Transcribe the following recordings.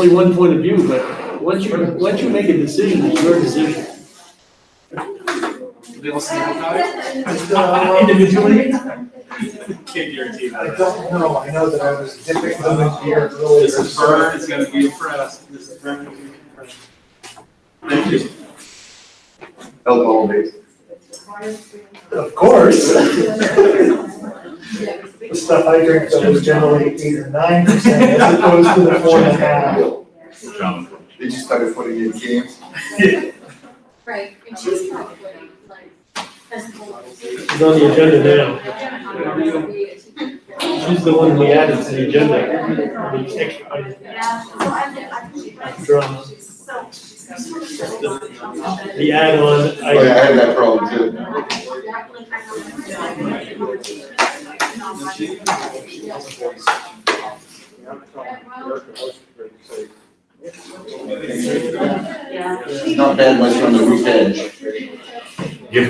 only one point of view, but once you make a decision, it's your decision. They all single guy? Individually? Can't guarantee I that. don't know, I know that I was dipping them here earlier. This is Vern, is gonna be impressed. This is Vern. Thank you. Alcohol based. Of course. The stuff I drink that was generally 8 or 9% as opposed to the 4.5. They just started putting in games. Right, and she's probably like. She's on the agenda now. She's the one we added to the agenda. The extra item. Drama. The add-on Oh yeah, I had item. that problem too. It's not bad unless you're on the roof edge. Yeah,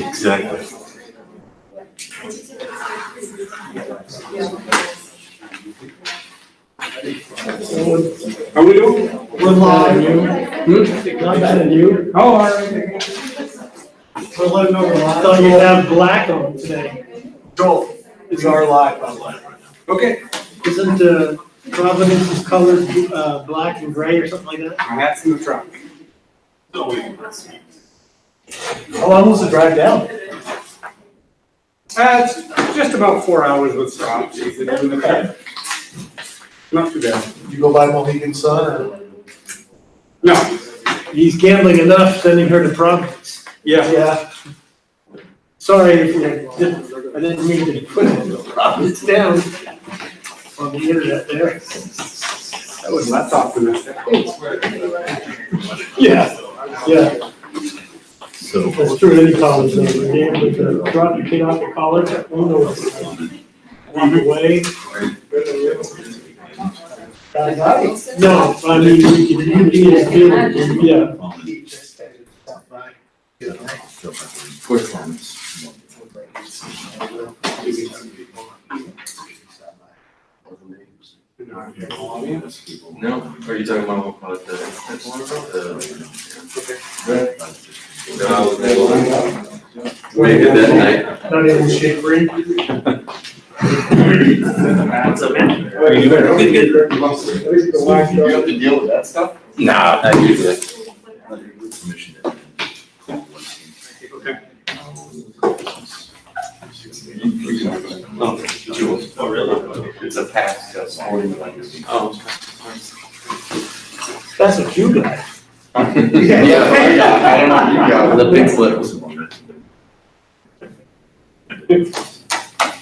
exactly. Are we doing? We're live. Not bad than you. How are you? We're letting over. I thought you'd have black on today. Joel, It's our live online. Okay, Isn't Providence's colors black and gray or something like that? my hat's in the truck. how long was the drive down? It's just about 4 hours with stops. Not too bad. Did you go by Mohegan Sun or? No, He's gambling enough sending her to Providence. yeah. Yeah. Sorry, I didn't mean to put Providence down on the internet there. That was less optimistic. Yeah, yeah, So, that's true, any college, though, you're gambling to drop your kid off at college, who knows? Walk away. No, I mean, you can, yeah. of course, No, are you talking about the? Maybe that night. Not able to shake free. What's up, man? Did you have to deal with that stuff? Nah, not usually. Oh, really? It's a pass, that's sporting events. Oh. That's what you got. Yeah, I don't know, you got The big flips.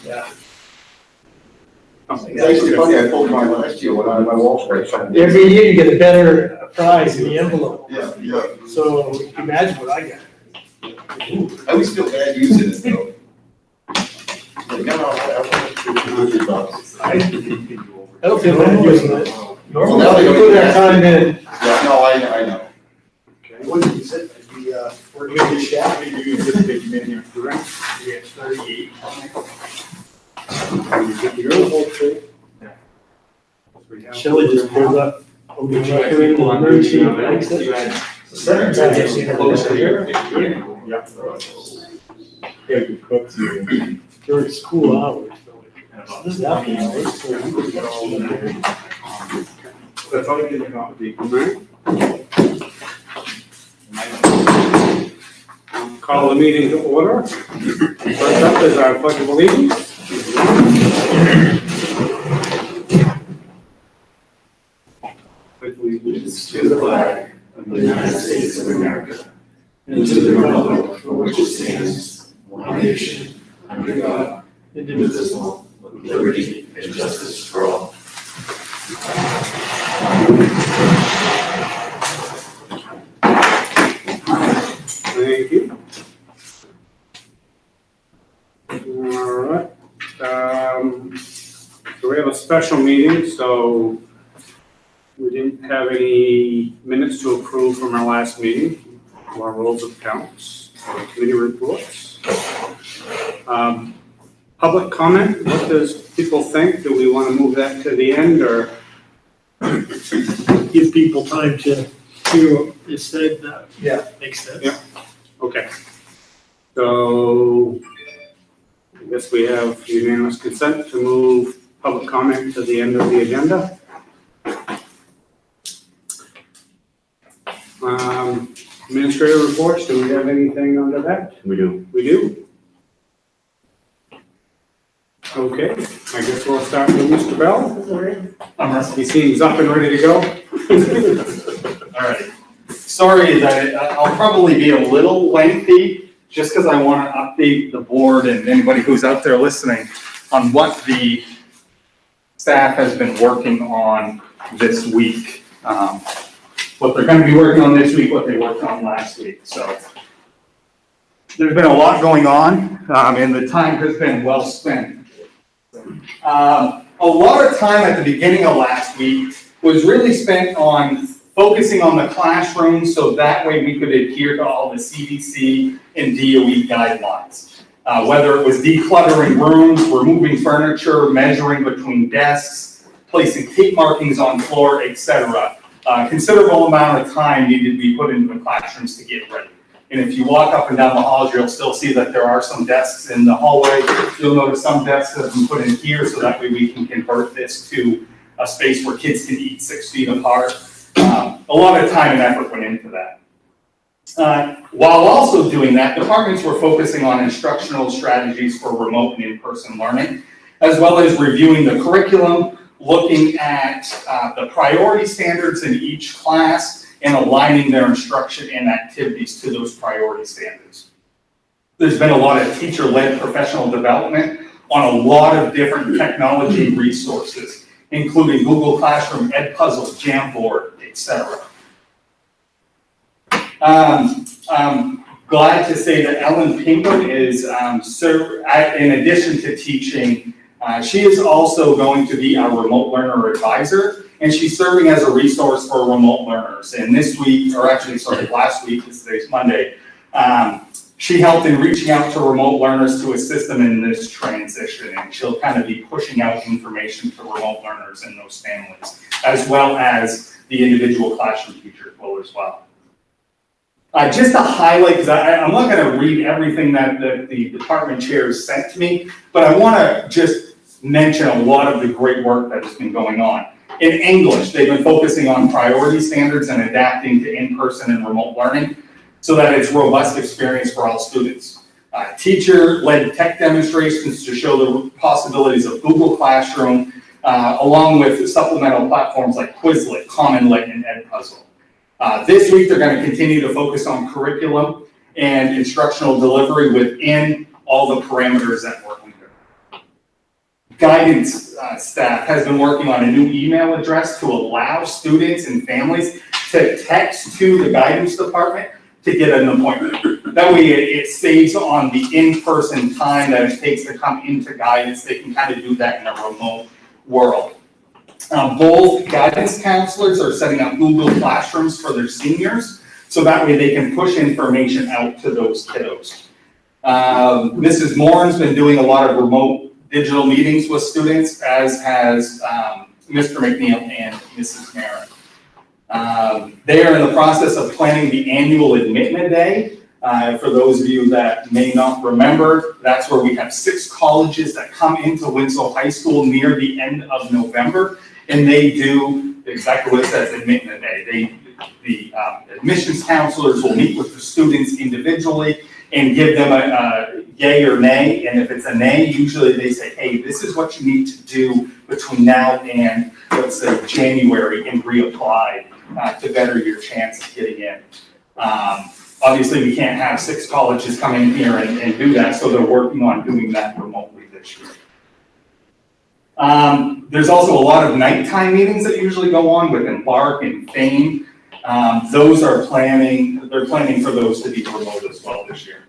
Yeah. It's actually funny, I pulled mine last year when I had my wall break. Every year you get a better prize in the envelope, Yeah, yeah. so imagine what I got. I always feel bad using it though. Like, no, I don't feel bad using it. Well, now they We don't put even our ask time in. Yeah, no, I know. What did you say? The, working in the shack? You just take them in here, correct? Yeah, 38. Shelley just pulled up. Open record in the emergency exit. Second time I've seen it this year. During school hours. This is not being late, so you could get all in there. That's all you can accommodate, Call the meeting to order. First up is our pledge of allegiance. Pledge allegiance to the flag of the United States of America, and to the republic for which it stands, one nation, under God, indivisible, with liberty and justice for all. Thank you. All right. So we have a special meeting, so we didn't have any minutes to approve from our last meeting, or rules of accounts, or committee reports. Public comment, what does people think? Do we want to move that to the end, or? give people time to hear what is said, makes sense. Yeah. Okay. So, I guess we have unanimous consent to move public comment to the end of the agenda. Administrative reports, do we have anything under that? We do. We do? Okay, I guess we'll start with Mr. Bell. He seems up and ready to go. All right. Sorry that I'll probably be a little lengthy, just because I want to update the board and anybody who's out there listening on what the staff has been working on this week. What they're going to be working on this week, what they worked on last week. So there's been a lot going on, and the time has been well spent. A lot of time at the beginning of last week was really spent on focusing on the classroom so that way we could adhere to all the CDC and DOE guidelines. Whether it was decluttering rooms, removing furniture, measuring between desks, placing tape markings on floor, etc. Considerable amount of time needed to be put into the classrooms to get ready. And if you walk up and down the halls, you'll still see that there are some desks in the hallway. You'll notice some desks that have been put in here so that way we can convert this to a space where kids can eat 6 feet apart. A lot of time and effort went into that. While also doing that, departments were focusing on instructional strategies for remote and in-person learning, as well as reviewing the curriculum, looking at the priority standards in each class, and aligning their instruction and activities to those priority standards. There's been a lot of teacher-led professional development on a lot of different technology resources, including Google Classroom, Edpuzzle, Jamboard, etc. I'm glad to say that Ellen Pinkham is, in addition to teaching, she is also going to be our remote learner advisor, and she's serving as a resource for remote learners. And this week, or actually, sorry, last week, today's Monday, she helped in reaching out to remote learners to assist them in this transition, and she'll kind of be pushing out information to remote learners and those families, as well as the individual classroom teachers will as well. Just to highlight, because I'm not going to read everything that the department chairs sent to me, but I want to just mention a lot of the great work that has been going on. In English, they've been focusing on priority standards and adapting to in-person and remote learning so that it's a robust experience for all students. Teacher-led tech demonstrations to show the possibilities of Google Classroom, along with supplemental platforms like Quizlet, CommonLit, and Edpuzzle. This week, they're going to continue to focus on curriculum and instructional delivery within all the parameters that we're under. Guidance staff has been working on a new email address to allow students and families to text to the guidance department to get an appointment. That way it saves on the in-person time that it takes to come into guidance. They can kind of do that in a remote world. Both guidance counselors are setting up Google Classrooms for their seniors, so that way they can push information out to those kiddos. Mrs. Morin's been doing a lot of remote digital meetings with students, as has Mr. McNeil and Mrs. Marin. They are in the process of planning the annual admittment day. For those of you that may not remember, that's where we have 6 colleges that come into Winslow High School near the end of November, and they do exactly what it says, admittment day. The admissions counselors will meet with the students individually and give them a yay or nay, and if it's a nay, usually they say, hey, this is what you need to do between now and, let's say, January, and reapply to better your chance of getting in. Obviously, we can't have 6 colleges come in here and do that, so they're working on doing that remotely this year. There's also a lot of nighttime meetings that usually go on with Embark and Fame. They're planning for those to be remote as well this year.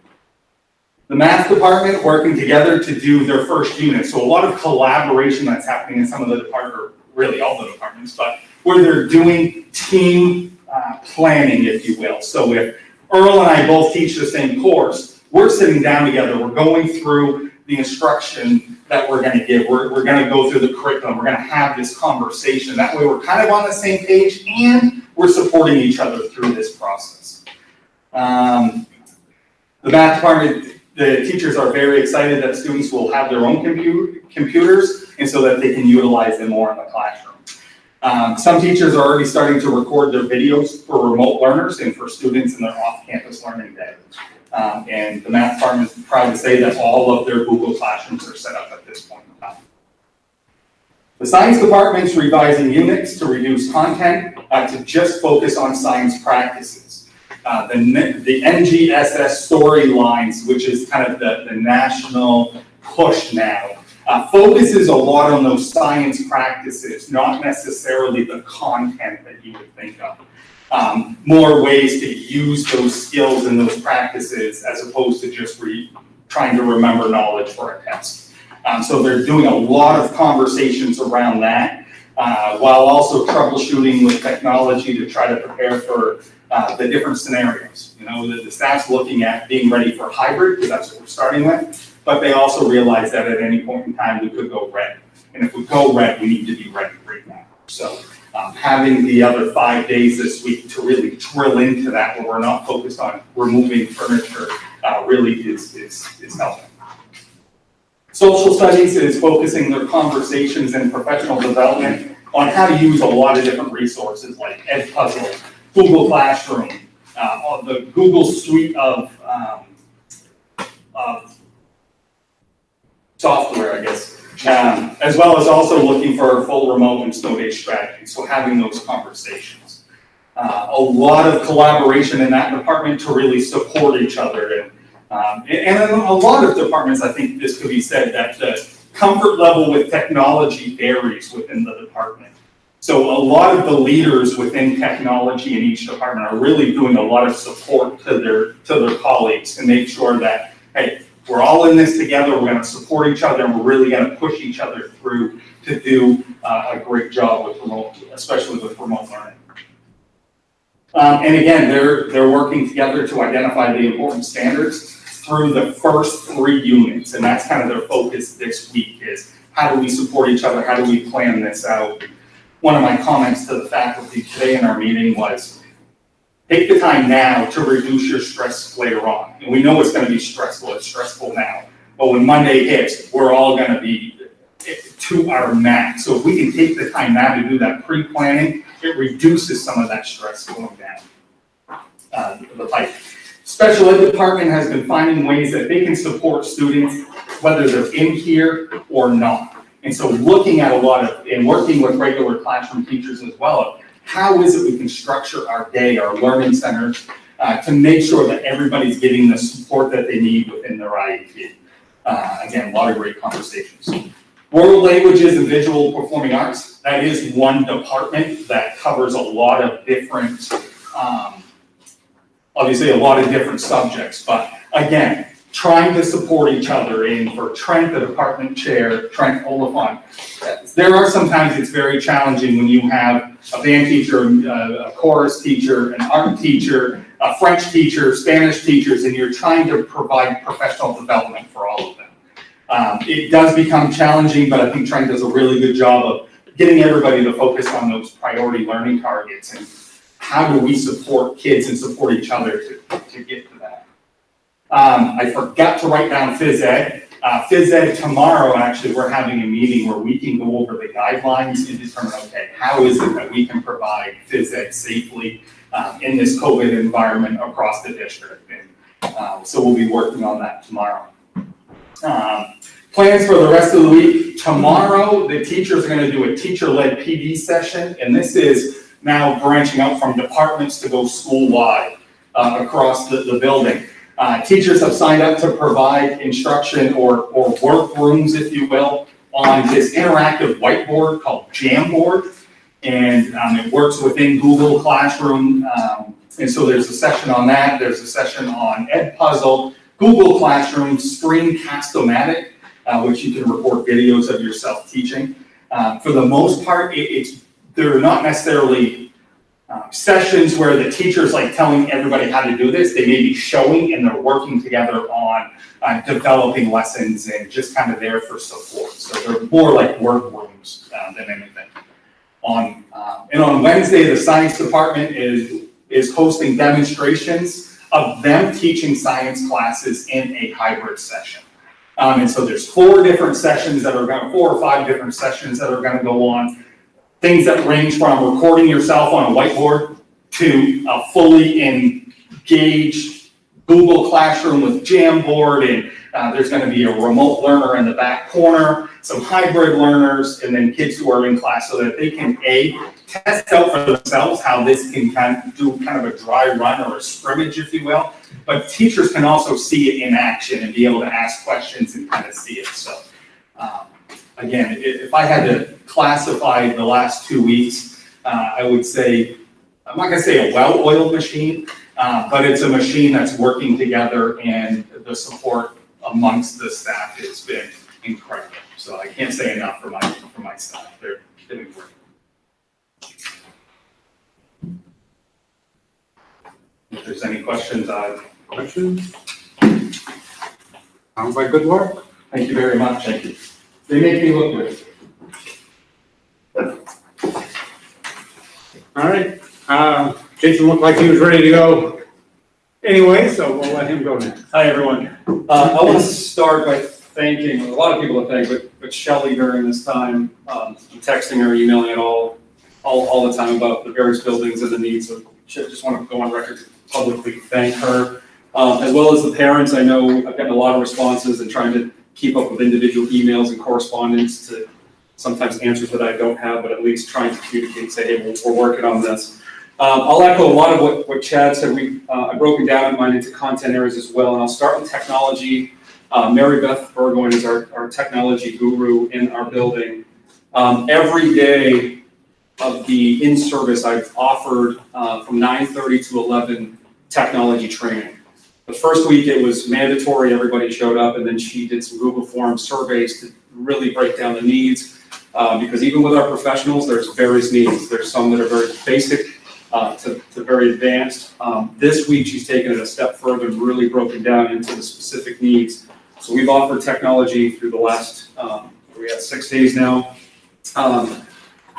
The math department working together to do their first unit. So a lot of collaboration that's happening in some of the departments, really all the departments, but where they're doing team planning, if you will. So if Earl and I both teach the same course, we're sitting down together, we're going through the instruction that we're gonna give. We're gonna go through the curriculum, we're gonna have this conversation. That way we're kind of on the same page and we're supporting each other through this process. The math department, the teachers are very excited that students will have their own computers and so that they can utilize them more in the classroom. Some teachers are already starting to record their videos for remote learners and for students in their off-campus learning day. And the math department is proud to say that all of their Google Classrooms are set up at this point in time. The science department's revising units to reduce content to just focus on science practices. The NGSS storylines, which is kind of the national push now, focuses a lot on those science practices, not necessarily the content that you would think of. More ways to use those skills and those practices as opposed to just trying to remember knowledge for a test. So they're doing a lot of conversations around that, while also troubleshooting with technology to try to prepare for the different scenarios. You know, the staff's looking at being ready for hybrid, because that's what we're starting with, but they also realize that at any point in time we could go red. And if we go red, we need to be ready right now. So having the other 5 days this week to really drill into that, where we're not focused on removing furniture, really is helping. Social studies is focusing their conversations and professional development on how to use a lot of different resources like Edpuzzle, Google Classroom, the Google suite of software, I guess. As well as also looking for a full remote and snow day strategy, so having those conversations. A lot of collaboration in that department to really support each other. And in a lot of departments, I think this could be said that the comfort level with technology varies within the department. So a lot of the leaders within technology in each department are really doing a lot of support to their colleagues to make sure that, hey, we're all in this together, we're gonna support each other, and we're really gonna push each other through to do a great job with remote, especially with remote learning. And again, they're working together to identify the important standards through the first 3 units, and that's kind of their focus this week is how do we support each other, how do we plan this out. One of my comments to the faculty today in our meeting was, take the time now to reduce your stress later on. And we know it's gonna be stressful, it's stressful now. But when Monday hits, we're all gonna be to our max. So if we can take the time now to do that pre-planning, it reduces some of that stress going down the pipe. Special ed department has been finding ways that they can support students, whether they're in here or not. And so looking at a lot of, and working with regular classroom teachers as well, how is it we can structure our day, our learning centers, to make sure that everybody's getting the support that they need within their IEP. Again, a lot of great conversations. World languages and visual performing arts, that is one department that covers a lot of different, obviously a lot of different subjects, but again, trying to support each other. And for Trent, the department chair, Trent Oliphant, there are sometimes it's very challenging when you have a band teacher, a chorus teacher, an art teacher, a French teacher, Spanish teachers, and you're trying to provide professional development for all of them. It does become challenging, but I think Trent does a really good job of getting everybody to focus on those priority learning targets and how do we support kids and support each other to get to that. I forgot to write down phys ed. Phys ed tomorrow, actually, we're having a meeting where we can go over the guidelines and determine, okay, how is it that we can provide phys ed safely in this COVID environment across the district? And so we'll be working on that tomorrow. Plans for the rest of the week. Tomorrow, the teachers are going to do a teacher-led PD session, and this is now branching out from departments to go school-wide across the building. Teachers have signed up to provide instruction or work rooms, if you will, on this interactive whiteboard called Jamboard. And it works within Google Classroom. And so there's a session on that. There's a session on Edpuzzle, Google Classroom, Screencast-O-Matic, which you can record videos of yourself teaching. For the most part, they're not necessarily sessions where the teacher's like telling everybody how to do this. They may be showing and they're working together on developing lessons and just kind of there for support. So they're more like workrooms than anything. And on Wednesday, the science department is hosting demonstrations of them teaching science classes in a hybrid session. And so there's 4 different sessions that are 4 or 5 different sessions that are gonna go on. Things that range from recording yourself on a whiteboard to a fully engaged Google Classroom with Jamboard, and there's gonna be a remote learner in the back corner, some hybrid learners, and then kids who are in class so that they can test out for themselves how this can kind of a dry run or a scrimmage, if you will. But teachers can also see it in action and be able to ask questions and kind of see it. So again, if I had to classify the last 2 weeks, I would say, I'm not gonna say a well-oiled machine, but it's a machine that's working together, and the support amongst the staff has been incredible. So I can't say enough for my staff. They're doing great. If there's any questions, Questions? Sounds like good work. thank you very much. Thank you. They make me look good. All right, Jason looked like he was ready to go anyway, so we'll let him go next. Hi, everyone. I want to start by thanking, a lot of people to thank, but Shelley during this time, I'm texting her, emailing her all the time about the various buildings and the needs. So just want to go on record to publicly thank her, as well as the parents. I know I've gotten a lot of responses and trying to keep up with individual emails and correspondence to sometimes answers that I don't have, but at least trying to communicate and say, hey, we're working on this. I'll echo a lot of what Chad said. I've broken down mine into content areas as well, and I'll start with technology. Mary Beth Burgoyne is our technology guru in our building. Every day of the in-service, I've offered from 9:30 to 11 technology training. The first week it was mandatory, everybody showed up, and then she did some Google Forms surveys to really break down the needs. Because even with our professionals, there's various needs. There's some that are very basic to very advanced. This week, she's taken it a step further and really broken down into the specific needs. So we've offered technology through the last, we had 6 days now.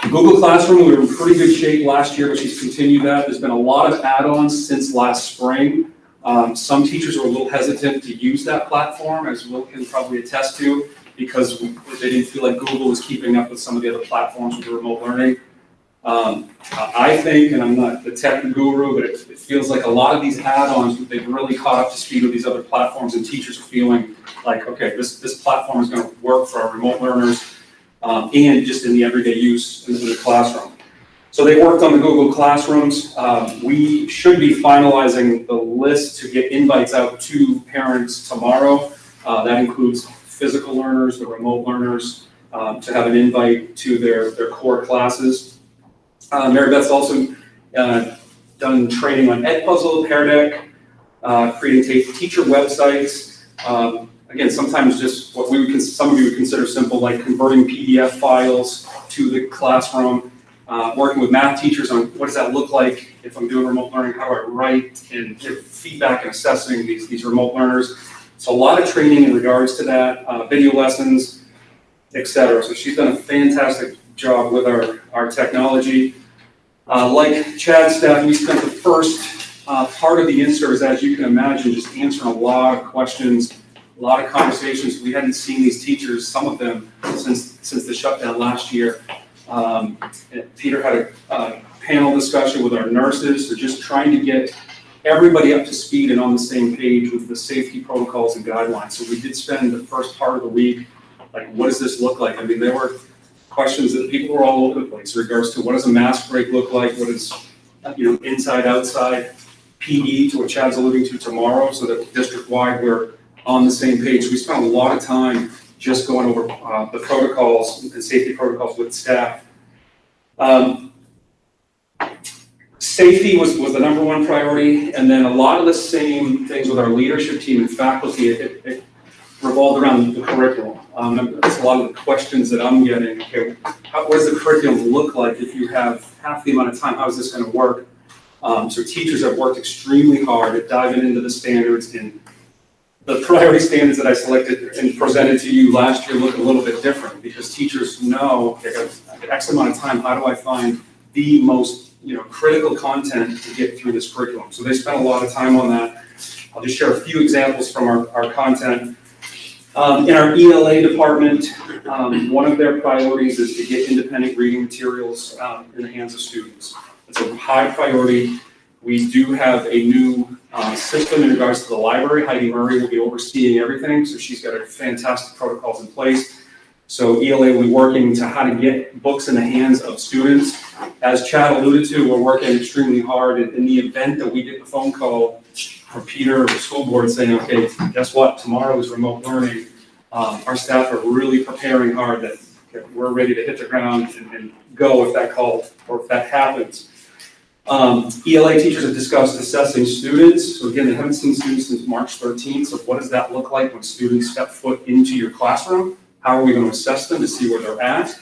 Google Classroom, we were in pretty good shape last year, but she's continued that. There's been a lot of add-ons since last spring. Some teachers are a little hesitant to use that platform, as Will can probably attest to, because they didn't feel like Google was keeping up with some of the other platforms with remote learning. I think, and I'm not the tech guru, but it feels like a lot of these add-ons, they've really caught up to speed with these other platforms, and teachers are feeling like, okay, this platform is going to work for our remote learners and just in the everyday use in the classroom. So they worked on the Google Classrooms. We should be finalizing the list to get invites out to parents tomorrow. That includes physical learners, the remote learners, to have an invite to their core classes. Mary Beth's also done training on Edpuzzle, Pear Deck, creating teacher websites. Again, sometimes just what some of you would consider simple, like converting PDF files to the classroom, working with math teachers on what does that look like if I'm doing remote learning, how do I write and give feedback and assessing these remote learners. So a lot of training in regards to that, video lessons, etc. So she's done a fantastic job with our technology. Like Chad's staff, we spent the first part of the in-service, as you can imagine, just answering a lot of questions, a lot of conversations. We hadn't seen these teachers, some of them, since the shutdown last year. Peter had a panel discussion with our nurses, so just trying to get everybody up to speed and on the same page with the safety protocols and guidelines. So we did spend the first part of the week, like, what does this look like? I mean, there were questions that people were all over the place in regards to what does a mask break look like? What is, inside, outside, PE, to what Chad's alluding to tomorrow, so that district-wide we're on the same page. We spent a lot of time just going over the protocols and safety protocols with staff. Safety was the number one priority, and then a lot of the same things with our leadership team and faculty, it revolved around the curriculum. That's a lot of the questions that I'm getting. Okay, what does the curriculum look like if you have half the amount of time, how is this gonna work? So teachers have worked extremely hard at diving into the standards, and the priority standards that I selected and presented to you last year look a little bit different, because teachers know they have X amount of time, how do I find the most, critical content to get through this curriculum? So they spent a lot of time on that. I'll just share a few examples from our content. In our ELA department, one of their priorities is to get independent reading materials in the hands of students. It's a high priority. We do have a new system in regards to the library. Heidi Murray will be overseeing everything, so she's got fantastic protocols in place. So ELA will be working to how to get books in the hands of students. As Chad alluded to, we're working extremely hard in the event that we get the phone call from Peter or the school board saying, okay, guess what, tomorrow is remote learning. Our staff are really preparing hard that we're ready to hit the ground and go if that call or if that happens. ELA teachers have discussed assessing students. So again, they haven't seen students since March 13th. So what does that look like when students step foot into your classroom? How are we going to assess them to see where they're at?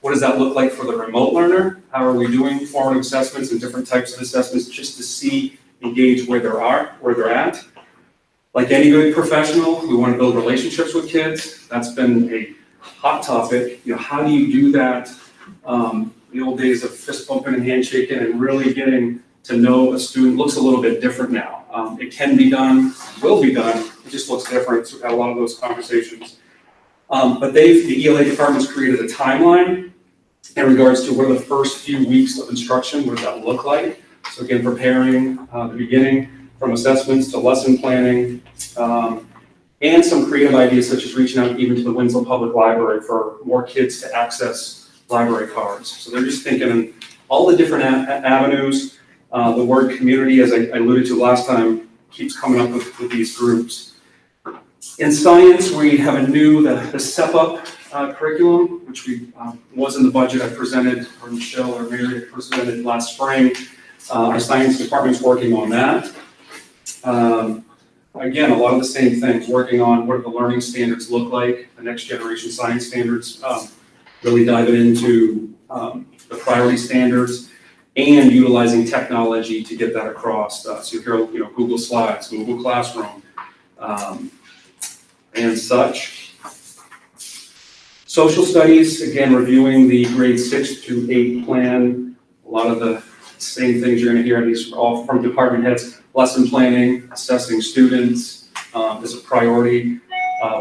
What does that look like for the remote learner? How are we doing formative assessments and different types of assessments just to engage where they're at? Like any good professional, we want to build relationships with kids. That's been a hot topic. How do you do that? The old days of fist bumping and handshaking and really getting to know a student looks a little bit different now. It can be done, will be done. It just looks different. So we've had a lot of those conversations. But the ELA department's created a timeline in regards to what are the first few weeks of instruction, what does that look like? So again, preparing the beginning from assessments to lesson planning, and some creative ideas such as reaching out even to the Winslow Public Library for more kids to access library cards. So they're just thinking in all the different avenues. The word community, as I alluded to last time, keeps coming up with these groups. In science, we have the Step Up curriculum, which was in the budget I presented, or Michelle or Mary presented last spring. Our science department's working on that. Again, a lot of the same things, working on what do the learning standards look like, the next generation science standards, really diving into the priority standards and utilizing technology to get that across. So here, Google Slides, Google Classroom, and such. Social studies, again, reviewing the grade 6 to 8 plan. A lot of the same things you're going to hear, at least all from department heads. Lesson planning, assessing students is a priority.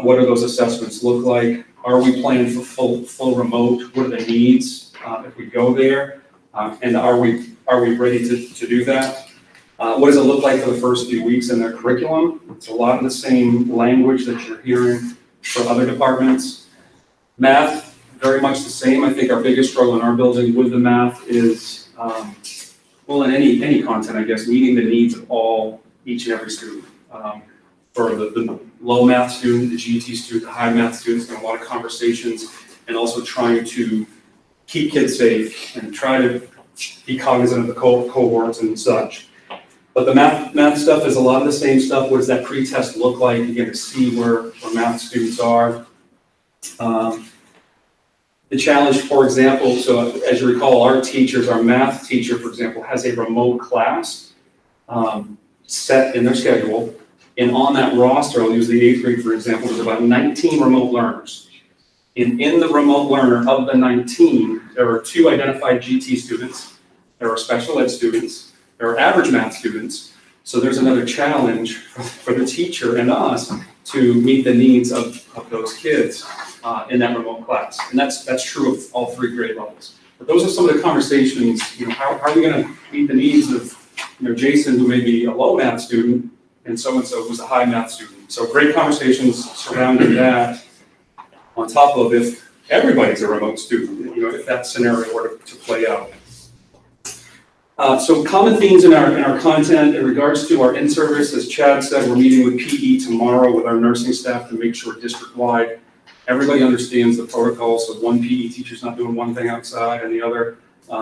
What do those assessments look like? Are we planning for full remote? What are the needs if we go there? And are we ready to do that? What does it look like for the first few weeks in their curriculum? It's a lot of the same language that you're hearing for other departments. Math, very much the same. I think our biggest struggle in our building with the math is, in any content, I guess, meeting the needs of each and every student. For the low math student, the GT student, the high math students, and a lot of conversations, and also trying to keep kids safe and try to be cognizant of the cohorts and such. But the math stuff is a lot of the same stuff. What does that pre-test look like? Again, to see where math students are. The challenge, for example, so as you recall, our math teacher, for example, has a remote class set in their schedule. And on that roster, I'll use the 8th grade, for example, there's about 19 remote learners. And in the remote learner of the 19, there are 2 identified GT students, there are special ed students, there are average math students. So there's another challenge for the teacher and us to meet the needs of those kids in that remote class. And that's true of all 3 grade levels. But those are some of the conversations, how are we gonna meet the needs of Jason, who may be a low math student, and so-and-so who's a high math student. So great conversations surrounding that, on top of if everybody's a remote student, if that scenario were to play out. So common themes in our content in regards to our in-service, as Chad said, we're meeting with PE tomorrow with our nursing staff to make sure district-wide everybody understands the protocol, so one PE teacher's not doing one thing outside and the other,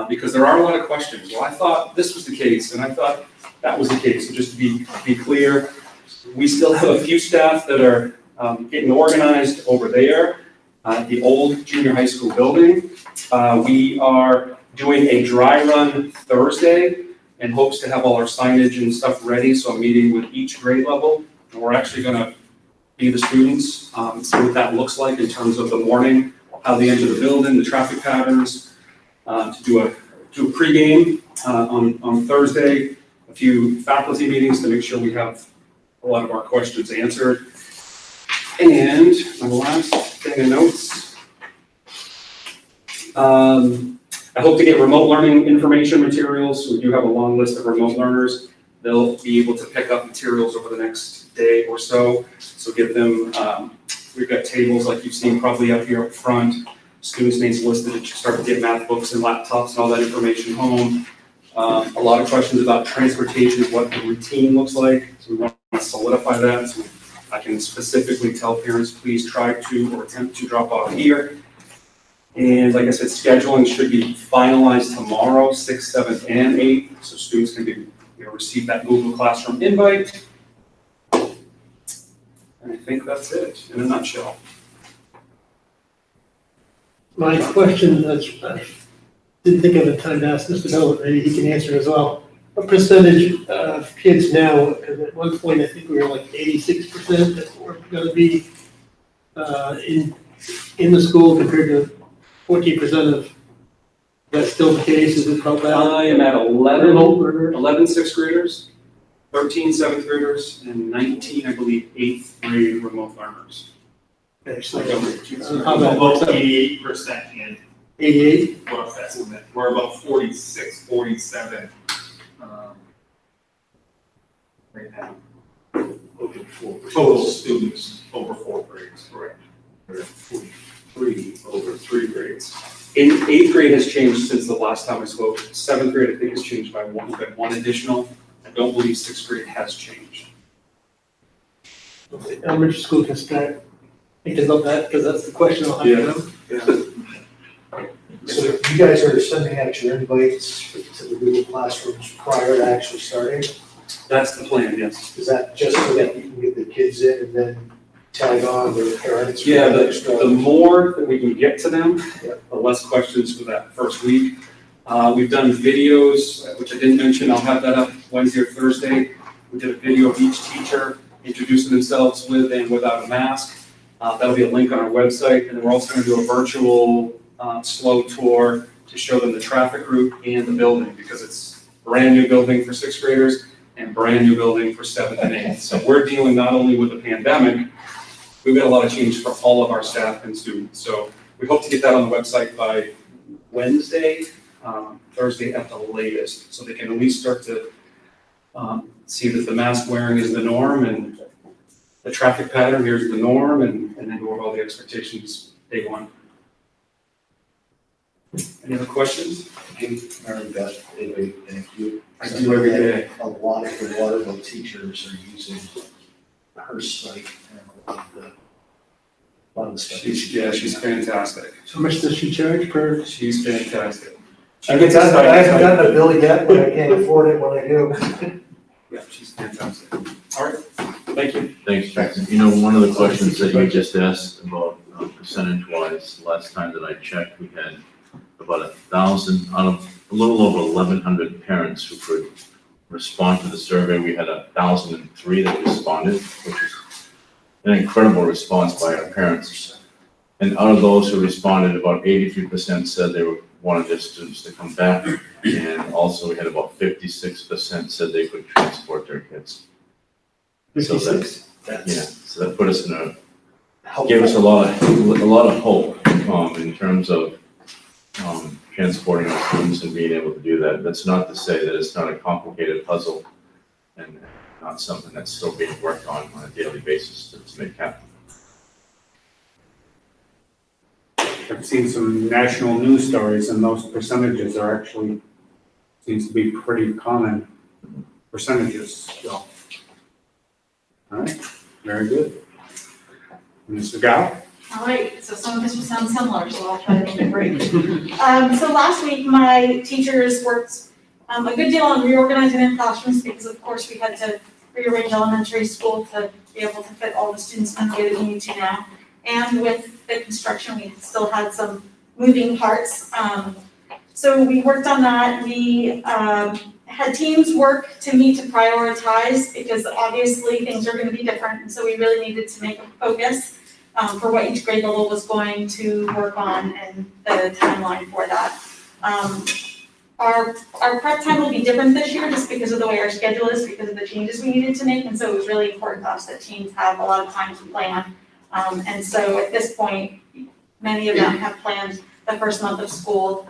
because there are a lot of questions. Well, I thought this was the case, and I thought that was the case. So just to be clear, we still have a few staff that are getting organized over there at the old junior high school building. We are doing a dry run Thursday and hopes to have all our signage and stuff ready. So I'm meeting with each grade level. And we're actually gonna be the students, see what that looks like in terms of the morning, how they enter the building, the traffic patterns, to do a pregame on Thursday, a few faculty meetings to make sure we have a lot of our questions answered. And my last thing in notes, I hope to get remote learning information materials. We do have a long list of remote learners. They'll be able to pick up materials over the next day or so. So give them, we've got tables like you've seen probably up here up front. Students' names listed to start to get math books and laptops and all that information home. A lot of questions about transportation, what the routine looks like. So we want to solidify that. So I can specifically tell parents, please try to or attempt to drop off here. And like I said, scheduling should be finalized tomorrow, 6th, 7th, and 8th. So students can be, receive that Google Classroom invite. And I think that's it in a nutshell. My question, I didn't think of a time to ask Mr. Bell, but maybe he can answer as well. What percentage of kids now, because at one point I think we were like 86% that were gonna be in the school compared to 14% of, that's still the case, is it about that? I am at 11 Remote learner? sixth graders, 13 seventh graders, and 19, I believe, 8th grade remote learners. Okay, so How about 88% in 88? rough estimate, we're about 46, 47, right now. Total students over 4 grades, correct? 43 over 3 grades. In 8th grade has changed since the last time I spoke. 7th grade, I think, has changed by one, but one additional. I don't believe 6th grade has changed. Elementary school can start thinking about that, because that's the question I'll have to know. So you guys are sending out your invites to the Google Classrooms prior to actually starting? That's the plan, yes. Is that just so that you can get the kids in and then tag on their parents? Yeah, the more that we can get to them, the less questions for that first week. We've done videos, which I didn't mention. I'll have that up Wednesday or Thursday. We did a video of each teacher introducing themselves with and without a mask. That'll be a link on our website. And then we're also going to do a virtual slow tour to show them the traffic route and the building, because it's a brand new building for 6th graders and brand new building for 7th and 8th. So we're dealing not only with the pandemic, we've got a lot of change for all of our staff and students. So we hope to get that on the website by Wednesday, Thursday at the latest, so they can at least start to see that the mask wearing is the norm and the traffic pattern, here's the norm, and then go over all the expectations day one. Any other questions? Mary Beth, anyway, thank you. I do every day. A lot of the Waterville teachers are using her site and a lot of the stuff. She's fantastic. So much does she charge per? She's fantastic. I haven't gotten a bill yet, but I can't afford it when I do. Yeah, she's fantastic. All right, thank you. Thanks, Jackson. You know, one of the questions that you just asked about percentage-wise, last time that I checked, we had about 1,000 out of a little over 1,100 parents who could respond to the survey. We had 1,003 that responded, which is an incredible response by our parents. And out of those who responded, about 83% said they wanted their students to come back. And also we had about 56% said they could transport their kids. 56? So that put us in gave us a lot of hope in terms of transporting our students and being able to do that. That's not to say that it's not a complicated puzzle and not something that's still being worked on a daily basis to make happen. I've seen some national news stories, and those percentages are actually, seems to be pretty common percentages, so. All right, very good. Mr. Gow? All right, so some of this will sound similar, so I'll try to make it brief. So last week, my teachers worked a good deal on reorganizing their classrooms because of course we had to rearrange elementary school to be able to fit all the students in the way that we need to now. And with the construction, we still had some moving parts. So we worked on that. We had teams work to meet to prioritize because obviously things are going to be different. And so we really needed to make a focus for what each grade level was going to work on and the timeline for that. Our prep time will be different this year just because of the way our schedule is, because of the changes we needed to make. And so it was really important to us that teams have a lot of time to plan. And so at this point, many of them have planned the first month of school.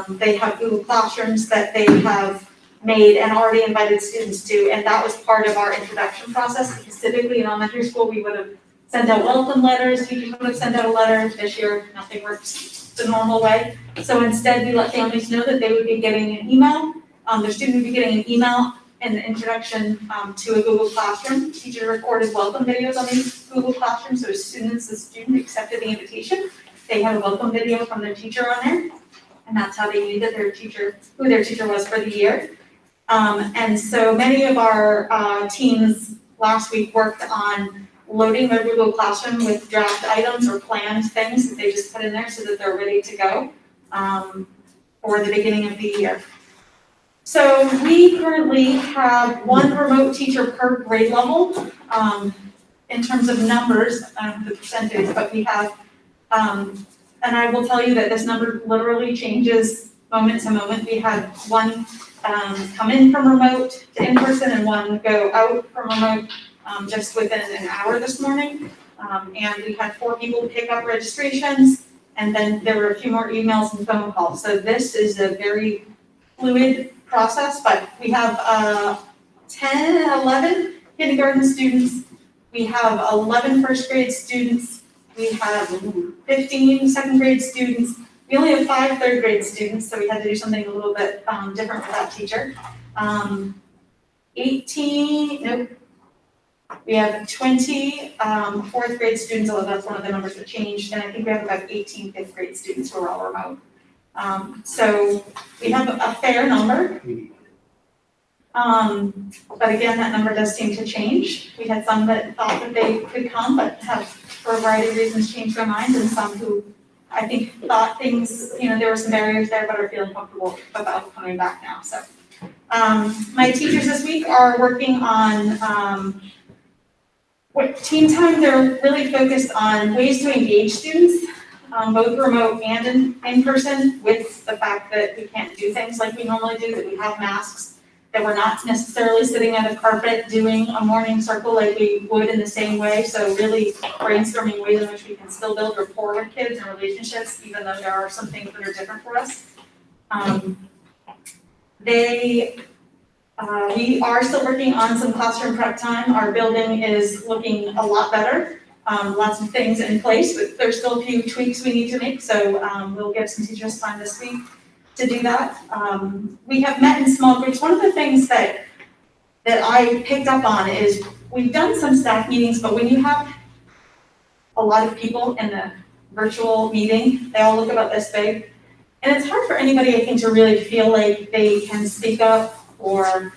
They have Google Classrooms that they have made and already invited students to, and that was part of our introduction process, because typically in elementary school, we would have sent out welcome letters, teachers would have sent out a letter. This year, nothing works the normal way. So instead, we let families know that they would be getting an email, their student would be getting an email and an introduction to a Google Classroom. Teacher recorded welcome videos on these Google Classrooms, so as soon as the student accepted the invitation, they had a welcome video from their teacher on there, and that's how they knew that who their teacher was for the year. And so many of our teams last week worked on loading their Google Classroom with draft items or planned things that they just put in there so that they're ready to go for the beginning of the year. So we currently have one remote teacher per grade level. In terms of numbers, I don't know the percentage, but we have, and I will tell you that this number literally changes moment to moment. We had one come in from remote to in-person and one go out from remote just within an hour this morning. And we had 4 people pick up registrations, and then there were a few more emails and phone calls. So this is a very fluid process, but we have 11 kindergarten students. We have 11 first grade students. We have 15 second grade students. We only have 5 third grade students, so we had to do something a little bit different with that teacher. 18, we have 20 fourth grade students, although that's one of the numbers that changed, and I think we have about 18 fifth grade students who are all remote. So we have a fair number. But again, that number does seem to change. We had some that thought that they could come, but have, for a variety of reasons, changed their minds, and some who I think thought things, there were some barriers there, but are feeling comfortable about coming back now. So my teachers this week are working on what team time. They're really focused on ways to engage students, both remote and in person, with the fact that we can't do things like we normally do, that we have masks, that we're not necessarily sitting on a carpet doing a morning circle like we would in the same way. So really brainstorming ways in which we can still build rapport with kids and relationships, even though there are some things that are different for us. We are still working on some classroom prep time. Our building is looking a lot better. Lots of things in place, but there's still a few tweaks we need to make. So we'll get some teachers time this week to do that. We have met in small groups. One of the things that I picked up on is we've done some staff meetings, but when you have a lot of people in the virtual meeting, they all look about this big. And it's hard for anybody, I think, to really feel like they can speak up, or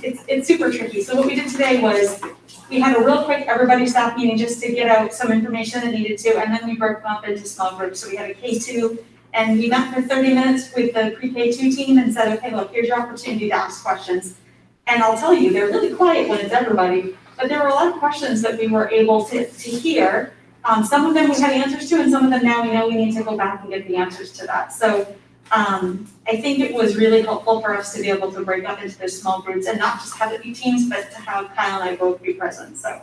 it's super tricky. So what we did today was we had a real quick everybody staff meeting just to get out some information that needed to, and then we broke them up into small groups. So we had a K2, and we met for 30 minutes with the pre-K2 team and said, okay, look, here's your opportunity to ask questions. And I'll tell you, they're really quiet when it's everybody, but there were a lot of questions that we were able to hear. Some of them we had answers to, and some of them now we know we need to go back and get the answers to that. So I think it was really helpful for us to be able to break up into those small groups and not just have it be teams, but to have Kyle and I both be present. So,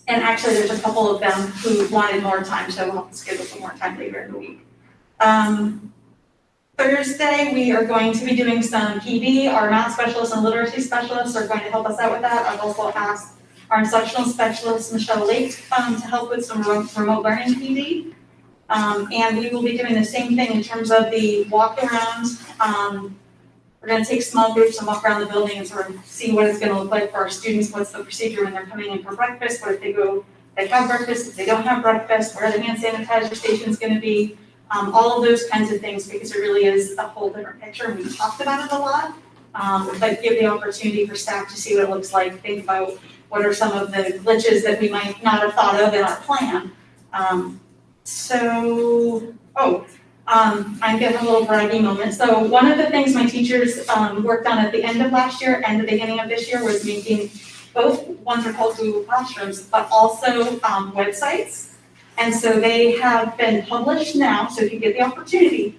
and actually there's a couple of them who wanted more time, so we'll have to schedule some more time later in the week. Thursday, we are going to be doing some PD. Our math specialists and literacy specialists are going to help us out with that. I've also asked our instructional specialist, Michelle Lake, to help with some remote learning PD. And we will be doing the same thing in terms of the walk around. We're going to take small groups and walk around the building and sort of see what it's going to look like for our students. What's the procedure when they're coming in for breakfast? What if they have breakfast? If they don't have breakfast, where the hand sanitizer station is going to be? All of those kinds of things, because it really is a whole different picture, and we've talked about it a lot. But give the opportunity for staff to see what it looks like. Think about what are some of the glitches that we might not have thought of in our plan. I'm getting a little braggy moment. So one of the things my teachers worked on at the end of last year and the beginning of this year was making both ones are called Google Classrooms, but also websites. And so they have been published now, so if you get the opportunity,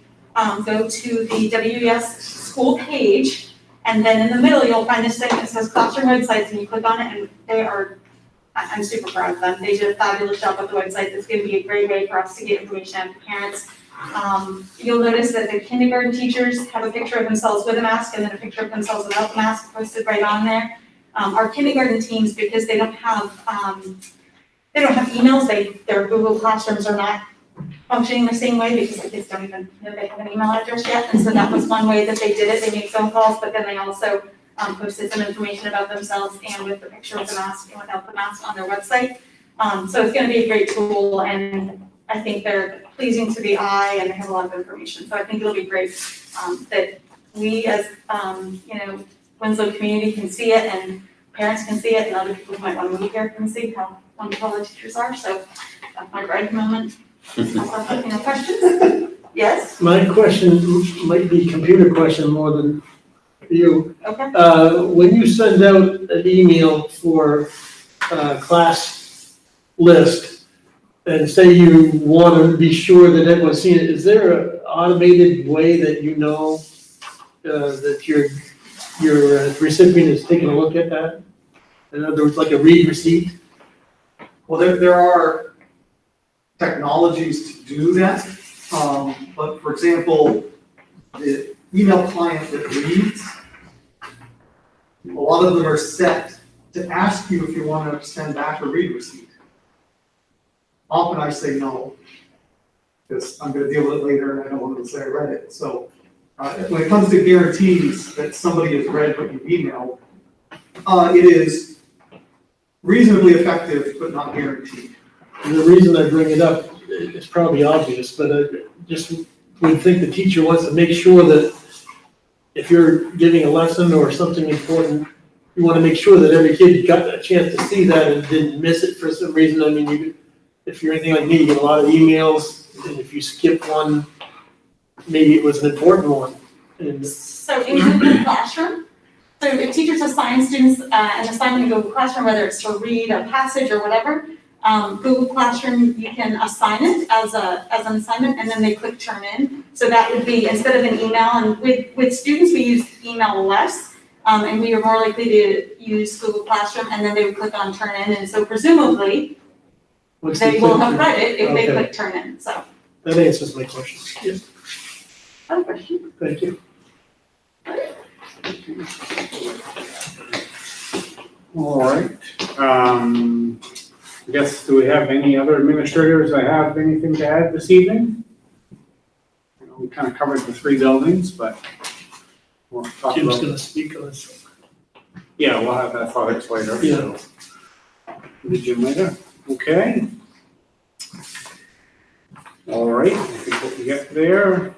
go to the WES school page, and then in the middle, you'll find this thing that says classroom websites, and you click on it, and they are, I'm super proud of them. They did a fabulous job with the website. It's gonna be a great way for us to get information out to parents. You'll notice that the kindergarten teachers have a picture of themselves with a mask and then a picture of themselves without the mask posted right on there. Our kindergarten teams, because they don't have emails, their Google Classrooms are not functioning the same way because the kids don't even know they have an email address yet. And so that was one way that they did it. They made phone calls, but then they also posted some information about themselves and with the picture of the mask and without the mask on their website. So it's gonna be a great tool, and I think they're pleasing to the eye and they have a lot of information. So I think it'll be great that we as, Winslow community can see it and parents can see it and other people who might want to move here can see how wonderful the teachers are. So that's my brag moment. Questions? Yes? My question might be computer question more than you. Okay. When you send out an email for class list, and say you want to be sure that everyone's seen it, is there an automated way that you know that your recipient is taking a look at that? In other words, like a read receipt? Well, there are technologies to do that, but for example, the email client that reads, a lot of them are set to ask you if you want to send back a read receipt. Often I say no, because I'm going to deal with it later and I don't want to say I read it. So when it comes to guarantees that somebody has read what you emailed, it is reasonably effective, but not guaranteed. And the reason I bring it up, it's probably obvious, but I just would think the teacher wants to make sure that if you're giving a lesson or something important, you want to make sure that every kid got a chance to see that and didn't miss it for some reason. I mean, if you're anything like me, you get a lot of emails, and if you skip one, maybe it was an important one. And So in Google Classroom, so if teachers assign students an assignment in Google Classroom, whether it's to read a passage or whatever, Google Classroom, you can assign it as an assignment, and then they click turn in. So that would be, instead of an email, and with students, we use email less, and we are more likely to use Google Classroom, and then they would click on turn in, and so presumably, what's they the will have difference? credit if they Okay. click turn in, so. That answers my question. Yes, Other question? thank you. All right. I guess, do we have any other administrators that have anything to add this evening? We kind of covered the 3 buildings, but we'll talk Jim's about, gonna speak on this. yeah, we'll have athletics later, so. The gym later, okay. All right, I think what we get there,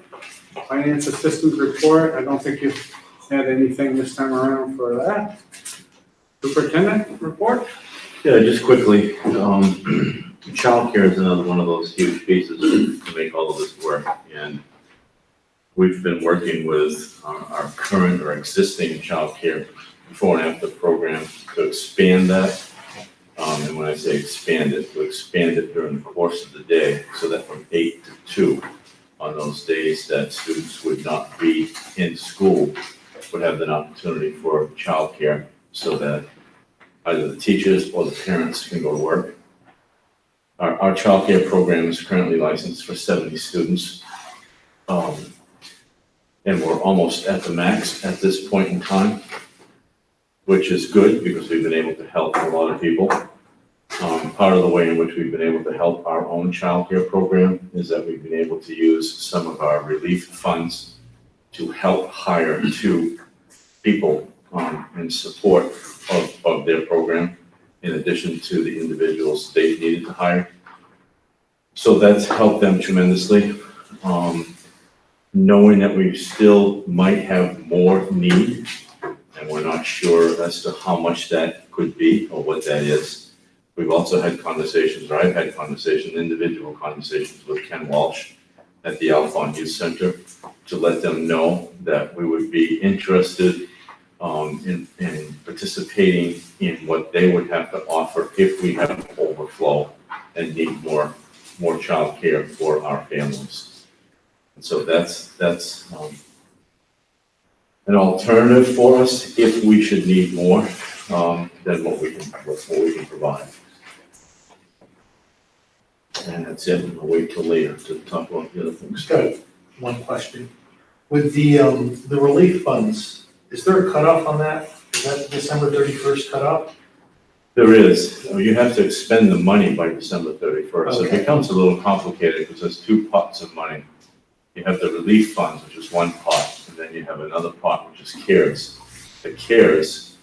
finance assistant report, I don't think you've had anything this time around for that. Superintendent report? Yeah, just quickly, childcare is another one of those huge pieces to make all of this work. And we've been working with our current or existing childcare before and after program to expand that. And when I say expand it, to expand it during the course of the day, so that from 8 to 2 on those days that students would not be in school would have an opportunity for childcare, so that either the teachers or the parents can go to work. Our childcare program is currently licensed for 70 students. And we're almost at the max at this point in time, which is good because we've been able to help a lot of people. Part of the way in which we've been able to help our own childcare program is that we've been able to use some of our relief funds to help hire 2 people in support of their program, in addition to the individuals they needed to hire. So that's helped them tremendously. Knowing that we still might have more need, and we're not sure as to how much that could be or what that is. We've also had conversations, or I've had conversations, individual conversations with Ken Walsh at the Alphon Youth Center to let them know that we would be interested in participating in what they would have to offer if we have an overflow and need more childcare for our families. And so that's an alternative for us if we should need more than what we can provide. And that's it. I'll wait till later to talk about the other things. Just got one question. With the relief funds, is there a cutoff on that? Is that December 31st cutoff? There is. You have to expend the money by December 31st. So it Okay. becomes a little complicated because there's two pots of money. You have the relief funds, which is one pot, and then you have another pot, which is CARES. The CARES,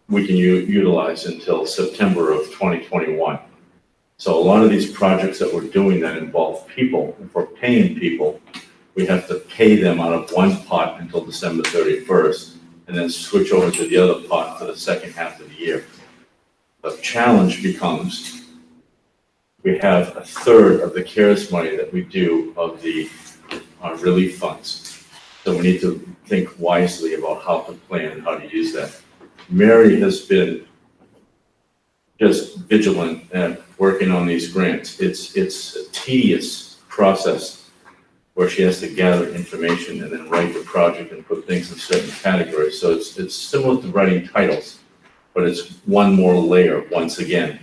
we can utilize until September of 2021. So a lot of these projects that we're doing that involve people, if we're paying people, we have to pay them out of one pot until December 31st, and then switch over to the other pot for the second half of the year. The challenge becomes, we have a third of the CARES money that we do of the relief funds. So we need to think wisely about how to plan, how to use that. Mary has been just vigilant and working on these grants. It's a tedious process where she has to gather information and then write the project and put things in certain categories. So it's similar to writing titles, but it's one more layer once again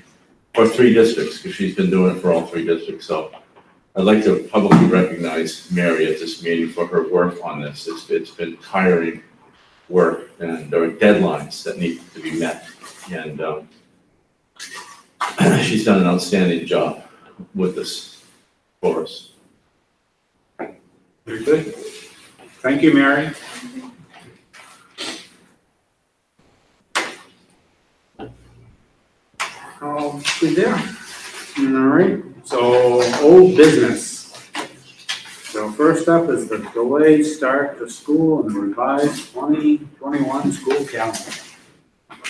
for 3 districts, because she's been doing it for all 3 districts. So I'd like to publicly recognize Mary at this meeting for her work on this. It's been tiring work, and there are deadlines that need to be met. And she's done an outstanding job with this for us. Very good. Thank you, Mary. Be there. All right, so old business. So first up is the delayed start to school and revised 2021 school calendar.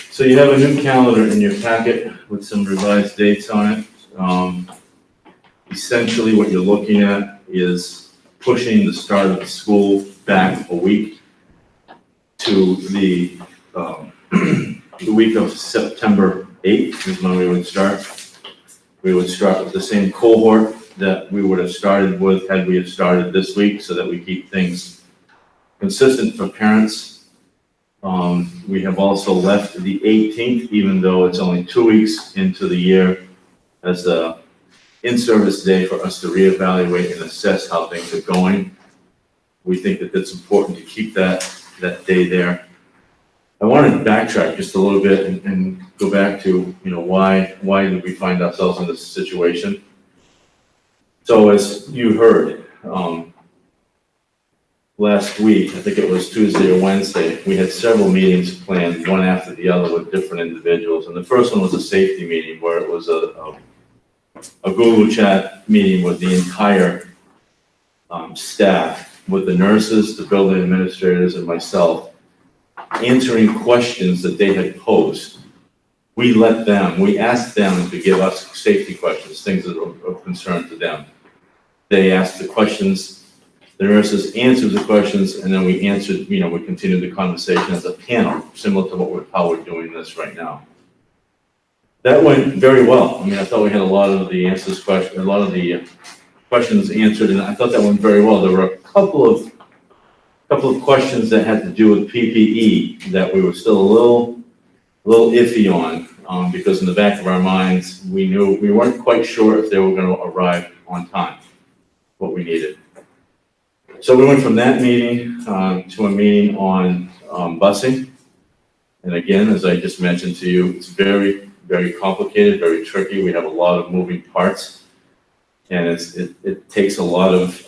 So you have a new calendar in your packet with some revised dates on it. Essentially, what you're looking at is pushing the start of the school back a week to the week of September 8th is when we would start. We would start with the same cohort that we would have started with had we have started this week, so that we keep things consistent for parents. We have also left the 18th, even though it's only 2 weeks into the year, as a in-service day for us to reevaluate and assess how things are going. We think that it's important to keep that day there. I wanted to backtrack just a little bit and go back to, why did we find ourselves in this situation? So as you heard, last week, I think it was Tuesday or Wednesday, we had several meetings planned, one after the other with different individuals. And the first one was a safety meeting where it was a Google chat meeting with the entire staff, with the nurses, the building administrators, and myself, answering questions that they had posed. We asked them to give us safety questions, things that are of concern to them. They asked the questions, the nurses answered the questions, and then we answered, we continued the conversation as a panel, similar to how we're doing this right now. That went very well. I thought we had a lot of the questions answered, and I thought that went very well. There were a couple of questions that had to do with PPE that we were still a little iffy on, because in the back of our minds, we weren't quite sure if they were going to arrive on time, what we needed. So we went from that meeting to a meeting on busing. And again, as I just mentioned to you, it's very, very complicated, very tricky. We have a lot of moving parts, and it takes a lot of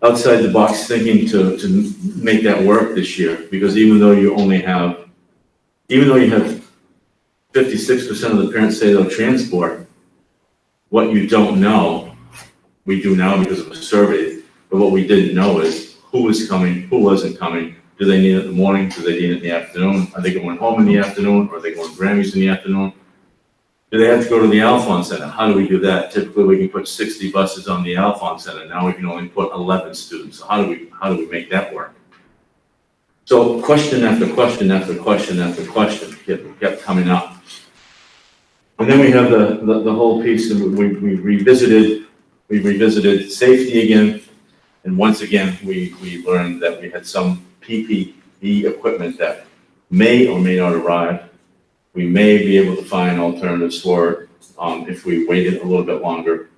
outside the box thinking to make that work this year, because even though you have 56% of the parents say they'll transport, what you don't know, we do now because of a survey, but what we didn't know is who was coming, who wasn't coming. Do they need it in the morning? Do they need it in the afternoon? Are they going home in the afternoon? Or are they going to Grammys in the afternoon? Do they have to go to the Alphon Center? How do we do that? Typically, we can put 60 buses on the Alphon Center. Now we can only put 11 students. So how do we make that work? So question after question after question after question kept coming up. And then we have the whole piece that we revisited safety again. And once again, we learned that we had some PPE equipment that may or may not arrive. We may be able to find alternatives for it if we waited a little bit longer.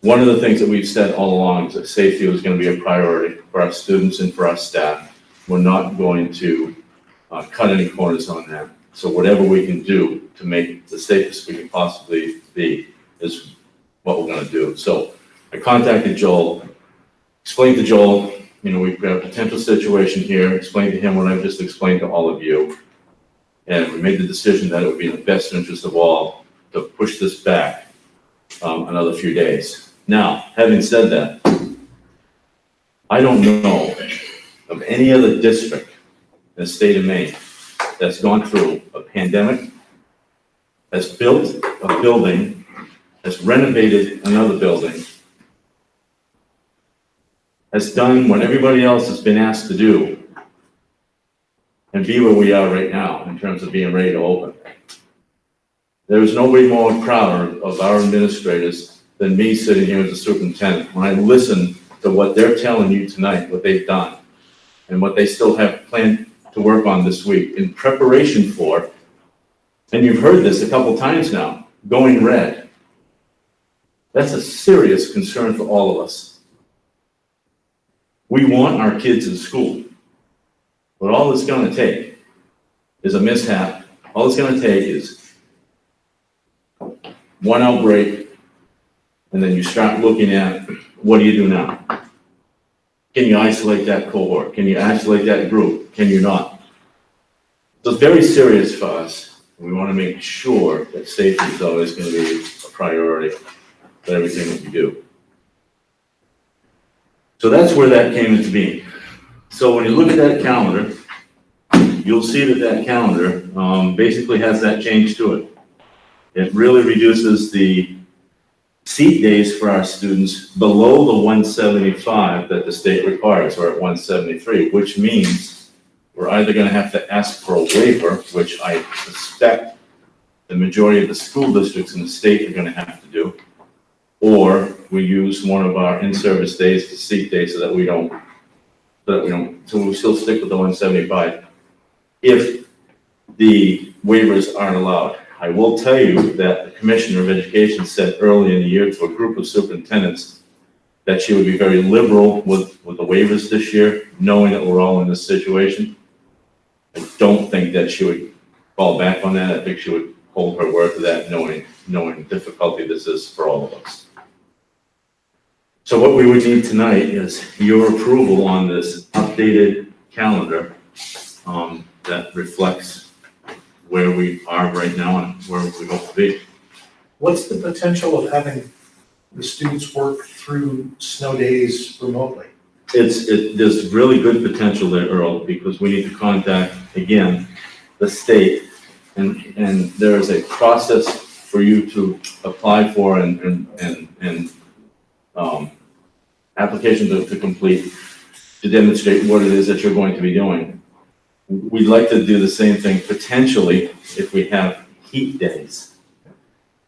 One of the things that we've said all along is that safety was going to be a priority for our students and for our staff. We're not going to cut any corners on that. So whatever we can do to make it the safest we can possibly be is what we're going to do. So I contacted Joel, explained to Joel, we've got a potential situation here, explained to him what I've just explained to all of you. And we made the decision that it would be in the best interest of all to push this back another few days. Now, having said that, I don't know of any other district in the state of Maine that's gone through a pandemic, has built a building, has renovated another building, has done what everybody else has been asked to do, and be where we are right now in terms of being ready to open. There is nobody more proud of our administrators than me sitting here as a superintendent. When I listen to what they're telling you tonight, what they've done, and what they still have planned to work on this week in preparation for, and you've heard this a couple times now, going red. That's a serious concern for all of us. We want our kids in school. But all it's going to take is a mishap. All it's going to take is one outbreak, and then you start looking at, what do you do now? Can you isolate that cohort? Can you isolate that group? Can you not? So it's very serious for us. We want to make sure that safety is always going to be a priority for everything that we do. So that's where that came into being. So when you look at that calendar, you'll see that calendar basically has that change to it. It really reduces the seat days for our students below the 175 that the state requires, or at 173, which means we're either going to have to ask for a waiver, which I suspect the majority of the school districts in the state are going to have to do, or we use one of our in-service days, the seat days, so we still stick with the 175 if the waivers aren't allowed. I will tell you that the Commissioner of Education said early in the year to a group of superintendents that she would be very liberal with the waivers this year, knowing that we're all in this situation. I don't think that she would fall back on that. I think she would hold her word to that, knowing the difficulty this is for all of us. So what we would need tonight is your approval on this updated calendar that reflects where we are right now and where we hope to be. What's the potential of having the students work through snow days remotely? There's really good potential there, Earl, because we need to contact, again, the state, and there is a process for you to apply for and application to complete to demonstrate what it is that you're going to be doing. We'd like to do the same thing potentially if we have heat days.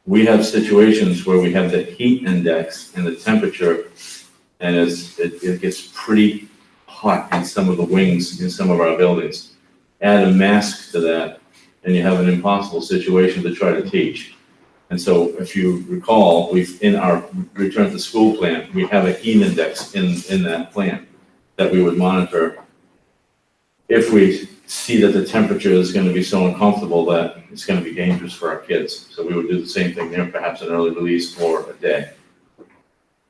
We have situations where we have the heat index and the temperature, and it gets pretty hot in some of the wings in some of our buildings. Add a mask to that, and you have an impossible situation to try to teach. And so if you recall, in our return to school plan, we have a heat index in that plan that we would monitor if we see that the temperature is going to be so uncomfortable that it's going to be dangerous for our kids. So we would do the same thing there, perhaps an early release for a day,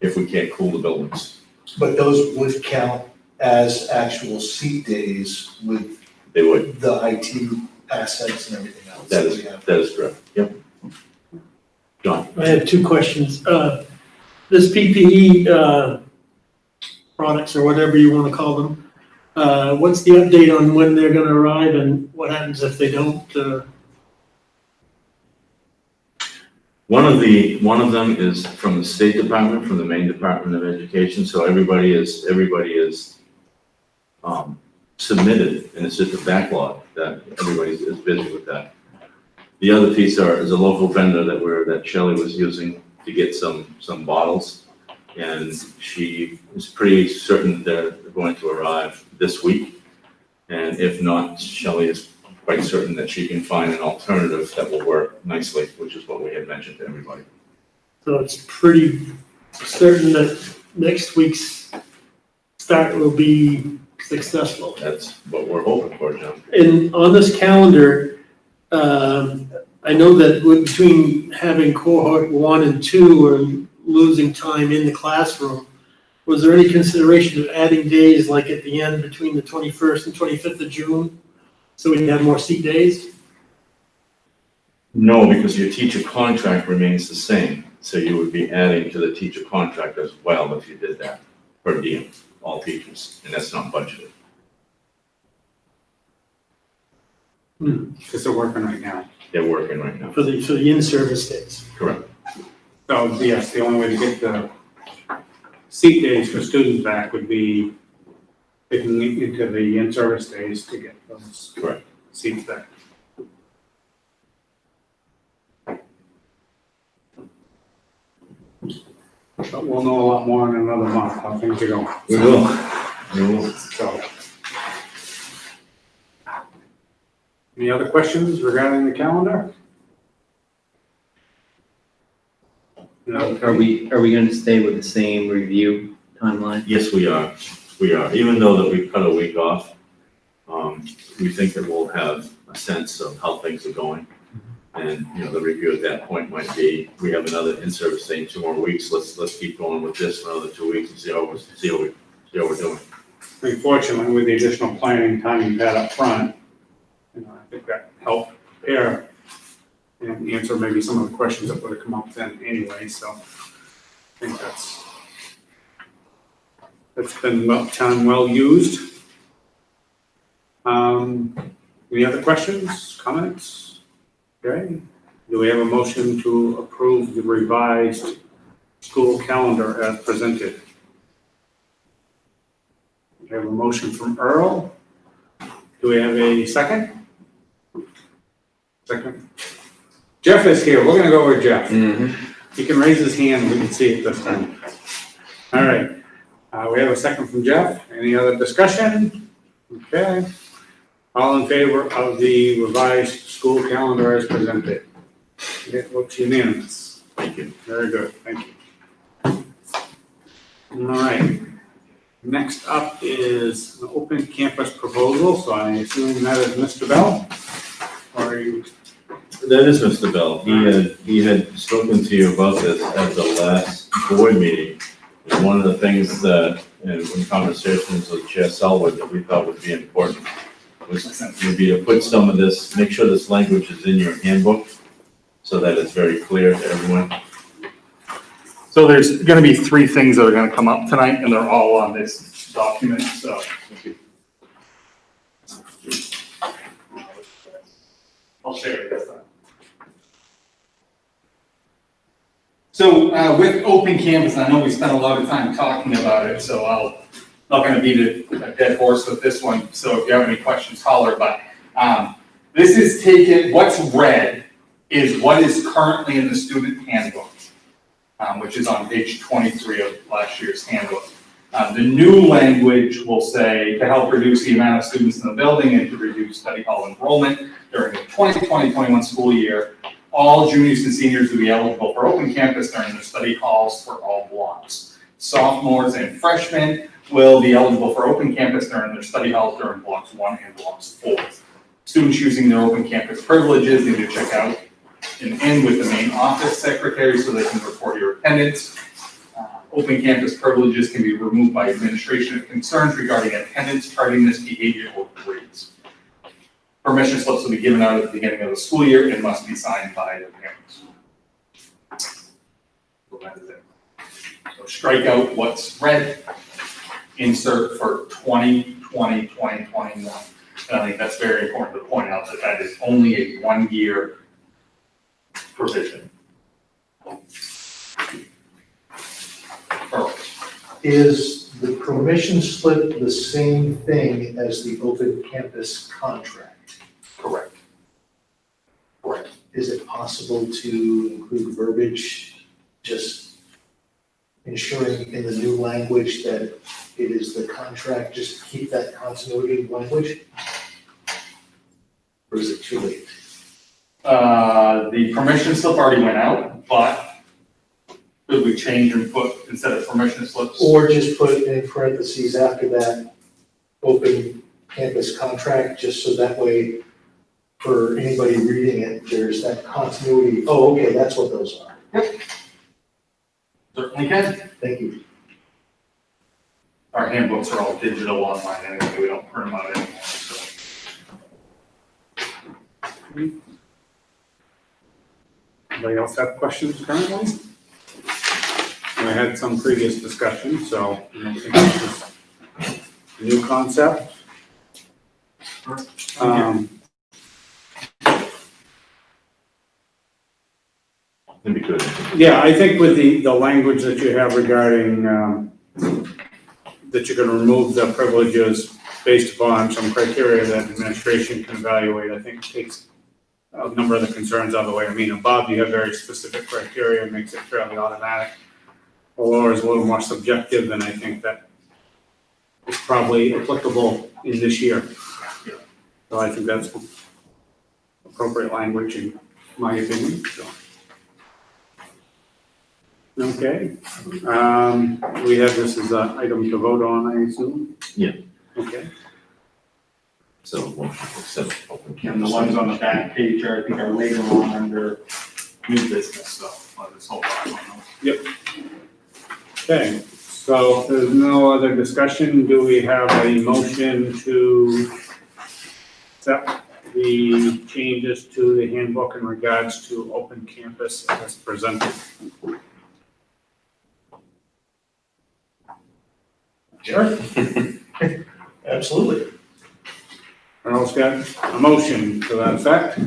if we can't cool the buildings. But those would count as actual seat days with They would. the IT assets and everything else. That we have. is correct. Yep. John? I have two questions. This PPE products, or whatever you want to call them, what's the update on when they're going to arrive, and what happens if they don't? One of them is from the State Department, from the Maine Department of Education, so everybody is submitted, and it's just a backlog that everybody is busy with that. The other piece is a local vendor that Shelley was using to get some bottles, and she is pretty certain they're going to arrive this week. And if not, Shelley is quite certain that she can find an alternative that will work nicely, which is what we had mentioned to everybody. So it's pretty certain that next week's start will be successful. That's what we're hoping for, John. And on this calendar, I know that between having cohort 1 and 2 and losing time in the classroom, was there any consideration of adding days like at the end between the 21st and 25th of June? So we can have more seat days? No, because your teacher contract remains the same, so you would be adding to the teacher contract as well if you did that, per diem, all teachers, and that's not budgeted. Because they're working right now. They're working right now. For the in-service days? Correct. So yes, the only way to get the seat days for students back would be picking into the in-service days to get those Correct. seats back. But we'll know a lot more in another month how things are going. We will. We will. So. Any other questions regarding the calendar? No. Are we gonna stay with the same review timeline? Yes, we are. We are. Even though that we've cut a week off, we think that we'll have a sense of how things are going. And, the review at that point might be, we have another in-service day in 2 more weeks. Let's keep going with this for another 2 weeks and see how we're doing. Unfortunately, with the additional planning time you've had up front, I think that helped prepare and answer maybe some of the questions that would have come up then anyway, so I think that's been time well used. Any other questions, comments? Okay, do we have a motion to approve the revised school calendar as presented? We have a motion from Earl. Do we have a second? Second. Jeff is here. We're gonna go with Jeff. He can raise his hand. We can see it this time. All right. We have a second from Jeff. Any other discussion? Okay. All in favor of the revised school calendar as presented? It looks unanimous. Thank you. Very good. Thank you. All right. Next up is an open campus proposal, so I assume that is Mr. Bell? Or are you? That is Mr. Bell. He had spoken to you about this at the last board meeting. And one of the things that, in conversations with Chair Selwood, that we thought would be important would be to put some of this, make sure this language is in your handbook so that it's very clear to everyone. So there's gonna be 3 things that are gonna come up tonight, and they're all on this document, so. I'll share it this time. So with Open Campus, I know we spent a lot of time talking about it, so I'm not gonna beat a dead horse with this one, so if you have any questions, holler, but this is taken, what's red is what is currently in the student handbook, which is on page 23 of last year's handbook. The new language will say to help reduce the amount of students in the building and to reduce study hall enrollment during the 2020-21 school year, all juniors and seniors will be eligible for open campus during their study halls for all blocks. Sophomores and freshmen will be eligible for open campus during their study halls during blocks 1 and blocks 4. Students using their open campus privileges need to check out and in with the main office secretary so they can report your attendance. Open campus privileges can be removed by administration if concerns regarding attendance, tardiness, behavior, or grades. Permission slips will be given out at the beginning of the school year and must be signed by the parents. So that is it. So strike out what's red, insert for 2020, 2021. And I think that's very important to point out that that is only a 1-year provision. Is the permission slip the same thing as the open campus contract? Correct. Correct. Is it possible to include verbiage, just ensuring in the new language that it is the contract, just keep that continuity language? Or is it too late? The permission slip already went out, but could we change and put, instead of permission slips? Or just put in parentheses after that, open campus contract, just so that way, for anybody reading it, there's that continuity, oh, okay, that's what those are. Certainly can. Thank you. Our handbooks are all digital online anyway, we don't print them out anymore, so. Anybody else have questions currently? We had some previous discussion, so I don't think this is a new concept. That'd be good. Yeah, I think with the language that you have regarding, that you're gonna remove the privileges based upon some criteria that administration can evaluate, I think takes a number of the concerns out of the way. I mean, above, you have very specific criteria, makes it fairly automatic. Below is a little more subjective, and I think that is probably applicable in this year. So I think that's appropriate language in my opinion, so. Okay, we have this as an item to vote on, I assume? Yeah. Okay, So motion to accept open And campus. the ones on the back page are, I think, are later on under new business stuff, this whole time. okay, so if there's no other discussion, do we have a motion to accept the changes to the handbook in regards to open campus as presented? Sure. Absolutely. Earl's got a motion to that effect.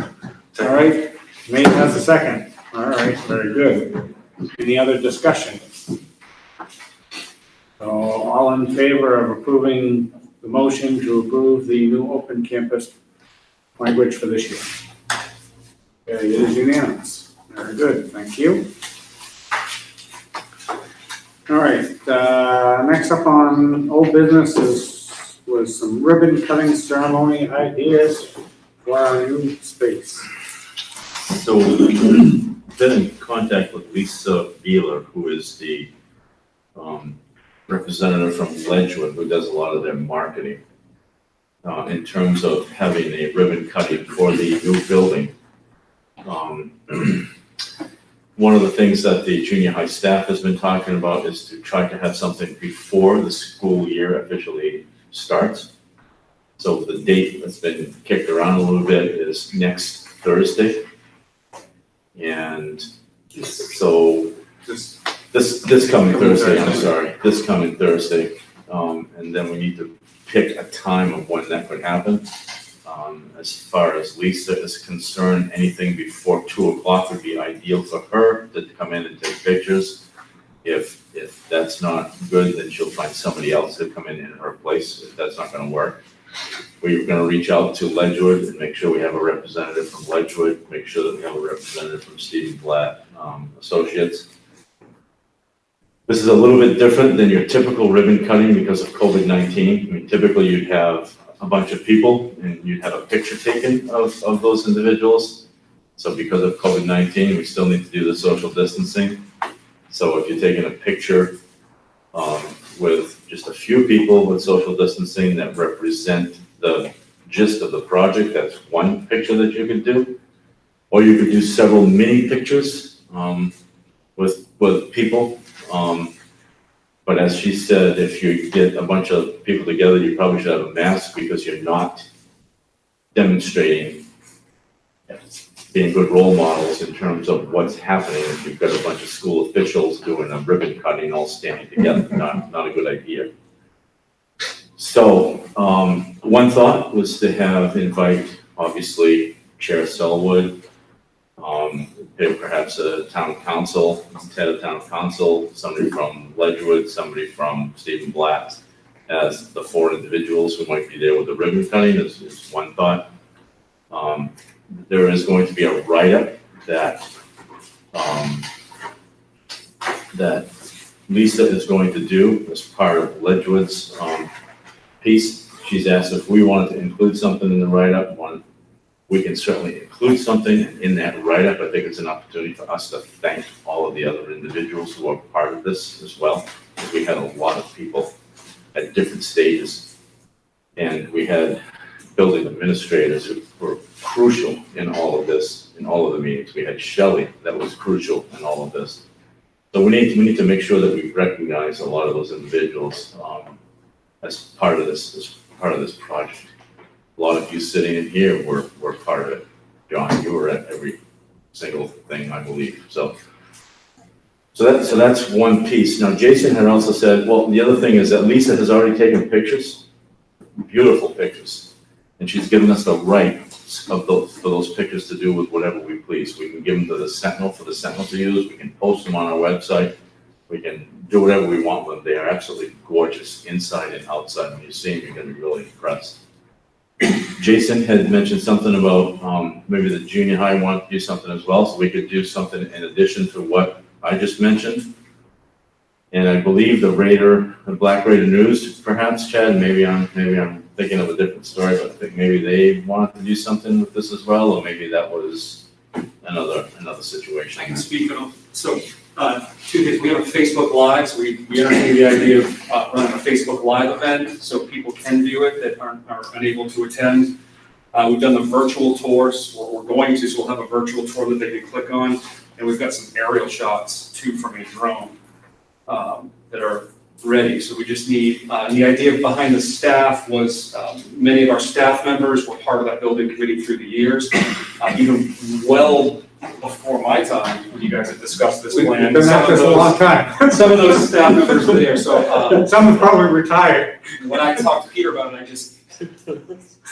All right, Nate has a second. All right, very good. Any other discussion? So all in favor of approving the motion to approve the new open campus language for this year? Okay, it is unanimous. Very good, thank you. All right, next up on old business was some ribbon cutting ceremony ideas for our new space. So we've been in contact with Lisa Beeler, who is the representative from Ledgewood, who does a lot of their marketing in terms of having a ribbon cutting for the new building. One of the things that the junior high staff has been talking about is to try to have something before the school year officially starts. So the date that's been kicked around a little bit is next Thursday. And so this coming Thursday, I'm sorry, this coming Thursday. And then we need to pick a time of when that could happen. As far as Lisa is concerned, anything before 2:00 would be ideal for her to come in and take pictures. If that's not good, then she'll find somebody else to come in her place if that's not gonna work. We're gonna reach out to Ledgewood and make sure we have a representative from Ledgewood, make sure that we have a representative from Stephen Blatt Associates. This is a little bit different than your typical ribbon cutting because of COVID-19. I mean, typically you'd have a bunch of people and you'd have a picture taken of those individuals. So because of COVID-19, we still need to do the social distancing. So if you're taking a picture with just a few people with social distancing that represent the gist of the project, that's one picture that you could do. Or you could do several mini pictures with people. But as she said, if you get a bunch of people together, you probably should have a mask because you're not demonstrating being good role models in terms of what's happening. If you've got a bunch of school officials doing a ribbon cutting all standing together, not a good idea. So one thought was to invite, obviously, Chair Selwood, perhaps a town council, head of town council, somebody from Ledgewood, somebody from Stephen Blatt, as the 4 individuals who might be there with the ribbon cutting is one thought. There is going to be a write-up that that Lisa is going to do as part of Ledgewood's piece. She's asked if we wanted to include something in the write-up. We can certainly include something in that write-up. I think it's an opportunity for us to thank all of the other individuals who are part of this as well. Because we had a lot of people at different stages. And we had building administrators who were crucial in all of this, in all of the meetings. We had Shelley that was crucial in all of this. So we need to make sure that we recognize a lot of those individuals as part of this project. A lot of you sitting in here were part of it. John, you were at every single thing, I believe. So that's one piece. Now, Jason had also said, well, the other thing is that Lisa has already taken pictures, beautiful pictures, and she's given us the right of those pictures to do with whatever we please. We can give them to the Sentinel for the Sentinel to use. We can post them on our website. We can do whatever we want with them. They are absolutely gorgeous inside and outside. When you see them, you're going to be really impressed. Jason had mentioned something about maybe the junior high wanted to do something as well, so we could do something in addition to what I just mentioned. And I believe the Black Raider News, perhaps, Chad, maybe I'm thinking of a different story, but I think maybe they wanted to do something with this as well, or maybe that was another situation. I can speak on, so, 2 things. We have a Facebook Live, so we entertain the idea of running a Facebook Live event, so people can view it that are unable to attend. We've done the virtual tours, or we're going to, so we'll have a virtual tour that they can click on, and we've got some aerial shots too from a drone that are ready. So we just need, the idea behind the staff was many of our staff members were part of that building committee through the years, even well before my time, when you guys had discussed this plan. Been at this a long time. Some of those staff members were there, so. Some have probably retired. When I talked to Peter about it,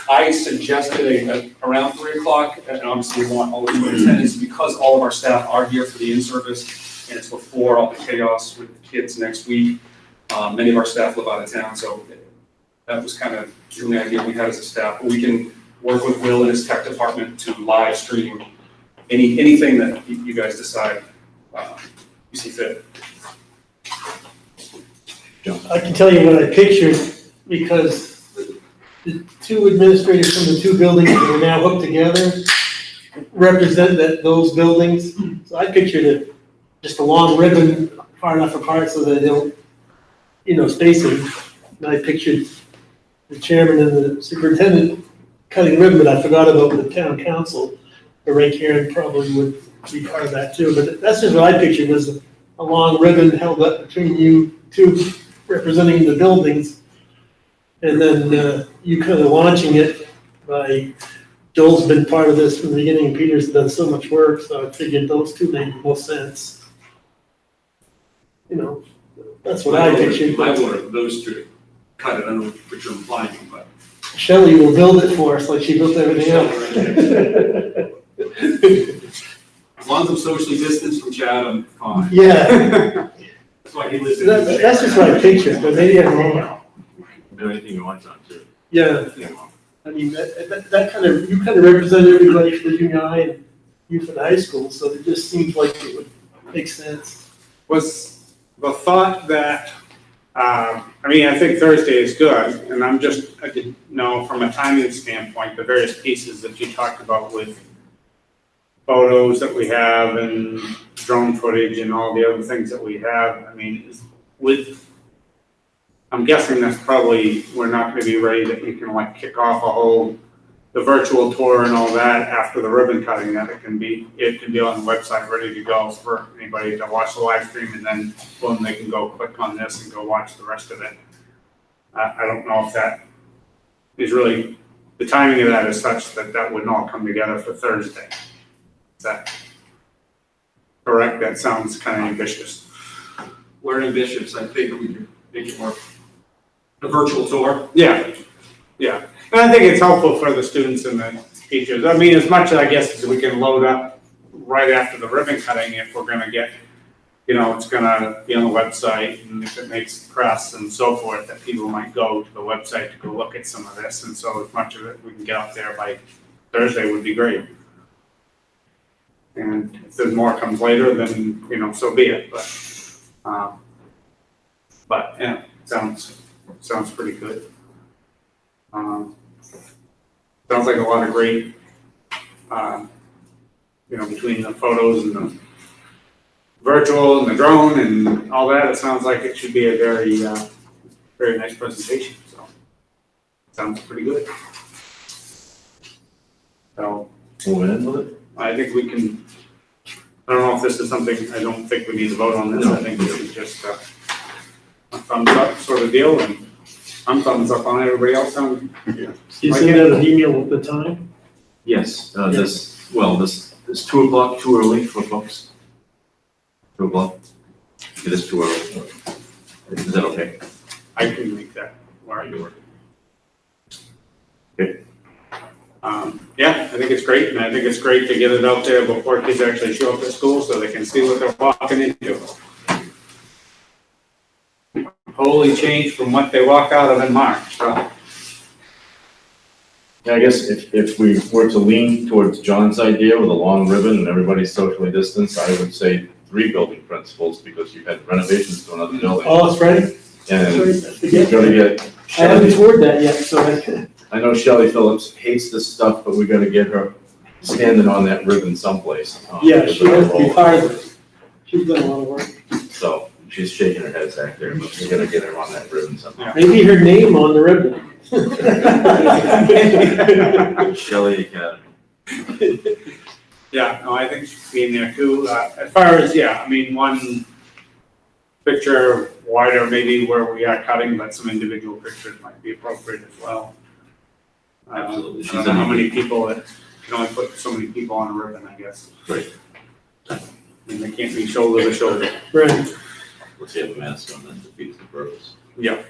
I suggested around 3 o'clock, and obviously we want all of you in attendance because all of our staff are here for the in-service, and it's before all the chaos with the kids next week. Many of our staff live out of town, so that was kind of the only idea we had as a staff. But we can work with Will and his tech department to live stream anything that you guys decide you see fit. I can tell you what I pictured, because the 2 administrators from the 2 buildings that are now hooked together represent those buildings. So I pictured just a long ribbon far enough apart so that they don't, spacing. And I pictured the chairman and the superintendent cutting ribbon, but I forgot about the town council. But Ray Karen probably would be part of that too. But that's just what I pictured, was a long ribbon held up between you 2 representing the buildings. And then you kind of launching it by, Joel's been part of this from the beginning, Peter's done so much work, so I figured those 2 made most sense. That's what I pictured. I wanted those 2 to cut it, I don't know what you're implying, but. Shelley will build it for us like she built everything else. As long as I'm socially distanced from Chad, I'm fine. Yeah. That's why he lives in. That's just what I pictured, but maybe I'm wrong. Do anything you want, John, too. Yeah, I mean, that kind of, you kind of represent everybody for the junior high and you for the high school, so it just seems like it would make sense. Was the thought that, I think Thursday is good, and I didn't know from a timing standpoint, the various pieces that you talked about with photos that we have and drone footage and all the other things that we have, I'm guessing that's probably, we're not gonna be ready that you can kick off the virtual tour and all that after the ribbon cutting, that it can be on the website ready to go for anybody to watch the live stream, and then boom, they can go click on this and go watch the rest of it. I don't know if that is really, the timing of that is such that wouldn't all come together for Thursday. Is that correct? That sounds kind of ambitious. We're ambitious, I think we can make it work. A virtual tour? Yeah. And I think it's helpful for the students and the teachers. As much as I guess as we can load up right after the ribbon cutting, if we're gonna get, it's gonna be on the website, and if it makes press and so forth, that people might go to the website to go look at some of this, and so as much of it we can get out there by Thursday would be great. And if there's more comes later, then, so be it, but, yeah, sounds pretty good. Sounds like a lot of great, between the photos and the virtual and the drone and all that, it sounds like it should be a very, very nice presentation, so. Sounds pretty good. So, Moving in with it? I think we can, I don't know if this is something, I don't think we need to vote on this, I think this is just a thumbs up sort of deal, and I'm thumbs up on it, everybody else on? You send out an email with the time? Yes, this 2 o'clock too early for folks? 2 o'clock? It is too early. Is that okay? I can make that where you work. Okay. Yeah, I think it's great, and I think it's great to get it out there before kids actually show up at school so they can see what they're walking into. Wholly changed from what they walk out of in March, so. Yeah, I guess if we were to lean towards John's idea with a long ribbon and everybody's socially distanced, I would say 3 building principals, because you had renovations to another building. Oh, it's ready? And Sorry, you're gonna get I haven't Shelley, toured that yet, so I know Shelley Phillips hates this stuff, but we gotta get her standing on that ribbon someplace. yeah, she has to be part of it. She's done a lot of work. So she's shaking her head back there, but we gotta get her on that ribbon somehow. Maybe her name on the ribbon. Shelley Academy. Yeah, no, I think being there too, as far as, I mean, one picture wider maybe where we are cutting, but some individual pictures might be appropriate as well. Absolutely. I don't know how many people, it can only put so many people on a ribbon, I guess. Right. And they can't be shoulder to shoulder. Right. Let's have a mask on, that defeats the purpose. Yeah.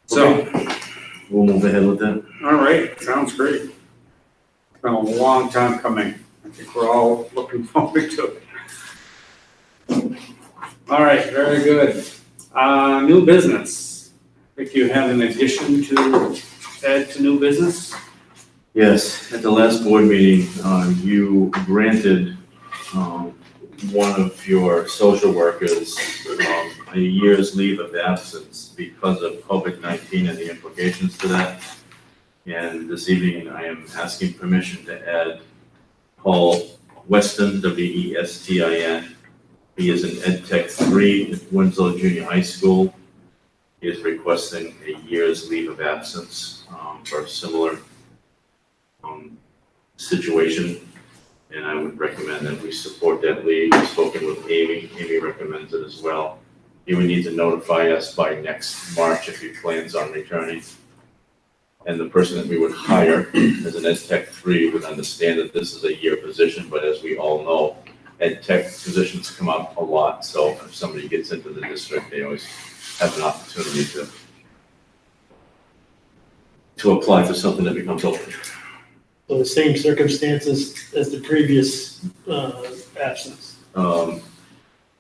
So, We'll move ahead with that. all right, sounds great. It's been a long time coming. I think we're all looking forward to it. All right, very good. New business. I think you have an addition to add to new business? Yes, at the last board meeting, you granted one of your social workers a year's leave of absence because of COVID-19 and the implications to that. And this evening, I am asking permission to add Paul Weston, W-E-S-T-I-N. He is an Ed Tech 3 at Winslow Junior High School. He is requesting a year's leave of absence for a similar situation, and I would recommend that we support that leave. I've spoken with Amy. Amy recommends it as well. He would need to notify us by next March if he plans on returning. And the person that we would hire as an Ed Tech 3 would understand that this is a year position, but as we all know, Ed Tech positions come up a lot, so if somebody gets into the district, they always have an opportunity to apply for something that becomes open. So the same circumstances as the previous absence. Or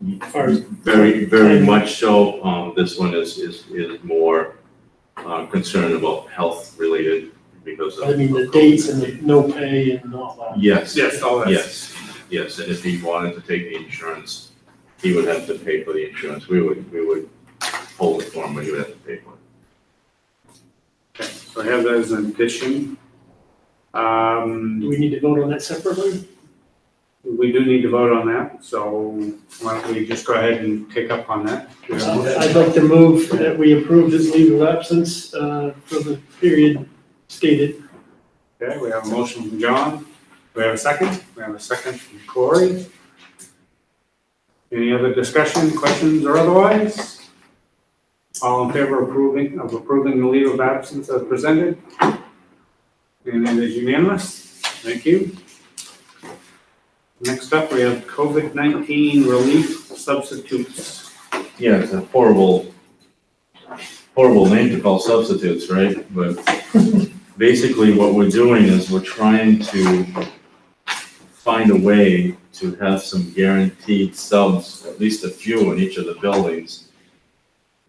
Very, very much so. This one is more concerned about health related because of. I mean, the dates and the no pay and all that. Yes. Yes, all that. Yes, and if he wanted to take the insurance, he would have to pay for the insurance. We would hold it for him, but he would have to pay for it. Okay, so I have that as an addition. Do we need to vote on that separately? We do need to vote on that, so why don't we just go ahead and take up on that? Do we have a motion? I'd like to move that we approve this leave of absence for the period stated. Okay, we have a motion from John. Do we have a second? We have a second from Corey. Any other discussion, questions, or otherwise? All in favor of approving the leave of absence as presented? And it is unanimous. Thank you. Next up, we have COVID-19 relief substitutes. Yeah, it's a horrible name to call substitutes, right? But basically what we're doing is we're trying to find a way to have some guaranteed subs, at least a few in each of the buildings,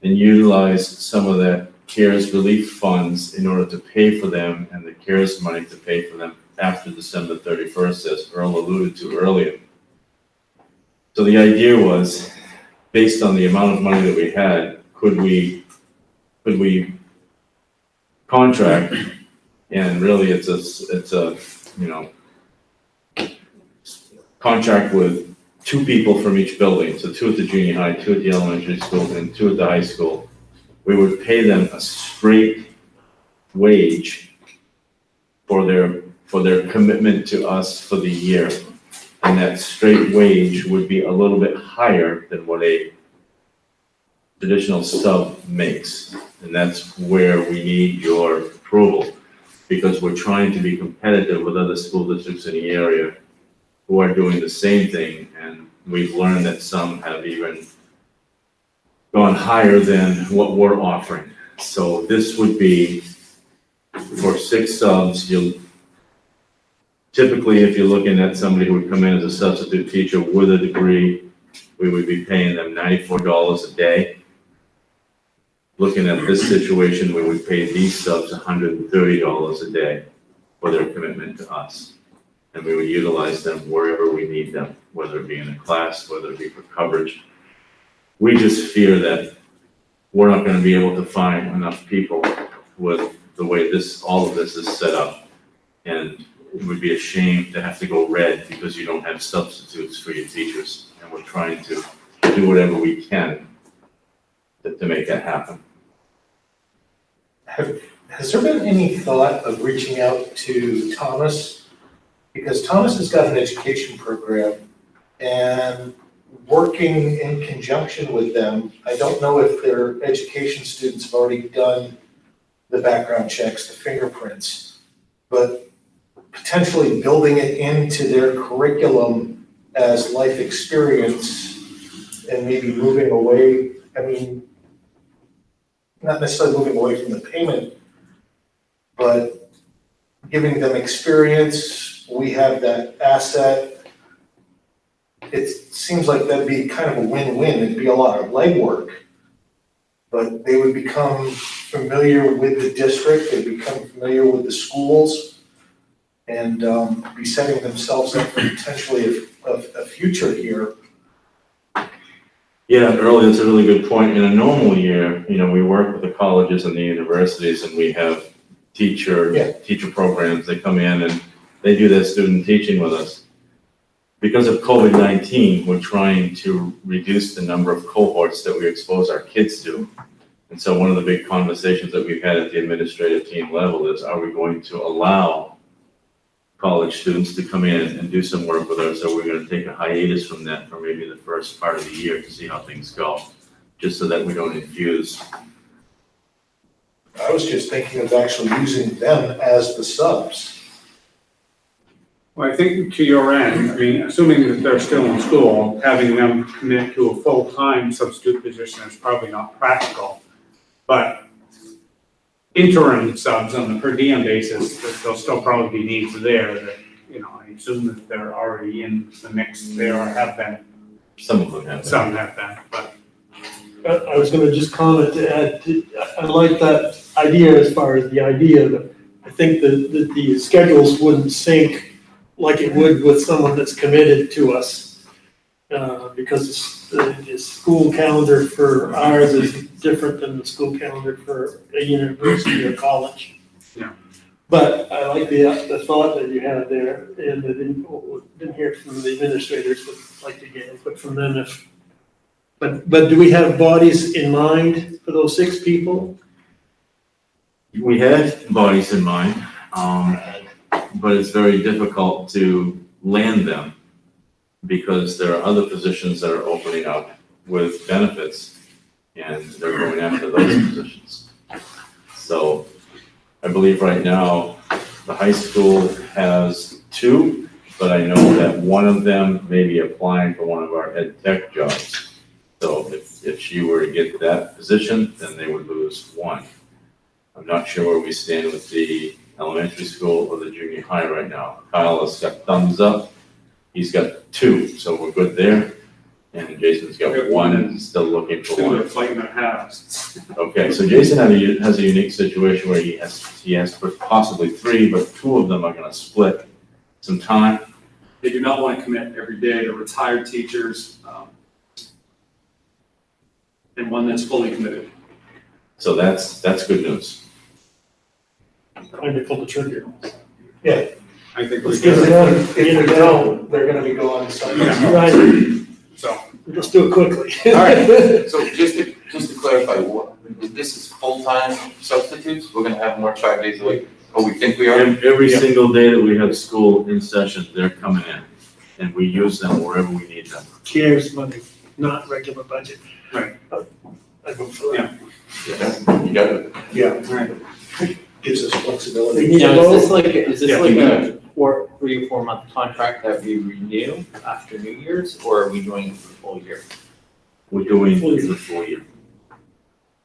and utilize some of that CARES relief funds in order to pay for them and the CARES money to pay for them after December 31st, as Earl alluded to earlier. So the idea was, based on the amount of money that we had, could we contract, and really it's a contract with 2 people from each building, so 2 at the junior high, 2 at the elementary school, and 2 at the high school. We would pay them a straight wage for their commitment to us for the year. And that straight wage would be a little bit higher than what a traditional sub makes. And that's where we need your approval, because we're trying to be competitive with other school districts in the area who are doing the same thing. And we've learned that some have even gone higher than what we're offering. So this would be for 6 subs. Typically, if you're looking at somebody who would come in as a substitute teacher with a degree, we would be paying them $94 a day. Looking at this situation, we would pay these subs $130 a day for their commitment to us. And we would utilize them wherever we need them, whether it be in a class, whether it be for coverage. We just fear that we're not going to be able to find enough people with the way all of this is set up. And it would be a shame to have to go red because you don't have substitutes for your teachers. And we're trying to do whatever we can to make that happen. Has there been any thought of reaching out to Thomas? Because Thomas has got an education program, and working in conjunction with them, I don't know if their education students have already done the background checks, the fingerprints, but potentially building it into their curriculum as life experience and maybe moving away, not necessarily moving away from the payment, but giving them experience. We have that asset. It seems like that'd be kind of a win-win. It'd be a lot of legwork, but they would become familiar with the district, they'd become familiar with the schools, and be setting themselves up for potentially a future here. Yeah, Earl, that's a really good point. In a normal year, we work with the colleges and the universities, and we have teacher programs. They come in and they do their student teaching with us. Because of COVID-19, we're trying to reduce the number of cohorts that we expose our kids to. And so one of the big conversations that we've had at the administrative team level is, are we going to allow college students to come in and do some work with us? Or we're going to take a hiatus from that for maybe the first part of the year to see how things go, just so that we don't infuse. I was just thinking of actually using them as the subs. Well, I think to your end, assuming that they're still in school, having them commit to a full-time substitute position is probably not practical. But interim subs on the per diem basis, there'll still probably be needs there that, I assume that they're already in the mix there or have been. Some of them have. Some have been, but. I was gonna just comment to add, I like that idea as far as the idea, but I think that the schedules wouldn't sync like it would with someone that's committed to us. Because the school calendar for ours is different than the school calendar for a university or college. Yeah. But I like the thought that you had there, and I didn't hear from the administrators, but I'd like to get input from them but do we have bodies in mind for those 6 people? We had bodies in mind, but it's very difficult to land them because there are other positions that are opening up with benefits, and they're going after those positions. So I believe right now the high school has 2, but I know that one of them may be applying for one of our ed tech jobs. So if she were to get that position, then they would lose 1. I'm not sure where we stand with the elementary school or the junior high right now. Kyle has got thumbs up He's got 2, so we're good there. And Jason's got 1 and he's still looking for Two are 1. fighting their halves. Okay, so Jason has a unique situation where he has possibly 3, but 2 of them are gonna split some time. They do not want to commit every day. They're retired teachers, and one that's fully committed. So that's good news. Time to pull the trigger. I think we Let's get it should. done. If we don't, they're gonna be gone Sunday. Right, So, let's do it quickly. All right, so just to clarify, this is full-time substitutes? We're gonna have them work 5 days a week? Oh, we think we are? And every single day that we have school in session, they're coming in. And we use them wherever we need them. CARES money, not regular budget. Right. I vote for that. Yeah, you got it. Yeah, gives us flexibility. We need a Now, is vote. this Yeah, like we a 3 or 4 month contract that we renew after New Year's, or are we doing it for the full year? We're doing the full year.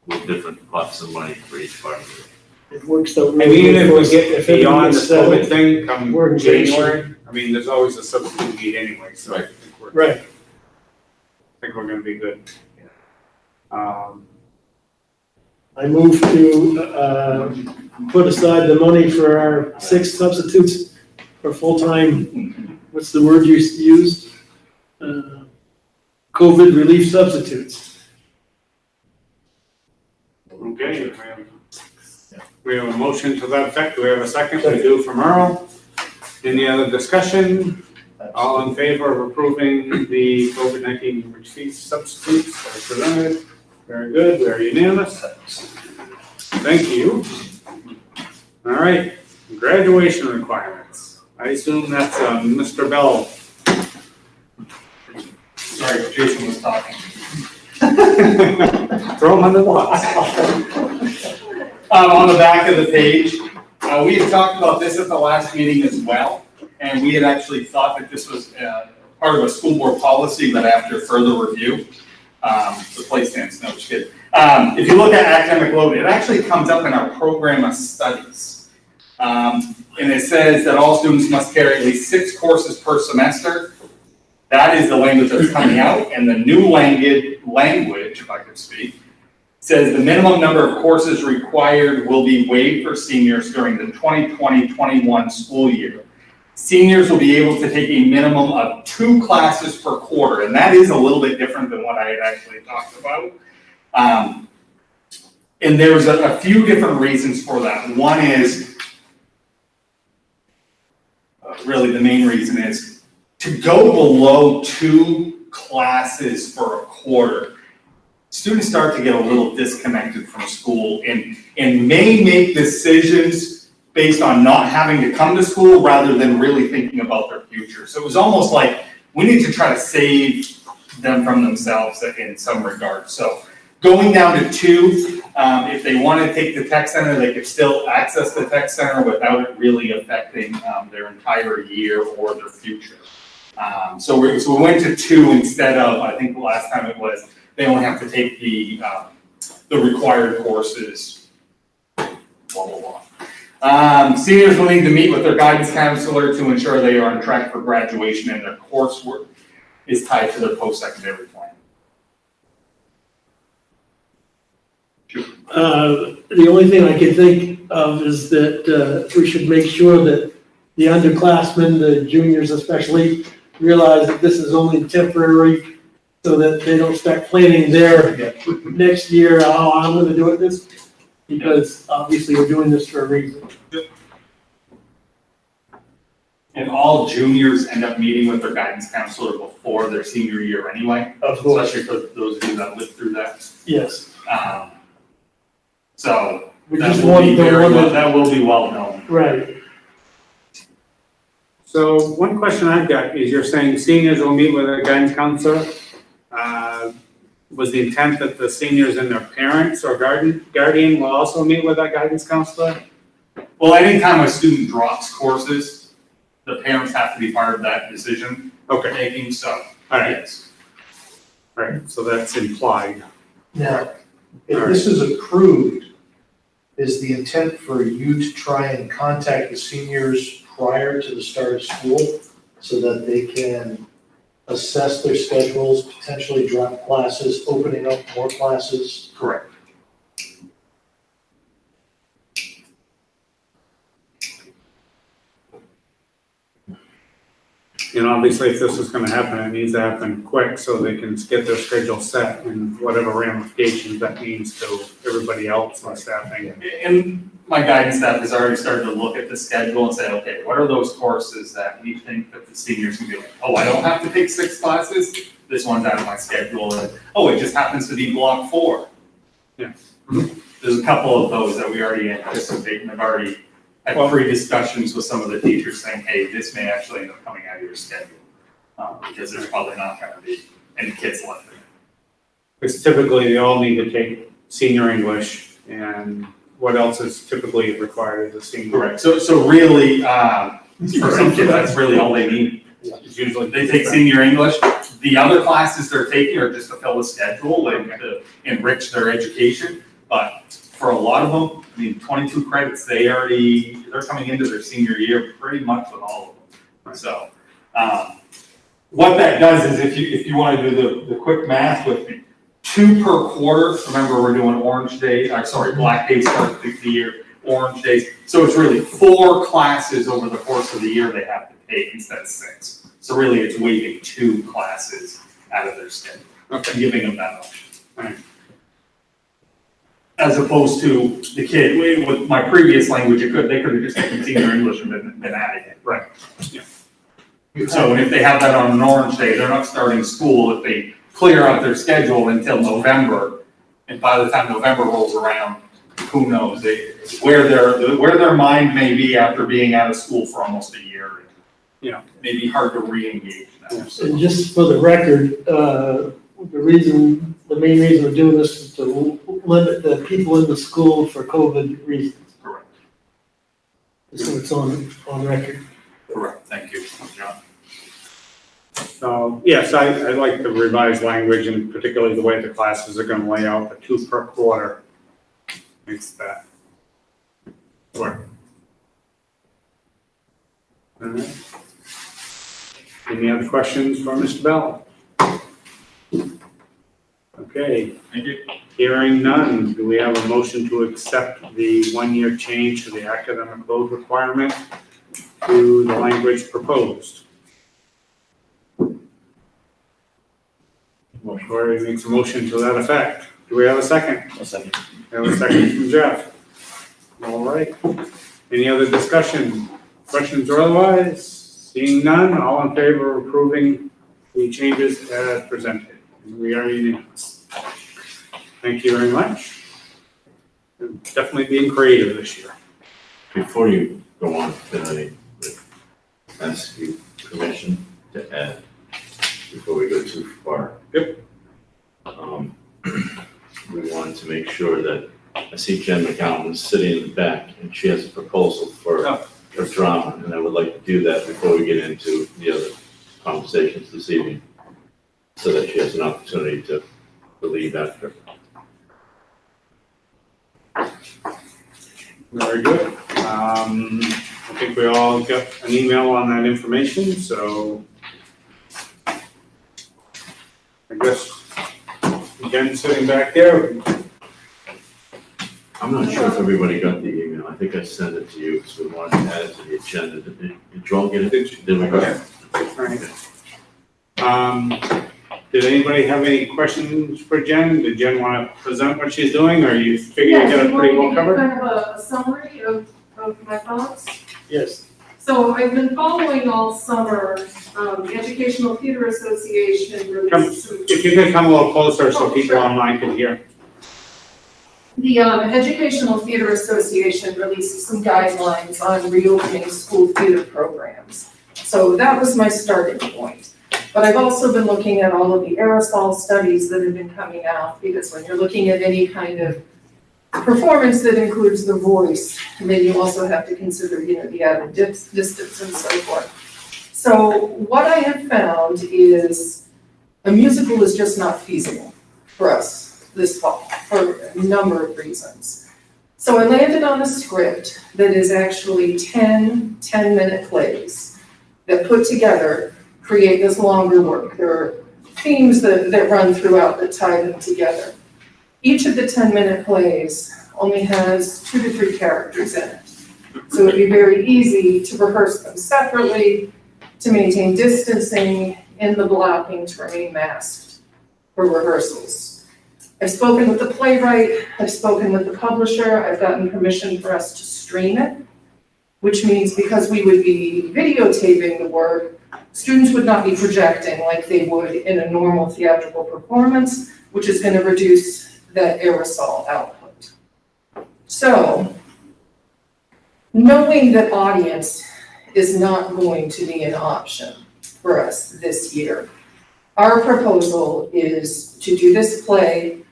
With different pots of money for each part of it. It works out I mean, really even good if for we us. get If everything beyond the gets settled. COVID thing, come We're in great shape. January, I mean, there's always a substitute need anyway, so I think we're, Right. I think we're gonna be good. I move to, put aside the money for our 6 substitutes for full-time, what's the word you used? COVID relief substitutes. Okay, we have a motion to that effect. Do we have a second? We do from Earl. Any other discussion? All in favor of approving the COVID-19 relief substitutes as presented? Very good, very unanimous. Thank you. All right, graduation requirements. I assume that's Mr. Bell. Sorry, Jason was talking. Throw him under the bus. On the back of the page, we had talked about this at the last meeting as well, and we had actually thought that this was part of a school board policy, but after further review, the place stands, no, just kidding. If you look at academic load, it actually comes up in our program of studies. And it says that all students must carry at least 6 courses per semester. That is the language that's coming out, and the new language, if I could speak, says the minimum number of courses required will be waived for seniors during the 2020-21 school year. Seniors will be able to take a minimum of 2 classes per quarter, and that is a little bit different than what I had actually talked about. And there's a few different reasons for that. One is, really the main reason is, to go below 2 classes for a quarter, students start to get a little disconnected from school and may make decisions based on not having to come to school rather than really thinking about their future. So it was almost like we need to try to save them from themselves in some regard. So going down to 2, if they want to take the tech center, they could still access the tech center without it really affecting their entire year or their future. So we went to 2 instead of, I think the last time it was, they only have to take the required courses, blah, blah, blah. Seniors will need to meet with their guidance counselor to ensure they are on track for graduation and their coursework is tied to their post-secondary plan. The only thing I can think of is that we should make sure that the underclassmen, the juniors especially, realize that this is only temporary so that they don't start planning their next year, oh, I'm gonna do it this, because obviously we're doing this for a reason. And all juniors end up meeting with their guidance counselor before their senior year anyway, Of course, especially for those of you that lived through that. yes. So We that just will want be the very one well, that, that will be well known. right, So one question I've got is you're saying seniors will meet with a guidance counselor. Was the intent that the seniors and their parents or guardian will also meet with that guidance counselor? Well, anytime a student drops courses, the parents have to be part of that decision Okay, making, so, all right, yes. all right, so that's implied. Now, if this is approved, is the intent for you to try and contact the seniors prior to the start of school so that they can assess their schedules, potentially drop classes, opening up more classes. Correct. And obviously, if this is gonna happen, it needs to happen quick so they can get their schedule set and whatever ramifications that means to everybody else on staffing. And my guidance staff has already started to look at the schedule and say, okay, what are those courses that we think that the seniors can be like, oh, I don't have to take 6 classes, this one's out of my schedule, and, oh, it just happens to be block 4. Yeah. There's a couple of those that we already anticipate, and I've already had pre-discussions with some of the teachers saying, hey, this may actually end up coming out of your schedule, because there's probably not gonna be any kids left in it. Because typically, they all need to take senior English, and what else is typically required as a senior? Correct, so really, for some kids, that's really all they need. It's usually. They take senior English, the other classes they're taking are just to fill a schedule and to enrich their education. But for a lot of them, I mean, 22 credits, they're coming into their senior year pretty much with all of them. So, what that does is if you want to do the quick math with me, 2 per quarter, remember we're doing black days start the year, orange days. So it's really 4 classes over the course of the year they have to take instead of 6. So really it's waiving 2 classes out of their schedule, giving them that option. Right. As opposed to the kid, with my previous language, they could have just taken senior English and been at it. Right. Yeah. So if they have that on an orange day, they're not starting school if they clear out their schedule until November. And by the time November rolls around, who knows, where their mind may be after being out of school for almost a year. Yeah. Maybe hard to re-engage them. And just for the record, the main reason we're doing this is to limit the people in the school for COVID reasons. Correct. So it's on record. Correct, thank you, John. So, yes, I like the revised language and particularly the way the classes are gonna lay out, the 2 per quarter makes that work. All right. Any other questions for Mr. Bell? Okay. Thank you. Hearing none, do we have a motion to accept the 1-year change to the academic load requirement to the language proposed? Corey makes a motion to that effect. Do we have a second? A second. We have a second from Jeff. All right. Any other discussion, questions or otherwise? Seeing none, all in favor of approving the changes as presented? We are unanimous. Thank you very much. Definitely being creative this year. Before you go on, can I ask you permission to add, before we go too far? Yep. We wanted to make sure that, I see Jen McGowan sitting in the back, and she has a proposal for drama, and I would like to do that before we get into the other conversations this evening, so that she has an opportunity to leave after. Very good. I think we all got an email on that information, so I guess again, sitting back there. I'm not sure if everybody got the email. I think I sent it to you, because we wanted to add it to the agenda. Did you all get it? Did we go? Okay. All right. Did anybody have any questions for Jen? Did Jen want to present what she's doing, or you figure you got it pretty well covered? Kind of a summary of my thoughts. Yes. So I've been following all summer, the Educational Theater Association released some. If you could come a little closer so people online can hear. The Educational Theater Association released some guidelines on reopening school theater programs. So that was my starting point. But I've also been looking at all of the aerosol studies that have been coming out, because when you're looking at any kind of performance that includes the voice, then you also have to consider, the added distance and so forth. So what I have found is a musical is just not feasible for us this fall for a number of reasons. So I landed on a script that is actually 10 10-minute plays that put together create this longer work. There are themes that run throughout that tie them together. Each of the 10-minute plays only has 2 to 3 characters in it. So it'd be very easy to rehearse them separately, to maintain distancing in the blocking, to remain masked for rehearsals. I've spoken with the playwright, I've spoken with the publisher, I've gotten permission for us to stream it, which means because we would be videotaping the work, students would not be projecting like they would in a normal theatrical performance, which is going to reduce that aerosol output. So, knowing that audience is not going to be an option for us this year, our proposal is to do this play,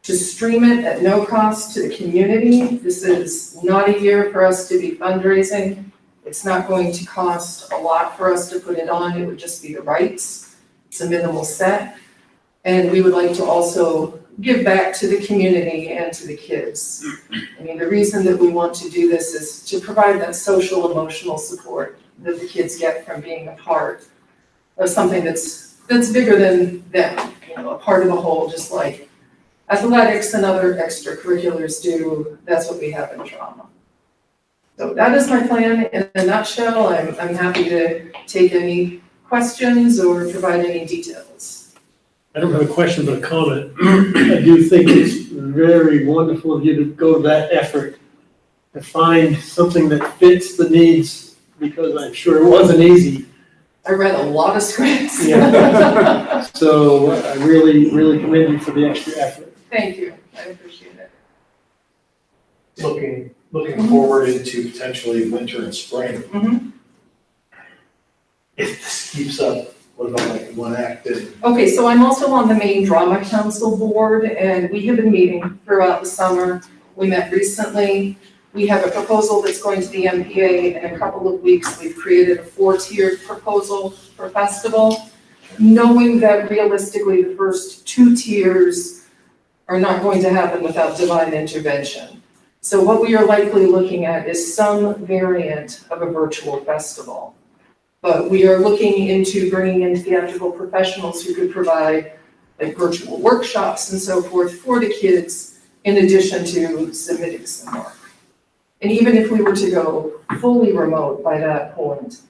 to stream it at no cost to the community. This is not a year for us to be fundraising. It's not going to cost a lot for us to put it on. It would just be the rights. It's a minimal set. And we would like to also give back to the community and to the kids. I mean, the reason that we want to do this is to provide that social emotional support that the kids get from being a part of something that's bigger than them, a part of the whole, just like athletics and other extracurriculars do. That's what we have in drama. So that is my plan in a nutshell. I'm happy to take any questions or provide any details. I don't have a question, but a comment. I do think it's very wonderful of you to go to that effort to find something that fits the needs, because I'm sure it wasn't easy. I read a lot of scripts. Yeah. So I really, really commend you for the extra effort. Thank you, I appreciate it. Looking forward into potentially winter and spring. Mhm. If this keeps up, what about like one act and Okay, so I'm also on the main drama council board, and we have been meeting throughout the summer. We met recently. We have a proposal that's going to the MPA in a couple of weeks. We've created a 4-tiered proposal for festival, knowing that realistically the first 2 tiers are not going to happen without divine intervention. So what we are likely looking at is some variant of a virtual festival. But we are looking into bringing in theatrical professionals who could provide like virtual workshops and so forth for the kids, in addition to submitting some work. And even if we were to go fully remote by that point,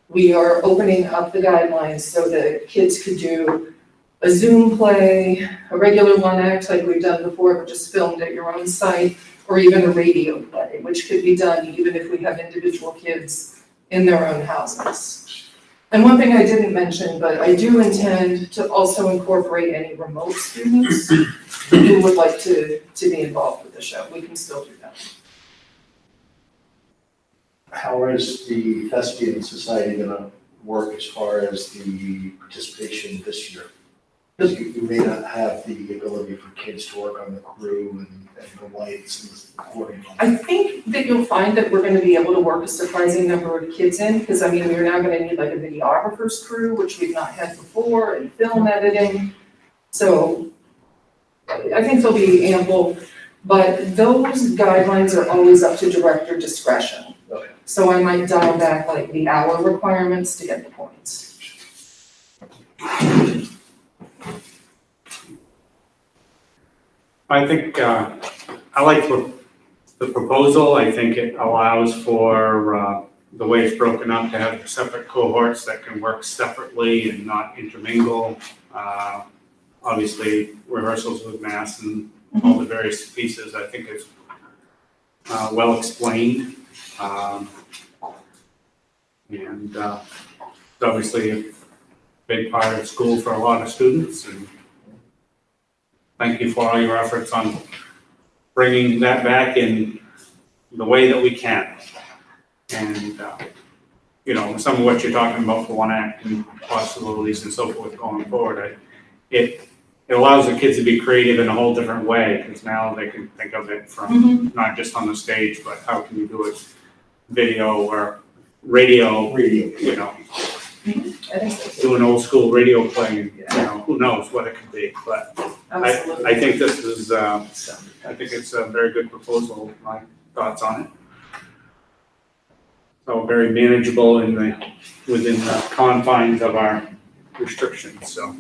we are opening up the guidelines so that kids could do a Zoom play, a regular one act like we've done before, but just filmed at your own site, or even a radio play, which could be done even if we have individual kids in their own houses. And one thing I didn't mention, but I do intend to also incorporate any remote students who would like to be involved with the show. We can still do that. how is the Thespian Society gonna work as far as the participation this year? Because you may not have the ability for kids to work on the crew and the lights and the recording. I think that you'll find that we're gonna be able to work a surprising number of kids in, because I mean, we're now gonna need like a videographer's crew, which we've not had before, and film editing. So I think there'll be ample, but those guidelines are always up to director discretion. Okay. So I might dial back like the hour requirements to get the points. I think, I like the proposal. I think it allows for, the way it's broken up to have separate cohorts that can work separately and not intermingle. Obviously, rehearsals with mass and all the various pieces, I think is well explained. And it's obviously a big part of school for a lot of students, and thank you for all your efforts on bringing that back in the way that we can. And, you know, some of what you're talking about for one act and possibilities and so forth going forward, it allows the kids to be creative in a whole different way, because now they can think of it from not just on the stage, but how can you do it video or radio, you know. I think so too. Do an old school radio play, you know, who knows what it could be, but Absolutely. I think this is, I think it's a very good proposal, my thoughts on it. So very manageable within the confines of our restrictions, so.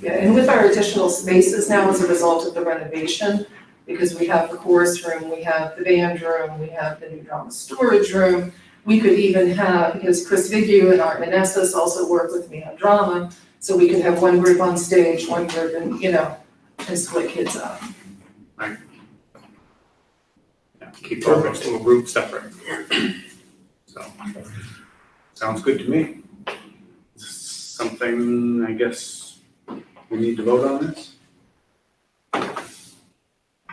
Yeah, and with our additional spaces now as a result of the renovation, because we have the chorus room, we have the band room, we have the new drama storage room, we could even have, because Chris Vigu and Art Manessas also work with me on drama, so we could have one group on stage, one group, and, and split kids up. Yeah, keep our rest of the group separate. So, sounds good to me. Something, I guess, we need to vote on this?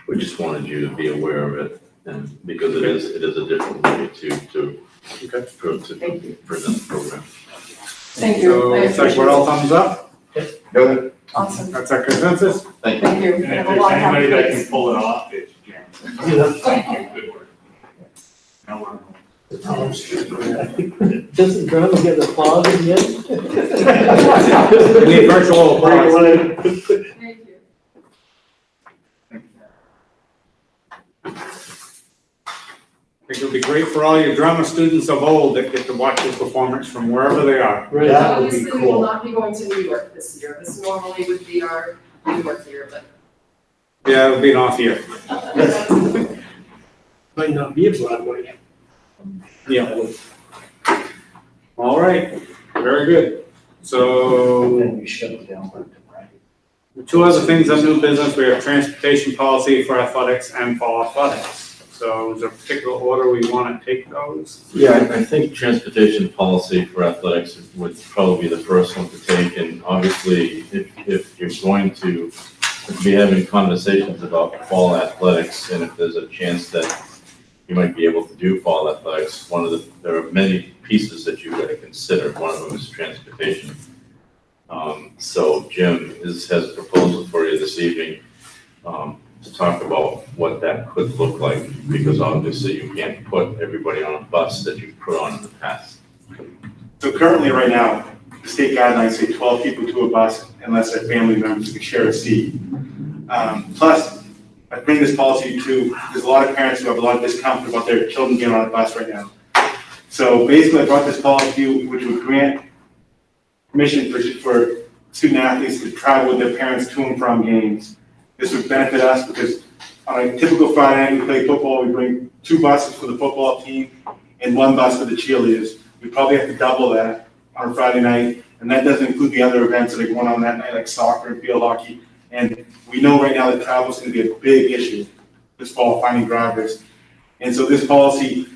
We just wanted you to be aware of it, and because it is a different way to Thank you. present the program. Thank you. So, I it's like we're all thumbs up? Good. Awesome. That's our consensus? Thank you. And We if have a lot there's of anybody that happy can pull it off, it's Jan. Good work. No one. Doesn't drama get applauded yet? We need virtual applause. Thank you. I think it would be great for all your drama students of old that get to watch this performance from wherever they are. Right. That would be Obviously, we will cool. not be going to New York this year. This normally would be our New York year, but. Yeah, it'll be an off year. Might not be a Broadway. Yeah. All right, very good. So, Then we shut it down. two other things on new business, we have transportation policy for athletics and fall athletics. So is there a particular order we want to take those? Yeah, I think transportation policy for athletics would probably be the first one to take, and obviously, if you're going to be having conversations about fall athletics, and if there's a chance that you might be able to do fall athletics, there are many pieces that you've got to consider. One of them is transportation. So Jim has a proposal for you this evening, to talk about what that could look like, because obviously you can't put everybody on a bus that you've put on in the past. So currently, right now, the state guidelines say 12 people to a bus unless they're family members who can share a seat. Plus, I bring this policy to, there's a lot of parents who have a lot of discomfort about their children being on a bus right now. So basically, I brought this policy to you, which would grant permission for student athletes to travel with their parents to and from games. This would benefit us because on a typical Friday night, we play football, we bring 2 buses for the football team and 1 bus for the cheerleaders. We probably have to double that on a Friday night, and that doesn't include the other events that are going on that night, like soccer and field hockey. And we know right now that travel is going to be a big issue this fall, finding drivers. And so this policy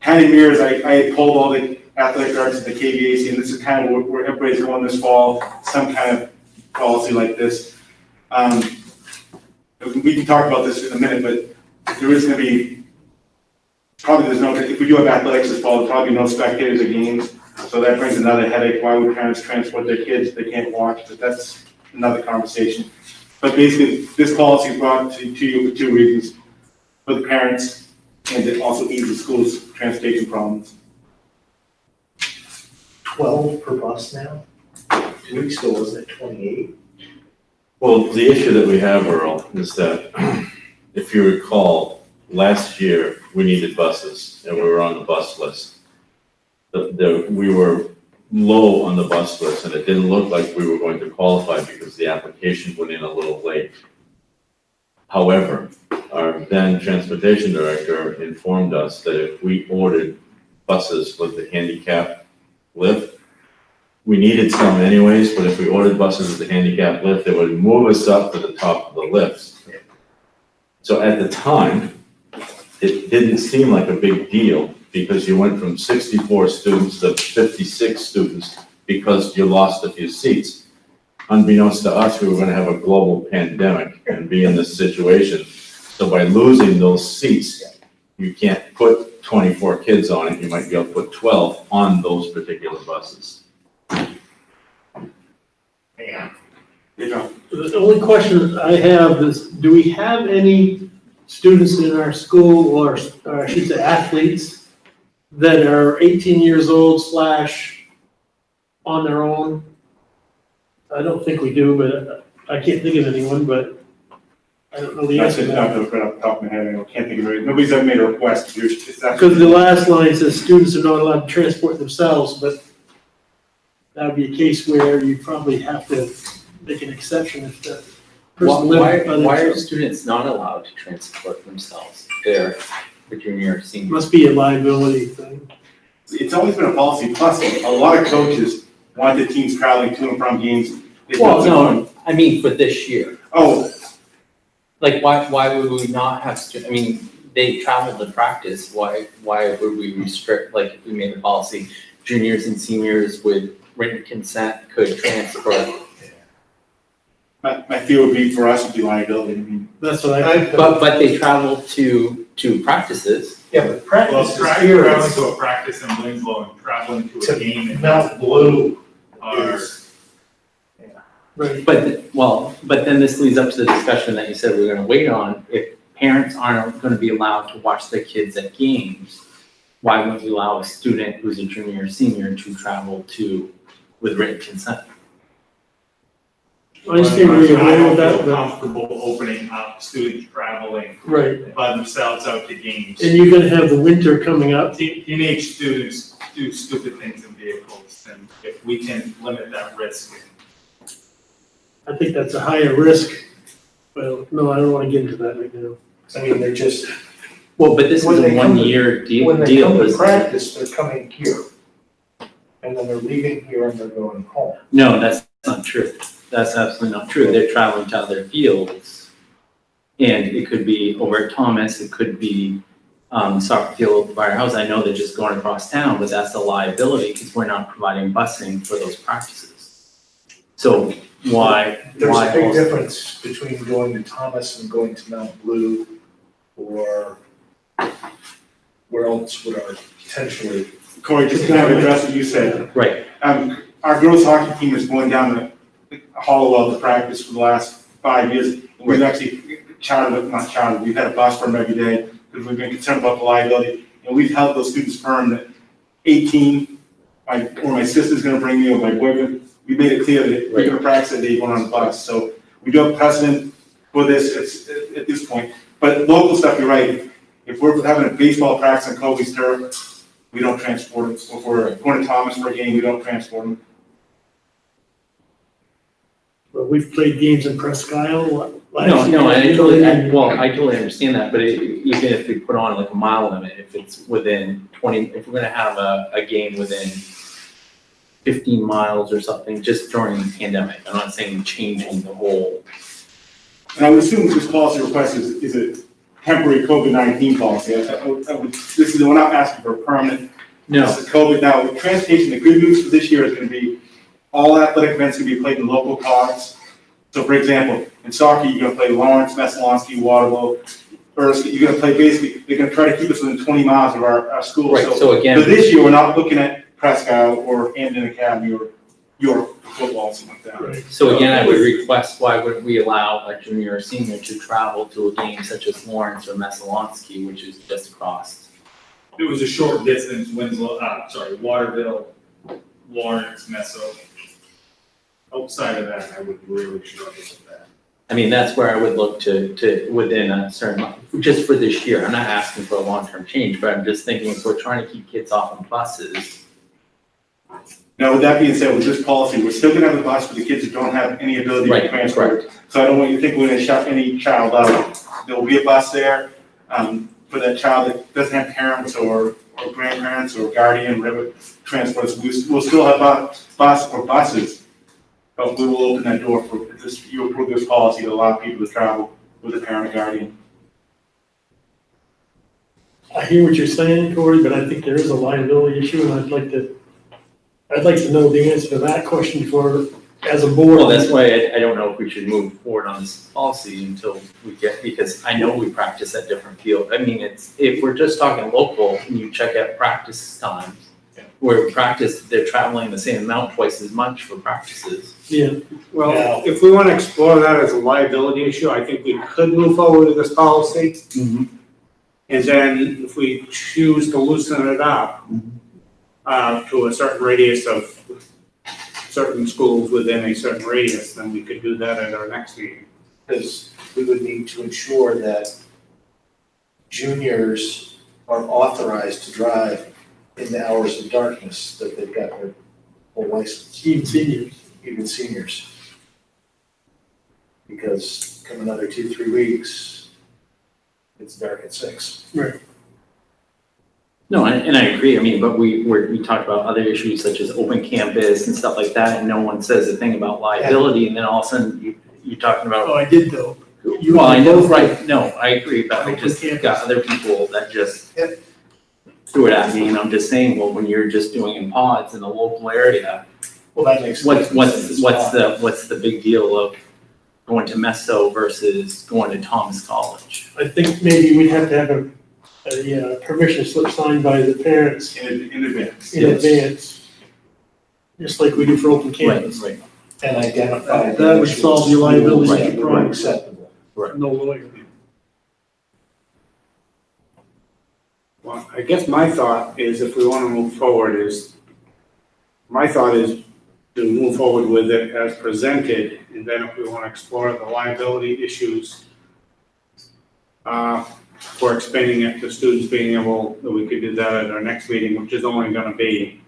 kind of mirrors, I pulled all the athletic directors at the KVAC, and this is kind of where everybody's going this fall, some kind of policy like this. We can talk about this in a minute, but there is going to be, if we do have athletics this fall, there's probably no spectators at games. So that brings another headache. Why would parents transport their kids if they can't watch? But that's another conversation. But basically, this policy is brought to you for 2 reasons. For the parents, and it also eases the school's transportation problems. 12 per bus now? 2 weeks ago, wasn't it 28? Well, the issue that we have, Earl, is that if you recall, last year, we needed buses, and we were on the bus list. We were low on the bus list, and it didn't look like we were going to qualify because the application went in a little late. However, our then transportation director informed us that if we ordered buses with the handicap lift, we needed some anyways, but if we ordered buses with the handicap lift, it would move us up to the top of the lifts. So at the time, it didn't seem like a big deal because you went from 64 students to 56 students because you lost a few seats. Unbeknownst to us, we were gonna have a global pandemic and be in this situation. So by losing those seats, you can't put 24 kids on it, you might be able to put 12 on those particular buses. The only question I have is, do we have any students in our school, or I should say athletes, that are 18 years old / on their own? I don't think we do, but I can't think of anyone, but I don't know the That's answer it, to not that. right off the top of my head, I can't think of it, nobody's ever made a request, nobody's actually. It's actually. Because the last line says students are not allowed to transport themselves, but that would be a case where you probably have to make an exception if the person lives by Why are themselves. students not allowed to transport themselves? They're the junior or senior. Must be a liability thing. It's always been a policy, plus a lot of coaches want the teams traveling to and from games. Well, no, I mean for this year. Oh, Like, why would we not have I mean, they travel to practice, why would we restrict, like, if we made a policy, juniors and seniors with written consent could transfer? my fear would be for us would be liability, I mean. That's what I think. But they travel to practices. Yeah, but practice is here, Traveling to a practice in Winslow and traveling to a game in Mount Blue are. is. Right. But then this leads up to the discussion that you said we we're gonna wait on. If parents aren't gonna be allowed to watch their kids at games, why wouldn't we allow a student who's a junior or senior to travel with written consent? I understand where you're going with that, I don't feel but, comfortable opening up students traveling right. by themselves out to games. And you're gonna have the winter coming up. Teenage students do stupid things in vehicles, and if we can limit that risk. I think that's a higher risk. Well, no, I don't wanna get into that right now. I mean, they're just, Well, but this is When a they come to- 1-year deal. when they come to isn't it? practice, they're coming here. And then they're leaving here and they're going home. No, that's not true. That's absolutely not true. They're traveling to other fields. And it could be over at Thomas, it could be soccer field, firehouse. I know they're just going across town, but that's a liability because we're not providing busing for those practices. So why? There's why a big also- difference between going to Thomas and going to Mount Blue, or where else would our potentially. Corey, just to kind of address what you said, Right, our girls hockey team is going down the Hollowell to practice for the last 5 years. We've actually we've had a bus for them every day because we've been concerned about the liability. And we've held those students firm that 18, or my sister's gonna bring me, or my boyfriend, we made it clear that we're gonna practice that day going on the bus. So we do have precedent for this at this point. But local stuff, you're right. If we're having a baseball practice on Kobe's turf, we don't transport them. If we're going to Thomas for a game, we don't transport them. But we've played games in Presque Isle. no, I totally understand that, but even if we put on like a mile limit, if it's within 20, if we're gonna have a game within 15 miles or something, just during the pandemic, I'm not saying changing the whole. And I would assume this policy request is a temporary COVID-19 policy. We're not asking for a permanent. No, This is COVID. Now, with transportation, the good news for this year is gonna be all athletic events can be played in local parks. So for example, in soccer, you're gonna play Lawrence, Messalonski, Waterloo, Erskine. You're gonna play basically, they're gonna try to keep us within 20 miles of our school. right, so again. But this year, we're not looking at Presque Isle or Hampton Academy or York for football, something like that. Right. So again, I would request, why wouldn't we allow a junior or senior to travel to a game such as Lawrence or Messalonski, which is just across? It was a short distance, Waterville, Lawrence, Meso. Outside of that, I would really struggle with that. I mean, that's where I would look to within a certain, just for this year. I'm not asking for a long-term change, but I'm just thinking if we're trying to keep kids off of buses. Now, with that being said, with this policy, we're still gonna have a bus for the kids who don't have any ability to Right, transport. So I don't want you to think we're gonna shut any child out. There will be a bus there, for that child that doesn't have parents or grandparents or guardian, whatever transport. We'll still have a bus or buses, but we will open that door for this, you approve this policy to allow people to travel with a parent or guardian. I hear what you're saying, Corey, but I think there is a liability issue, and I'd like to know the answer to that question before, as a board. Well, that's why I don't know if we should move forward on this policy until we get, because I know we practice at different fields. I mean, if we're just talking local, and you check out practice times, where practice, they're traveling the same amount, twice as much for practices. Yeah, Well, if we want to explore that as a liability issue, I think we could move forward with this policy. And then if we choose to loosen it up to a certain radius of certain schools within a certain radius, then we could do that at our next meeting. because we would need to ensure that juniors are authorized to drive in the hours of darkness, that they've got their full license, Even seniors. even seniors. Because come another 2-3 weeks, it's dark at 6. No, and I agree, I mean, but we talked about other issues such as open campus and stuff like that, and no one says a thing about liability, and then all of a sudden you're talking about. Oh, I did though. Well, I know, right, no, I agree, but I just Open got other people that just Yep. threw it at me, and I'm just saying, well, when you're just doing in pods in a local area, Well, that makes. what's the big deal of going to Meso versus going to Thomas College? I think maybe we'd have to have a permission slip signed by the parents In advance. in advance. Just like we do for open campus. Right. And identify. That would solve your liability Right, problem. acceptable. No lawyer. Well, I guess my thought is if we want to move forward my thought is to move forward with it as presented, and then if we want to explore the liability issues for expanding it to students being able, that we could do that at our next meeting, which is only gonna be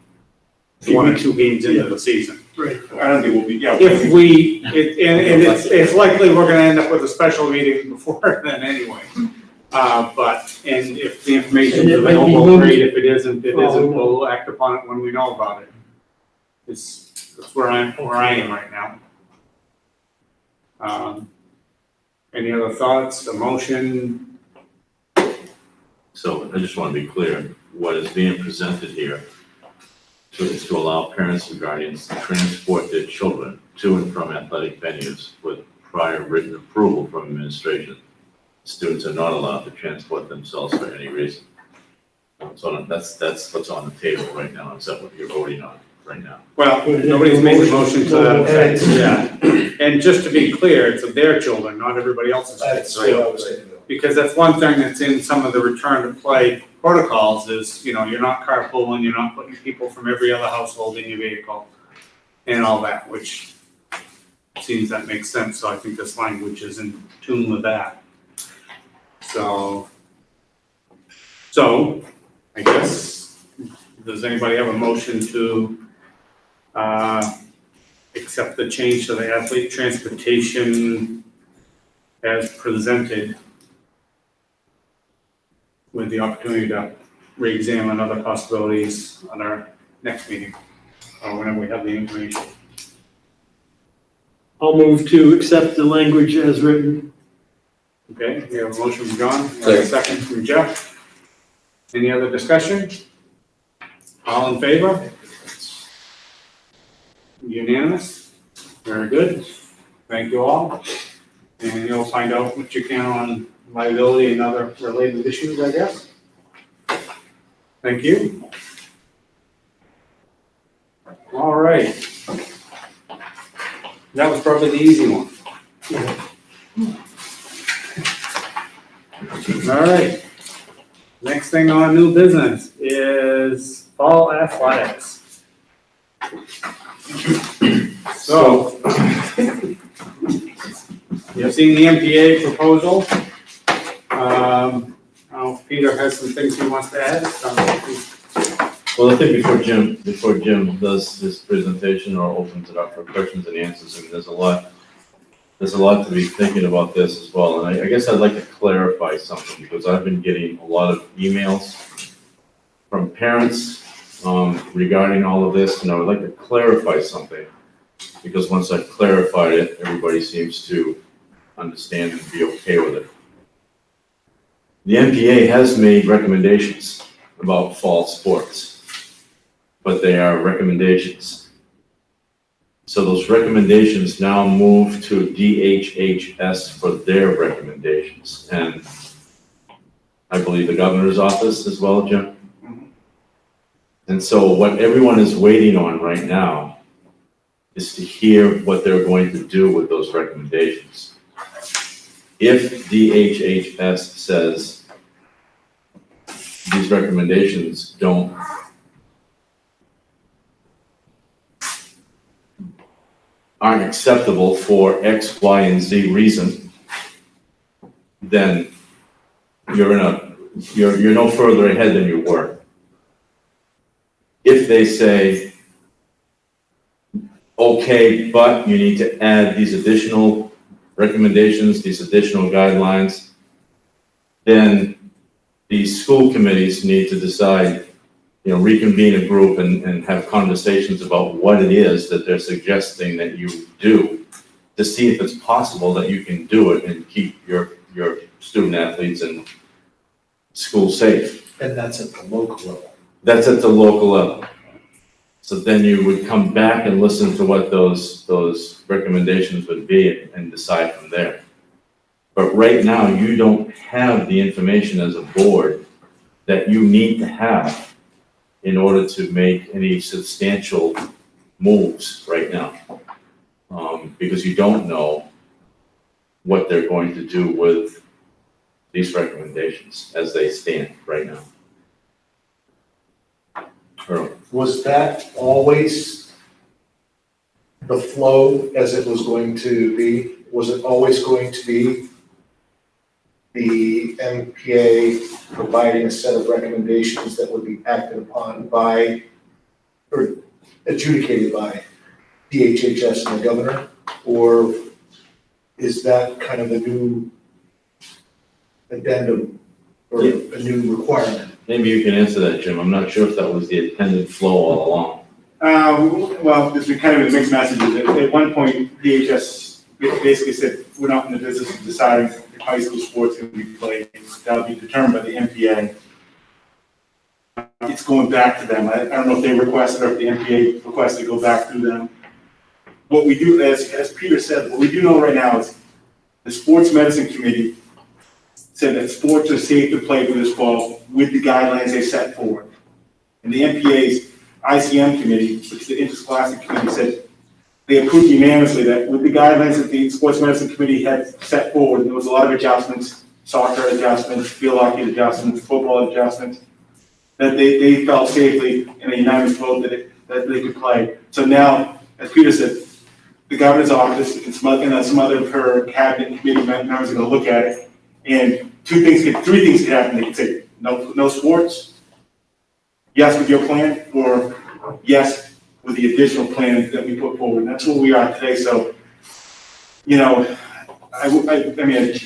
1 or 2 games into the season. Right. I don't think we'll be, yeah. And it's likely we're gonna end up with a special meeting before then anyway. And if the information is And it might be available, moved. great, if it isn't, Oh, we know. we'll act upon it when we know about it. That's where I am right now. Any other thoughts, a motion? So I just want to be clear, what is being presented here is to allow parents and guardians to transport their children to and from athletic venues with prior written approval from administration. Students are not allowed to transport themselves for any reason. So that's what's on the table right now, is that what you're voting on right now? Well, nobody's made the motion to that effect, yeah. And just to be clear, it's of their children, not everybody else's. That's kids. what I was thinking. Because that's one thing that's in some of the return to play protocols is, you're not carpooling, you're not putting people from every other household in your vehicle and all that, which seems that makes sense, so I think this language is in tune with that. So I guess, does anybody have a motion to accept the change to the athlete transportation as presented, with the opportunity to re-examine other possibilities on our next meeting, or whenever we have the information? I'll move to accept the language as written. Okay, we have a motion from John, we have a second from Jeff. Any other discussion? All in favor? Unanimous? Very good. Thank you all. And you'll find out what you can on liability and other related issues, I guess. Thank you. All right. That was probably the easy one. All right. Next thing on new business is fall athletics. So, you've seen the MPA proposal. Peter has some things he wants to add. Well, I think before Jim does his presentation or opens it up for questions and answers, I mean, there's a lot to be thinking about this as well. And I guess I'd like to clarify something, because I've been getting a lot of emails from parents regarding all of this, and I would like to clarify something, because once I've clarified it, everybody seems to understand and be okay with it. The MPA has made recommendations about fall sports, but they are recommendations. So those recommendations now move to DHHS for their recommendations, and I believe the governor's office as well, Jim. And so what everyone is waiting on right now is to hear what they're going to do with those recommendations. If DHHS says these recommendations aren't acceptable for X, Y, and Z reason, then you're you're no further ahead than you were. If they say, okay, but you need to add these additional recommendations, these additional guidelines, then these school committees need to decide, reconvene a group and have conversations about what it is that they're suggesting that you do, to see if it's possible that you can do it and keep your student athletes and school safe. And that's at the local level. That's at the local level. So then you would come back and listen to what those recommendations would be and decide from there. But right now, you don't have the information as a board that you need to have in order to make any substantial moves right now. Because you don't know what they're going to do with these recommendations as they stand right now. Earl. Was that always the flow as it was going to be? Was it always going to be the MPA providing a set of recommendations that would be acted upon by, or adjudicated by DHHS and the governor? Or is that kind of a new addendum or a new requirement? Maybe you can answer that, Jim. I'm not sure if that was the intended flow all along. Well, there's been kind of mixed messages. At one point, DHS basically said, we're not in the business of deciding if high school sports can be played. That'll be determined by the MPA. It's going back to them. I don't know if they requested or if the MPA requested to go back through them. What we do, as Peter said, what we do know right now is the Sports Medicine Committee said that sports are safe to play for this fall with the guidelines they set forward. And the MPA's ICM committee, which is the interscholastic committee, said they approved unanimously that with the guidelines that the Sports Medicine Committee had set forward, there was a lot of adjustments, soccer adjustments, field hockey adjustments, football adjustments, that they felt safely in a unanimous vote that they could play. So now, as Peter said, the governor's office and some other of her cabinet committee members are going to look at it, and three things could happen. They could say no sports, yes with your plan, or yes with the additional plan that we put forward. And that's where we are today. So, I mean,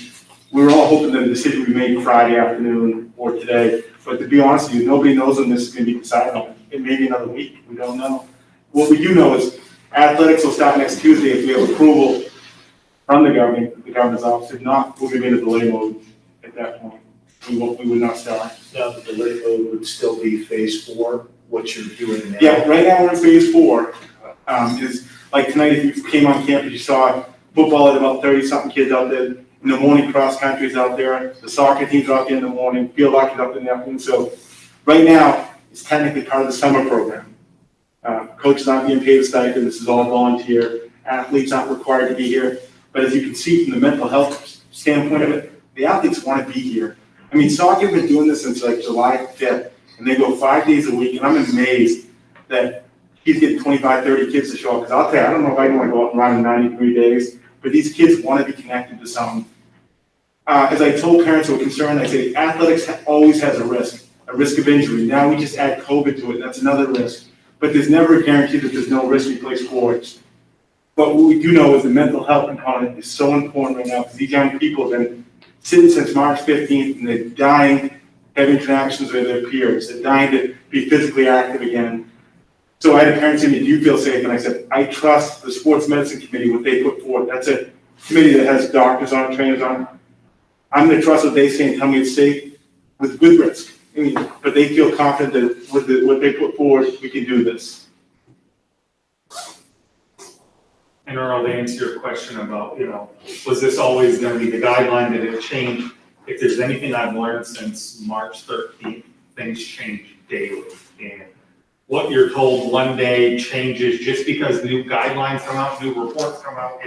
we were all hoping that a decision would be made Friday afternoon or today. But to be honest with you, nobody knows when this is going to be decided on. It may be another week. We don't know. What we do know is athletics will start next Tuesday if we have approval from the governor's office. If not, we're going to be in a delay mode at that point. We would not start. Now, the delay mode would still be phase 4, what you're doing now? Yeah, right now we're in phase 4. Is like tonight, if you came on campus, you saw football at about 30-something kids out there. In the morning, cross country's out there. The soccer team's out there in the morning. Field hockey's out there in the afternoon. So right now, it's technically part of the summer program. Coaches aren't being paid a stipend. This is all volunteer. Athletes aren't required to be here. But as you can see from the mental health standpoint of it, the athletes want to be here. I mean, soccer has been doing this since like July 5th, and they go 5 days a week, and I'm amazed that he's getting 25, 30 kids to show up. Because I'll tell you, I don't know if I want to go out and run in 93 days, but these kids want to be connected to something. As I told parents who were concerned, I say athletics always has a risk of injury. Now we just add COVID to it, that's another risk. But there's never a guarantee that there's no risk when you play sports. But what we do know is the mental health component is so important right now, because these young people have been sitting since March 15th, and they're dying to have interactions with their peers. They're dying to be physically active again. So I had a parent say to me, do you feel safe? And I said, I trust the Sports Medicine Committee, what they put forward. That's a committee that has doctors on it, trainers on it. I'm going to trust what they say and tell me it's safe with risk. I mean, but they feel confident that with what they put forward, we can do this. And Earl, to answer your question about, was this always going to be the guideline? Did it change? If there's anything I've learned since March 13th, things change daily. And what you're told one day changes just because new guidelines come out, new reports come out.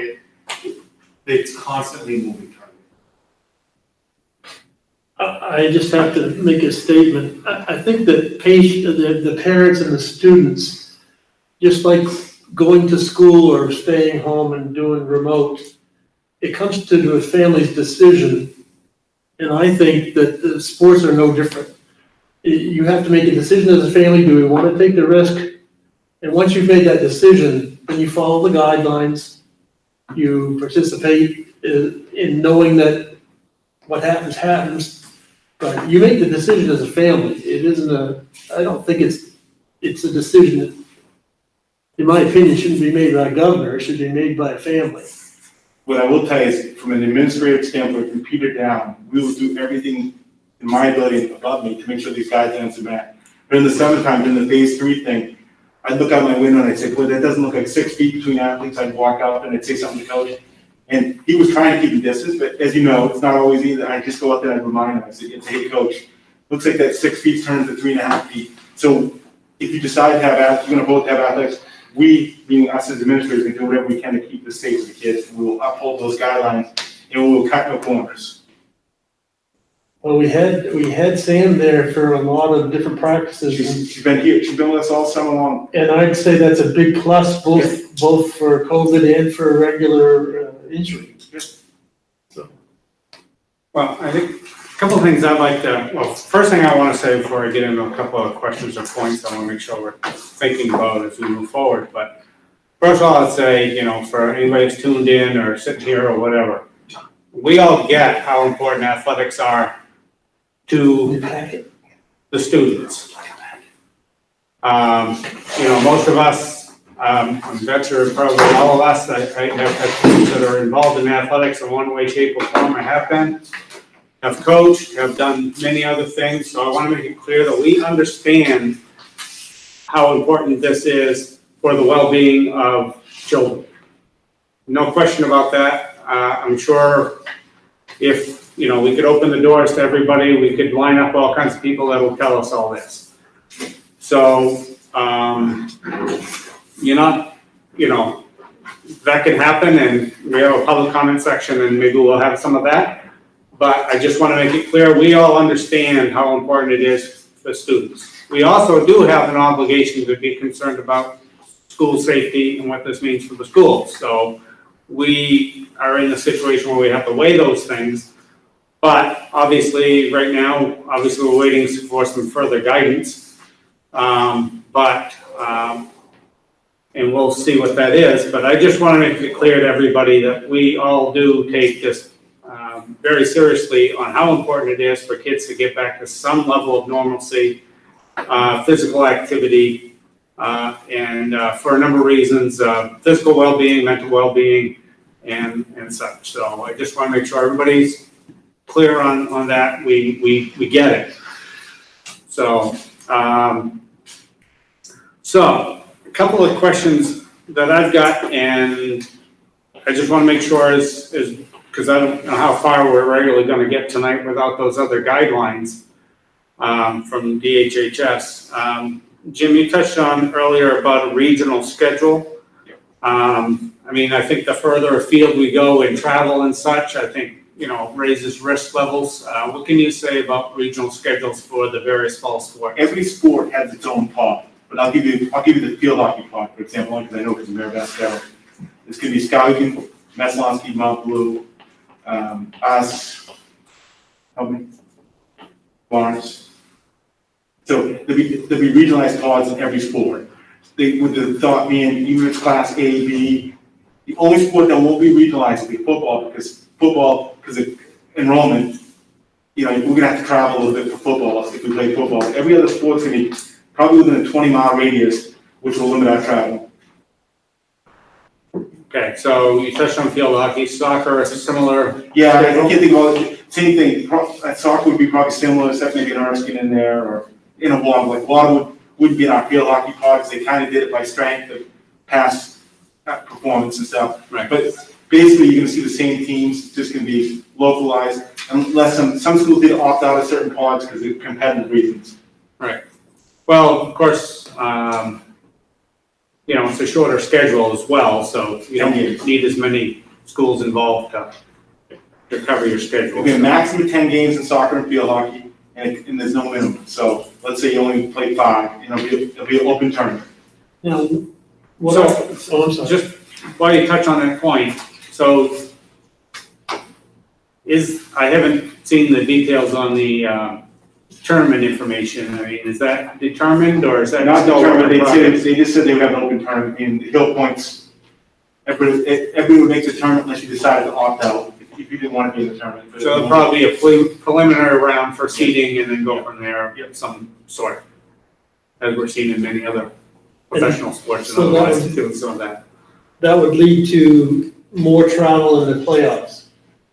It's constantly moving. I just have to make a statement. I think that the parents and the students, just like going to school or staying home and doing remote, it comes to the family's decision And I think that the sports are no different. You have to make a decision as a family, do we want to take the risk? And once you've made that decision, then you follow the guidelines. You participate in knowing that what happens, happens. But you make the decision as a family. It isn't I don't think it's a decision that, in my opinion, shouldn't be made by a governor. It should be made by a family. What I will tell you is, from an administrative standpoint, from Peter down, we will do everything in my ability above me to make sure these guidelines are met. But in the summertime, in the phase 3 thing, I'd look out my window and I'd say, boy, that doesn't look like 6 feet between athletes. I'd walk up and I'd say something to coach. And he was trying to keep the distance, but as you know, it's not always easy. I just go out there and remind him, I say, hey, coach, looks like that 6 feet turns to 3.5 feet. So if you decide to have, you're gonna both have athletics, we, meaning us as administrators, can do whatever we can to keep this safe for the kids. We will uphold those guidelines and we will cut no corners. Well, we had Sam there for a lot of different practices. She's been here, she's been with us all summer long. And I'd say that's a big plus, both for COVID and for regular injury. So. Well, I think a couple of things I'd like to, well, first thing I want to say before I get into a couple of questions or points I want to make sure we're thinking about as we move forward. But first of all, I'd say, for anybody who's tuned in or sitting here or whatever, we all get how important athletics are to the students. Most of us, I'm sure probably all of us that have students that are involved in athletics in one way, shape, or form, or have been, have coached, have done many other things. So I want to make it clear that we understand how important this is for the well-being of children. No question about that. I'm sure if we could open the doors to everybody, we could line up all kinds of people that will tell us all this. So, that could happen, and we have a public comment section, and maybe we'll have some of that. But I just want to make it clear, we all understand how important it is for students. We also do have an obligation to be concerned about school safety and what this means for the schools. So we are in a situation where we have to weigh those things. But obviously, right now, we're waiting for some further guidance. And we'll see what that is. But I just want to make it clear to everybody that we all do take this very seriously on how important it is for kids to get back to some level of normalcy, physical activity, and for a number of reasons, physical well-being, mental well-being, and such. So I just want to make sure everybody's clear on that. We get it. So a couple of questions that I've got, and I just want to make sure is because I don't know how far we're regularly going to get tonight without those other guidelines from DHHS. Jim, you touched on earlier about a regional schedule. I think the further afield we go in travel and such, I think, raises risk levels. What can you say about regional schedules for the various fall sports? Every sport has its own pod, but I'll give you the field hockey pod, for example, because I know it's Mayor Basketball. It's going to be Skowhegan, Meslonsky, Mount Blue, us, help me, Barnes. So there'll be regionalized pods in every sport. With the thought being, even if it's class A, B, the only sport that won't be regionalized will be football, because of enrollment, we're gonna have to travel a little bit for football if we play football. Every other sport's gonna be probably within a 20-mile radius, which will limit our travel. Okay, so you touched on field hockey, soccer, is similar? Yeah, I can't think about it. Same thing. Soccer would be probably similar, except maybe an Erskine in there, or in a block. Like water wouldn't be in our field hockey pod because they kind of did it by strength of past performance and stuff. Right. But basically, you're going to see the same teams. It's just going to be localized, unless some schools did opt out of certain pods because of competitive reasons. Right. Well, of course, it's a shorter schedule as well, so you don't need as many schools involved to cover your schedule. There'll be a maximum of 10 games in soccer and field hockey, and there's no minimum. So let's say you only play 5, it'll be an open tournament. Now, I'm sorry. Just while you touch on that point, so I haven't seen the details on the tournament information. I mean, is that determined or is that? Not still determined, a project? they just said they would have an open tournament, and Hill Points, everybody would make the tournament unless you decided to opt out, if you didn't want to be in the tournament. But So it'll probably be a preliminary round for seeding and then go from there, some sort. As we're seeing in many other professional sports and So that otherwise would- doing some of that. That would lead to more travel in the playoffs,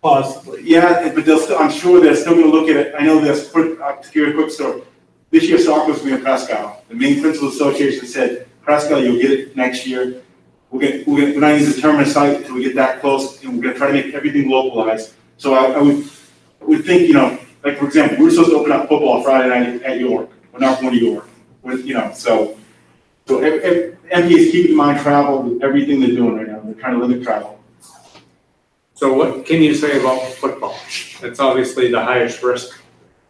possibly. Yeah, but they'll still, I'm sure they're still gonna look at it, I know there's, to give you a quick story. This year soccer was gonna be in Prescott, the Maine Principal Association said, Prescott, you'll get it next year. We're not using the tournament site until we get that close, and we're gonna try to make everything localized. So I would think, like, for example, we were supposed to open up football Friday night at York, we're not going to York, so MPA's keeping in mind travel with everything they're doing right now, they're trying to limit travel. So what can you say about football? It's obviously the highest risk,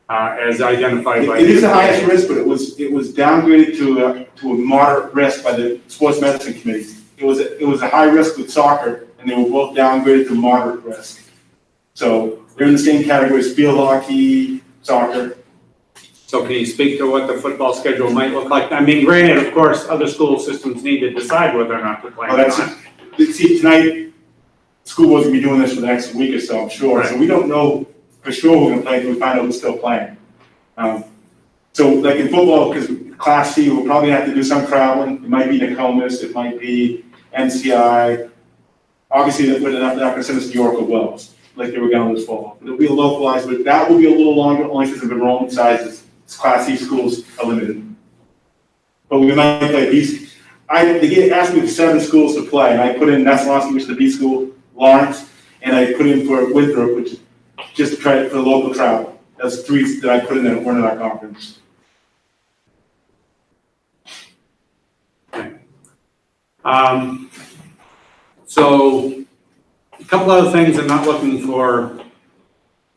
as identified by. It is the highest risk, but it was downgraded to a moderate risk by the sports medicine committee. It was a high risk with soccer, and they were both downgraded to moderate risk. So they're in the same category as field hockey, soccer. So can you speak to what the football schedule might look like? I mean, granted, of course, other school systems need to decide whether or not to play. Oh, that's it. See, tonight, school board's gonna be doing this for the next week or so, I'm sure. Right. So we don't know for sure we're gonna play until we find out who's still playing. So like in football, because Class C, we'll probably have to do some traveling. It might be Nokomis, it might be NCI. Obviously, they're not gonna send us to York or Wells, like they were gonna this fall. It'll be localized, but that will be a little longer, only because of enrollment sizes. Class C schools are limited. But we might play these. They asked me for 7 schools to play, and I put in Nessalonski, which is the B school, Lawrence, and I put in for Winthrop, which is just to try for local travel. That's 3 that I put in that weren't in our conference. So a couple other things, I'm not looking for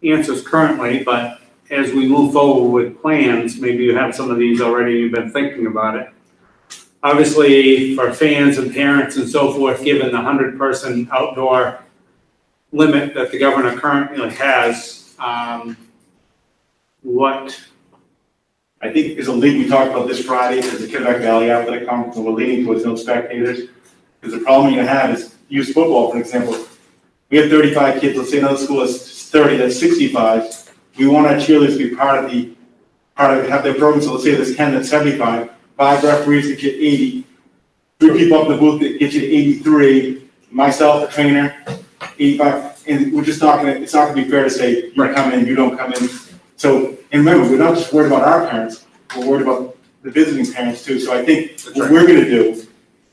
answers currently, but as we move forward with plans, maybe you have some of these already, you've been thinking about it. Obviously, for fans and parents and so forth, given the 100-person outdoor limit that the governor currently has, what? I think there's a league we talked about this Friday, there's a Kennebec Valley Athletic Conference, and we're leaning towards no spectators. Because the problem you're gonna have is, use football, for example. We have 35 kids, let's say another school has 30, that's 65. We want our cheerleaders to be have their program, so let's say there's 10, that's 75. 5 referees that get 80. 3 people up in the booth that get you to 83. Myself, the trainer, 85. And we're just not it's not gonna be fair to say, you come in, you don't come in. So, and remember, we're not just worried about our parents, we're worried about the visiting parents too. So I think what we're gonna do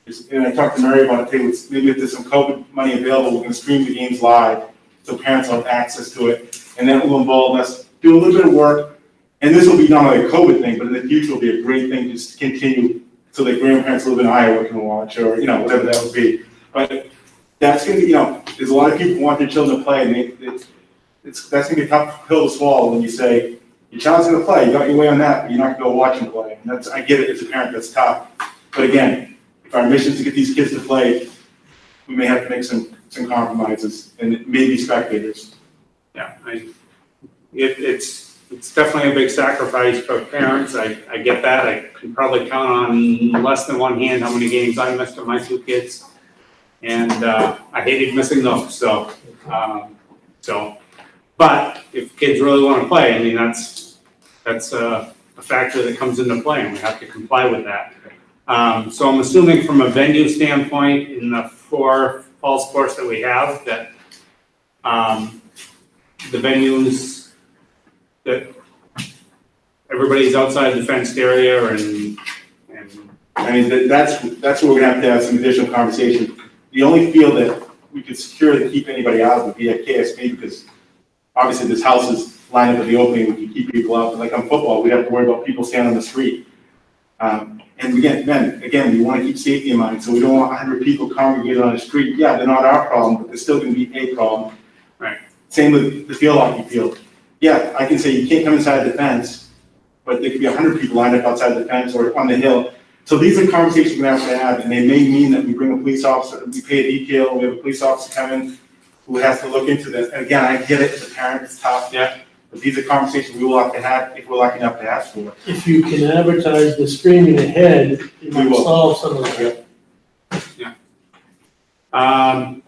is, and I talked to Mary about it too, is maybe if there's some COVID money available, we're gonna stream the games live, so parents have access to it. And that will involve us doing a little bit of work. And this will be not only a COVID thing, but in the future will be a great thing just to continue so that grandparents who live in Iowa can watch, or, whatever that would be. But that's gonna be, there's a lot of people who want their children to play, and that's gonna be a tough pill to swallow when you say, your child's gonna play, you got your way on that, but you're not gonna go watch them play. And I get it, as a parent, that's tough. But again, if our mission is to get these kids to play, we may have to make some compromises, and it may be spectators. Yeah, it's definitely a big sacrifice for parents. I get that. I can probably count on less than one hand how many games I missed with my 2 kids. And I hated missing those, but if kids really want to play, I mean, that's a factor that comes into play, and we have to comply with that. So I'm assuming from a venue standpoint, in the 4 fall sports that we have, that the venues that everybody's outside the fenced area and I mean, that's where we're gonna have some additional conversation. The only field that we could secure to keep anybody out would be at KSB, because obviously this house is lined up at the opening, we can keep people out, but like on football, we have to worry about people standing on the street. And again, we want to keep safety in mind, so we don't want 100 people congregated on the street. Yeah, they're not our problem, but they're still going to be a problem. Right. Same with the field hockey field. Yeah, I can say you can't come inside the fence, but there could be 100 people lined up outside the fence or on the hill. So these are conversations we're going to have, and they may mean that we bring a police officer, we pay a detail, we have a police officer come in who has to look into this. And again, I get it, as a parent, it's tough. Yeah. But these are conversations we will have to have if we're lucky enough to ask for. If you can advertise the screening ahead, it We might will. solve some of that.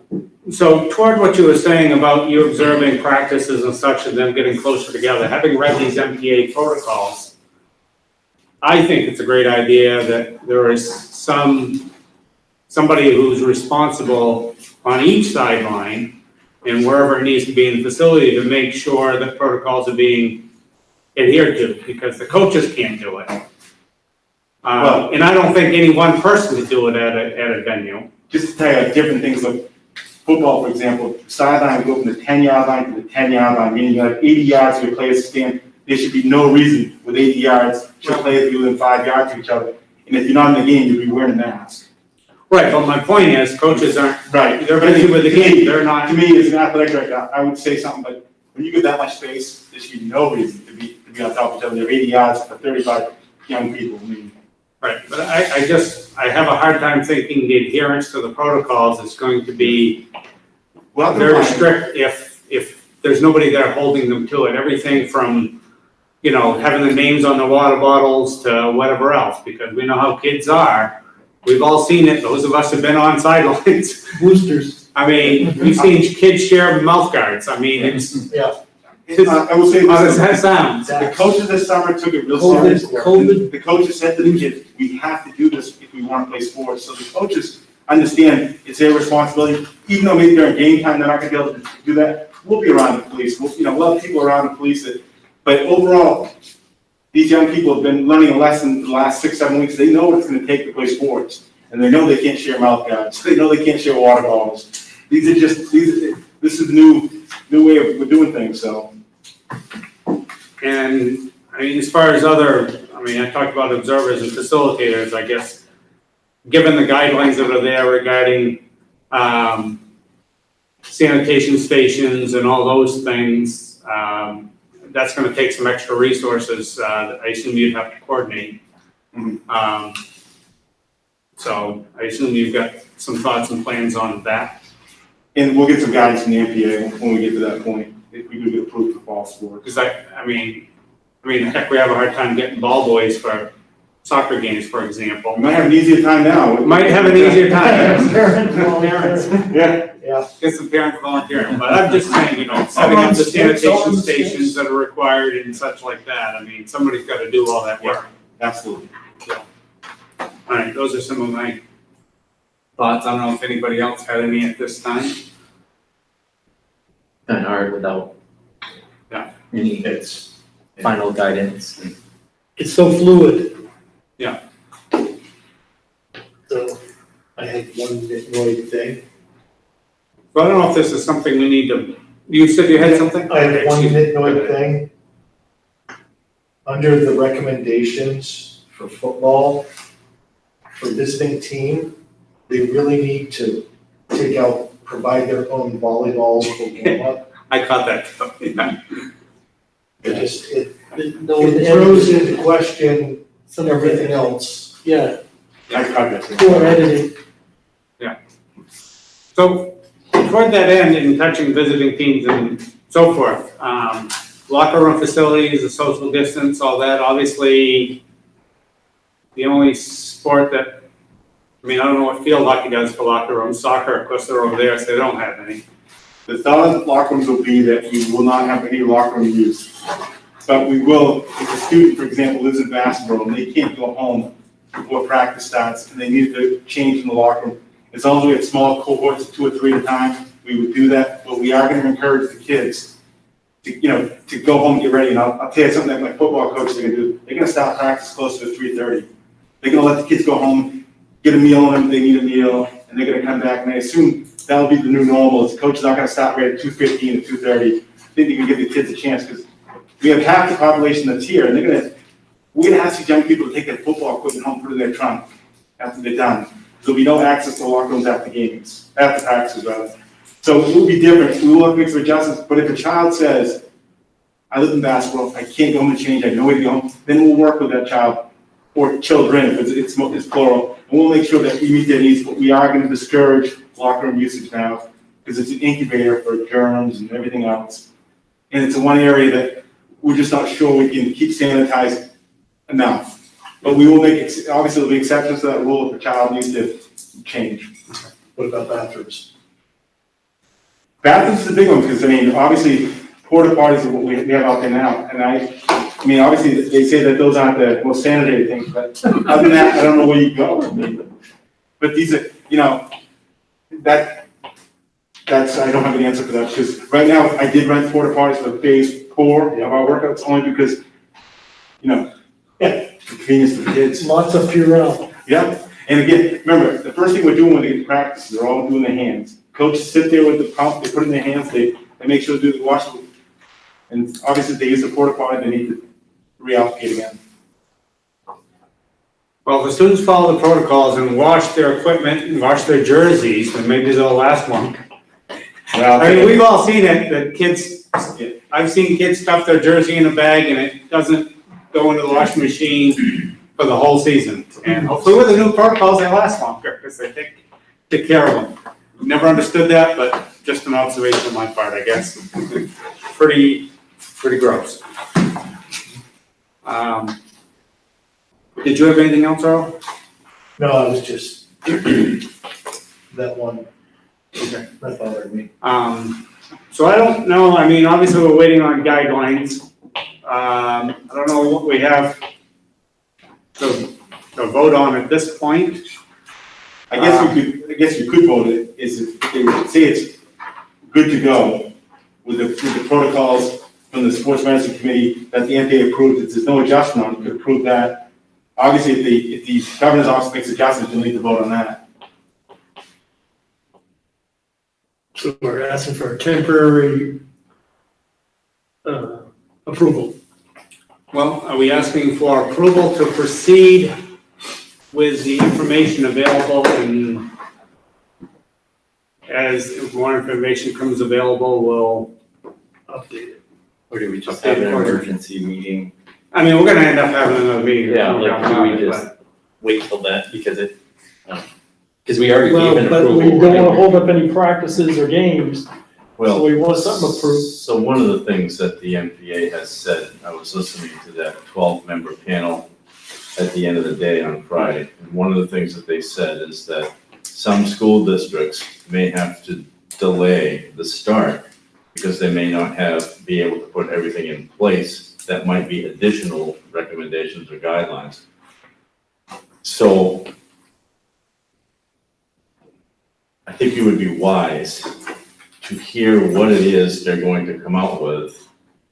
So toward what you were saying about you observing practices and such and them getting closer together, having read these MPA protocols, I think it's a great idea that there is somebody who's responsible on each sideline and wherever it needs to be in the facility to make sure that protocols are being adhered to, because the coaches can't do it. And I don't think any one person could do it at a venue. Just to tell you, different things like football, for example, sideline go from the 10-yard line to the 10-yard line, meaning you have 80 yards for your players to stand. There should be no reason with 80 yards for players to be within 5 yards of each other. And if you're not in the game, you'll be wearing a mask. Right, but my point is, coaches aren't, Right. they're busy with the game, they're not. To me, as an athletic director, I would say something like, when you get that much space, there should be no reason to be on top of each other. There are 80 yards for 35 young people. I mean, Right, but I have a hard time thinking the adherence to the protocols is going to be very strict if there's nobody there holding them to it. Everything from, having the names on the water bottles to whatever else, because we know how kids are. We've all seen it, those of us have been on sidelines. Boosters. I mean, we've seen kids share mouth guards. I mean, it's, I will say how does this, that sound? the coaches this summer took it real COVID, serious. COVID. The coaches said to the kids, we have to do this if we want to play sports. So the coaches understand it's their responsibility, even though maybe during game time, they're not gonna be able to do that. We'll be around the police, we'll have people around the police but overall, these young people have been learning a lesson the last 6-7 weeks. They know what it's gonna take to play sports. And they know they can't share mouth guards. They know they can't share water bottles. This is the new way of doing things, so. And, I mean, as far as I talked about observers and facilitators, I guess, given the guidelines that are there regarding, sanitation stations and all those things, that's gonna take some extra resources, that I assume you'd have to coordinate. So I assume you've got some thoughts and plans on that. And we'll get some guidance from the MPA when we get to that point, if we do get approved for fall sport. Because I mean, heck, we have a hard time getting ball boys for soccer games, for example. We might have an easier time now. Might have an easier time. Parents. Yeah. Get some parents volunteering, but I'm just saying, setting up the sanitation stations that are required and such like that. I mean, somebody's got to do all that work. Absolutely. All right, those are some of my thoughts. I don't know if anybody else had any at this time. Kind of hard without. Yeah. Any final guidance. It's so fluid. Yeah. So I had one nitnoid thing. But I don't know if this is something we need to, you said you had something? I had one Excuse me. nitnoid thing. Under the recommendations for football, for visiting team, they really need to provide their own volleyballs for warm-up. I caught that. Yeah. It No, throws into question everything else. Yeah, I caught that. poor editing. So toward that end, in touching visiting teams and so forth, locker room facilities, the social distance, all that, obviously the only sport that, I don't know what field hockey does for locker rooms, soccer, of course, they're over there, so they don't have any. The thought of locker rooms will be that we will not have any locker room use. But we will, if a student, for example, lives in basketball and they can't go home before practice starts and they need to change in the locker room, as long as we have small cohorts of 2 or 3 at a time, we would do that. But we are going to encourage the kids to go home and get ready. And I'll tell you something that my football coaches are going to do. They're going to stop practice closer to 3:30. They're going to let the kids go home, get a meal on them if they need a meal, and they're going to come back. And I assume that'll be the new normal. The coach is not going to stop right at 2:15 or 2:30. I think they can give the kids a chance because we have half the population that's here, and we're going to ask these young people to take their football equipment home, put it in their trunk after they're done. There'll be no access to locker rooms after games, after practices rather. So it will be different. We will have to make some adjustments. But if a child says, I live in basketball, I can't go home and change, I have no way to go home, then we'll work with that child, or children, if it's plural, and we'll make sure that we meet their needs. But we are going to discourage locker room usage now because it's an incubator for germs and everything else. And it's one area that we're just not sure we can keep sanitized enough. But we will make, obviously there'll be exceptions to that rule if a child needs to change. What about bathrooms? Bathrooms is a big one, because I mean, obviously, porta potties are what we have out there now, and I mean, obviously, they say that those aren't the most sanitary things, but other than that, I don't know where you go. But these are, you know, that's, I don't have an answer for that, because right now, I did rent porta potties for phase 4 of our workouts, only because, you know, convenience for the kids. Lots of Purell. Yeah, and again, remember, the first thing we're doing when they get to practice, they're all doing their hands. Coaches sit there with the pump, they put it in their hands, they make sure to do the wash. And obviously, if they use the porta potty, they need to reallocate again. Well, if the students follow the protocols and wash their equipment and wash their jerseys, then maybe they'll last one. Well, I mean, we've all seen it, that kids, I've seen kids stuff their jersey in a bag and it doesn't go into the washing machine for the whole season. And hopefully with the new protocols, they last longer, because they take care of them. Never understood that, but just an observation on my part, I guess. Pretty gross. Did you have anything else, Earl? No, I was just, that one, Okay. that bothered me. So I don't know, I mean, obviously we're waiting on guidelines. I don't know what we have to vote on at this point. I guess you could vote it, is if they would say it's good to go with the protocols from the sports medicine committee that the NPA approved, if there's no adjustment on it, you could approve that. Obviously, if the governor's office makes adjustments, you'll need to vote on that. So we're asking for a temporary approval. Well, are we asking for approval to proceed with the information available, and as more information comes available, we'll update it? Or do we just have an emergency meeting? I mean, we're gonna end up having another meeting. Yeah, like, do we just wait till that, because because we already gave an Well, but approval. we don't wanna hold up any practices or games, so Well, we want something approved. So one of the things that the MPA has said, I was listening to that 12-member panel at the end of the day on Friday, and one of the things that they said is that some school districts may have to delay the start because they may not be able to put everything in place that might be additional recommendations or guidelines. So I think it would be wise to hear what it is they're going to come out with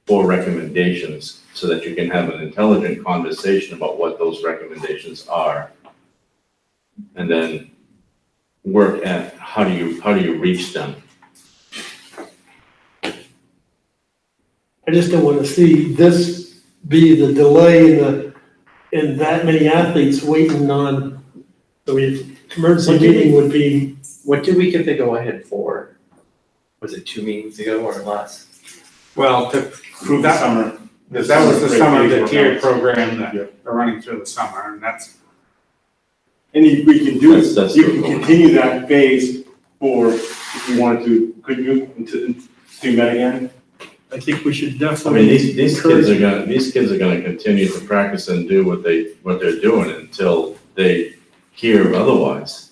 for recommendations so that you can have an intelligent conversation about what those recommendations are. And then work at how do you reach them. I just don't wanna see this be the delay in that many athletes waiting on, so emergency meeting would be, What did we get the go-ahead for? Was it 2 meetings ago or less? Well, to prove that, Summer. because that was the summer, the tiered Yeah. program that they're running through the summer, and that's, And we can do, That's you can true. continue that phase for, if you wanted to, could you, do that again? I think we should I definitely. mean, these kids are gonna continue to practice and do what they're doing until they hear otherwise.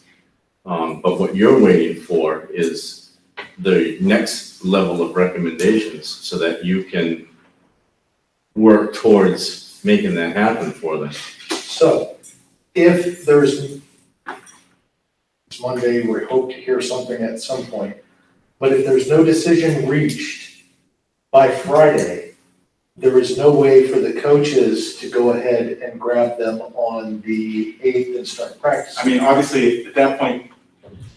But what you're waiting for is the next level of recommendations so that you can work towards making that happen for them. So, if there's, it's Monday, we hope to hear something at some point, but if there's no decision reached by Friday, there is no way for the coaches to go ahead and grab them on the 8th and start practice. I mean, obviously, at that point,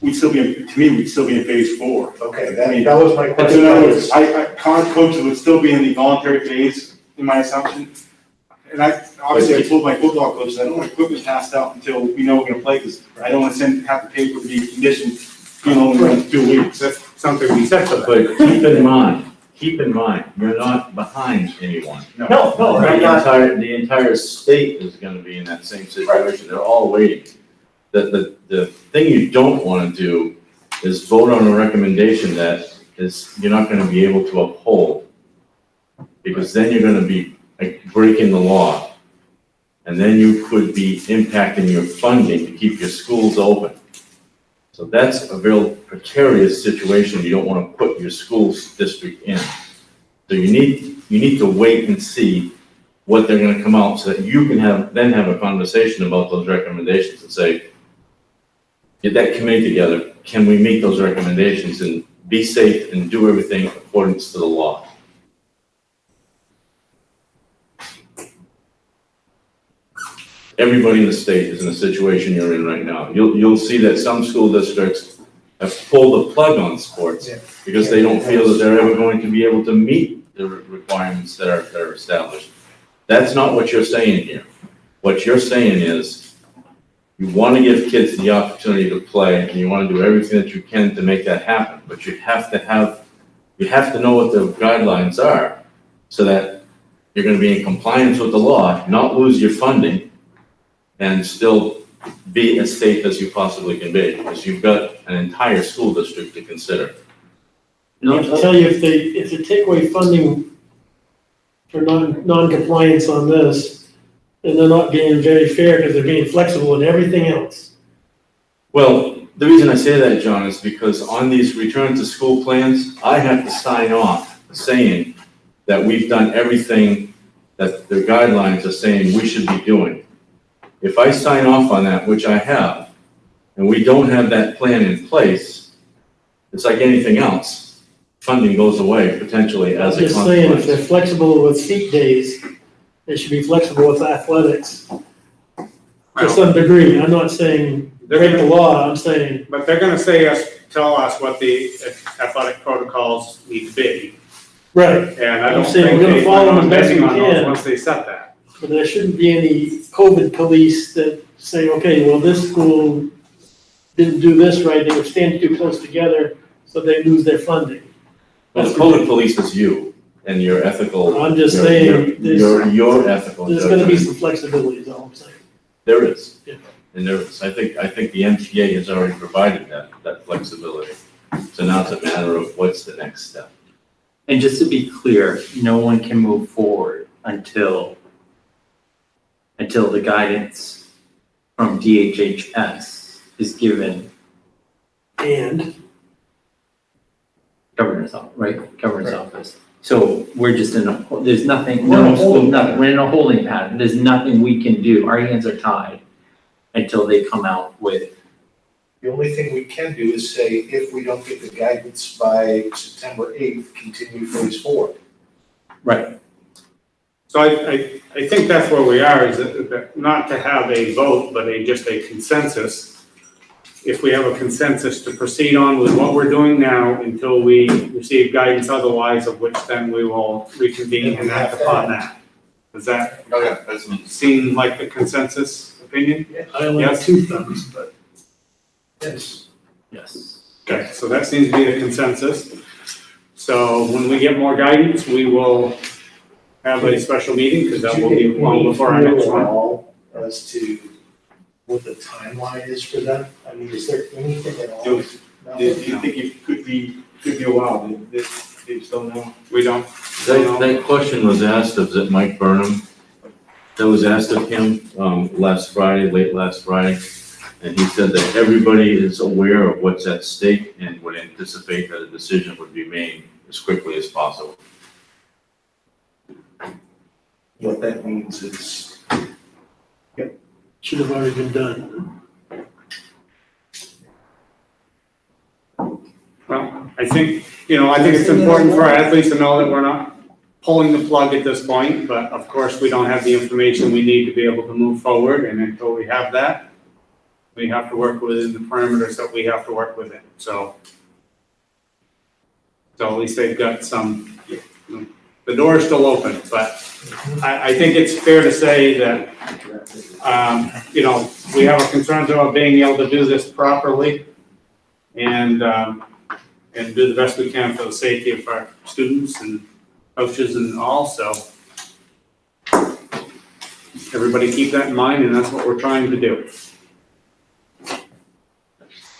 we'd still be in phase 4. Okay, that was my So question. in other words, college coaches would still be in the voluntary phase, in my assumption. And I told my football coaches, I don't want equipment passed out until we know we're gonna play, because I don't want to have to pay for the condition, only runs 2 weeks. that's something we said to them. But keep in mind, you're not behind anyone. No, I'm not. The entire state is gonna be in that same situation. They're all waiting. The thing you don't wanna do is vote on a recommendation that you're not gonna be able to uphold. because then you're gonna be like breaking the law. And then you could be impacting your funding to keep your schools open. So that's a real precarious situation you don't wanna put your school district in. So you need to wait and see what they're gonna come out so that you can then have a conversation about those recommendations and say, get that committee together, can we meet those recommendations and be safe and do everything according to the law? Everybody in the state is in the situation you're in right now. You'll see that some school districts have pulled the plug on sports because they don't feel that they're ever going to be able to meet the requirements that are established. That's not what you're saying here. What you're saying is you want to give kids the opportunity to play and you want to do everything that you can to make that happen, but you have to know what the guidelines are so that you're going to be in compliance with the law, not lose your funding, and still be as safe as you possibly can be, because you've got an entire school district to consider. I'll tell you, if they take away funding for non-compliance on this, then they're not being very fair because they're being flexible in everything else. Well, the reason I say that, John, is because on these return to school plans, I have to sign off saying that we've done everything that the guidelines are saying we should be doing. If I sign off on that, which I have, and we don't have that plan in place, it's like anything else. Funding goes away potentially as a consequence. I'm just saying, if they're flexible with seat days, they should be flexible with athletics to some degree. I'm not saying break the law, I'm saying. But they're gonna tell us what the athletic protocols need to be. Right. And I I'm don't saying think we're gonna they follow plan them on best we betting on those can. once they set that. But there shouldn't be any COVID police that say, okay, well, this school didn't do this right, they were standing too close together, so they lose their funding. Well, the COVID police is you and your ethical. I'm just saying, Your ethical there's gonna be judgment. some flexibility, is all I'm saying. There is. Yeah. And there is. I think the MTA has already provided that flexibility. So now it's a matter of what's the next step. And just to be clear, no one can move forward until the guidance from DHHS is given. And Governor's office, right? Governor's office. So we're just there's nothing, We're in a no school, holding nothing, we're in a holding pattern. There's nothing we can do. Our hands are tied until they come out with. The only thing we can do is say, if we don't get the guidance by September 8th, continue phase 4. Right. So I think that's where we are, is that not to have a vote, but just a consensus. If we have a consensus to proceed on with what we're doing now until we receive guidance otherwise, of which then we will reconvene and act upon that. Does that Okay, that's me. seem like the consensus opinion? I only have Yes. 2 thumbs, but. Yes. Yes. Okay, so that seems to be the consensus. So when we get more guidance, we will have a special meeting, because that will be long before our next one. All as to what the timeline is for that? I mean, is there anything at all? Do you think it could be a while? They just don't know. We don't. That question was asked of, is it Mike Burnham? That was asked of him late last Friday. And he said that everybody is aware of what's at stake and would anticipate that a decision would be made as quickly as possible. What that means is, Should have already been done. Well, I think it's important for our athletes to know that we're not pulling the plug at this point, but of course, we don't have the information we need to be able to move forward, and until we have that, we have to work within the parameters that we have to work within, so at least they've got some, the door is still open, but I think it's fair to say that, we have a concern about being able to do this properly and do the best we can for the safety of our students and coaches and all, so everybody keep that in mind, and that's what we're trying to do.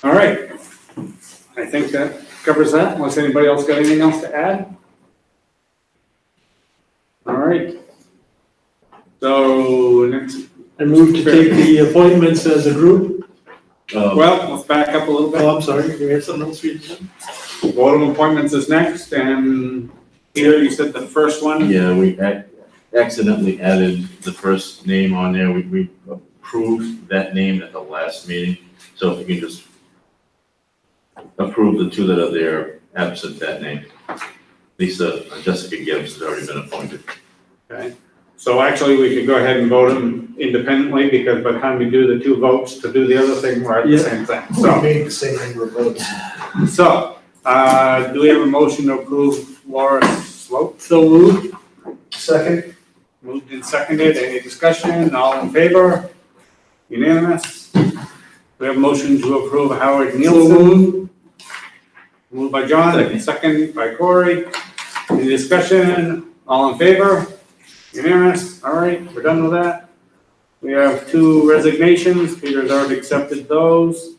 All right, I think that covers that, unless anybody else got anything else to add? So next, I move to take the appointments as a group. well, let's back up a little bit. Oh, I'm sorry, you have something else for you to say? Board of appointments is next, and Peter, you said the first one? Yeah, we accidentally added the first name on there. We approved that name at the last meeting. So if you can just approve the two that are there, absent that name. Lisa, Jessica Gibbs has already been appointed. Okay, so actually, we could go ahead and vote them independently, because by the time we do the two votes to do the other thing, we're at the Yeah. same thing. We So, made the same number of votes. do we have a motion to approve Laura Sloat? So moved. Second? Moved and seconded, any discussion, all in favor? Unanimous? We have a motion to approve Howard So Nielsen. moved. Moved by John, Second. second by Corey. Any discussion, all in favor? Unanimous, all right, we're done with that. We have two resignations, Peter's already accepted those.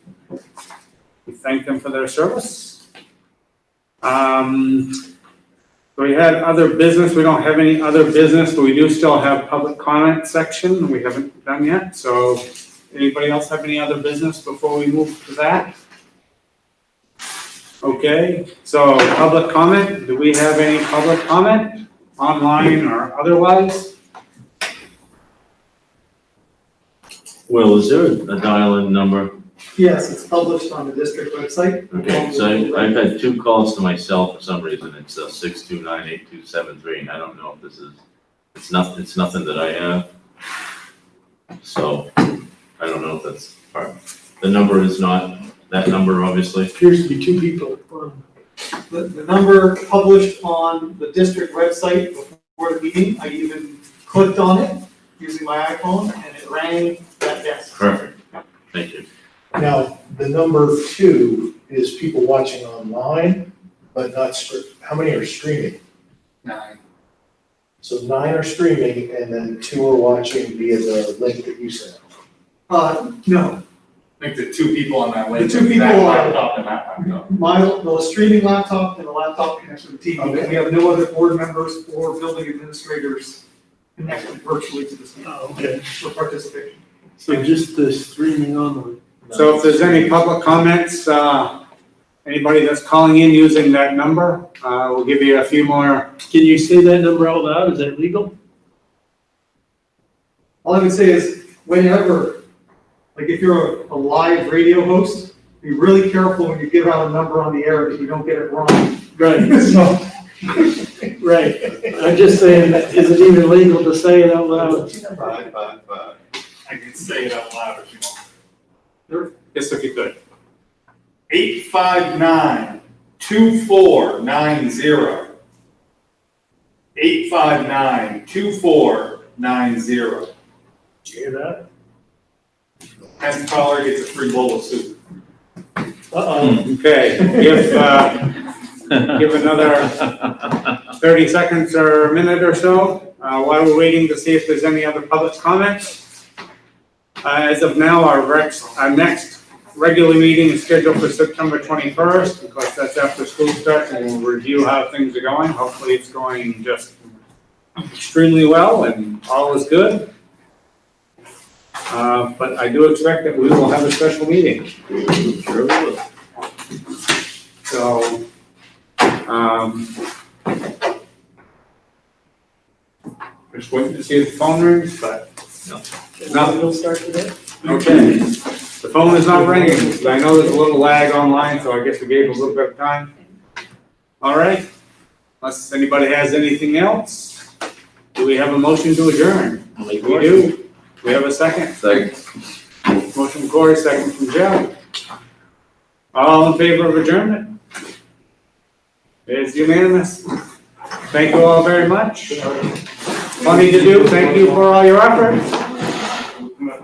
We thank them for their service. We had other business, we don't have any other business, but we do still have public comment section, we haven't done yet, so anybody else have any other business before we move to that? Okay, so public comment, do we have any public comment, online or otherwise? Will, is there a dial-in number? Yes, it's published on the district website. Okay, so I've had two calls to my cell for some reason. It's 629-8273, and I don't know if this is, it's nothing that I have. So I don't know if that's part. The number is not that number, obviously. Appears to be two people. The number published on the district website before the meeting, I even clicked on it using my iPhone, and it rang that desk. Perfect. Thank you. Now, the number 2 is people watching online, but not, how many are streaming? 9. So 9 are streaming, and then 2 are watching via the link that you sent. No, I think the two people on that link. The two people that are- laptop and that laptop. the streaming laptop and the laptop connected to the TV. Okay. We have no other board members or building administrators connected virtually to this meeting Oh, okay. for participation. So just the streaming on the. So if there's any public comments, anybody that's calling in using that number, we'll give you a few more. Can you say that number out loud? Is that legal? All I would say is, whenever, like if you're a live radio host, be really careful when you give out a number on the air that you don't get it wrong. Right, So, right. I'm just saying, is it even legal to say it out loud? 555. I can say it out loud if you want. Yes, if you could. 859-2490. 859-2490. Did you hear that? 10th caller gets a free bowl of soup. Uh-oh. Okay, give another 30 seconds or a minute or so, while we're waiting to see if there's any other public comments. As of now, our next regular meeting is scheduled for September 21st, because that's after school starts, and we'll review how things are going. Hopefully it's going just extremely well and all is good. But I do expect that we will have a special meeting. Sure will. So, just waiting to see if the phone rings, but nothing. We'll start today? Okay, the phone is not ringing. I know there's a little lag online, so I guess we gave a little bit of time. All right, unless anybody has anything else, do we have a motion to adjourn? We do. We have a second. Second. Motion from Corey, second from Joe. All in favor of adjournment? It's unanimous. Thank you all very much. Funny to do. Thank you for all your efforts.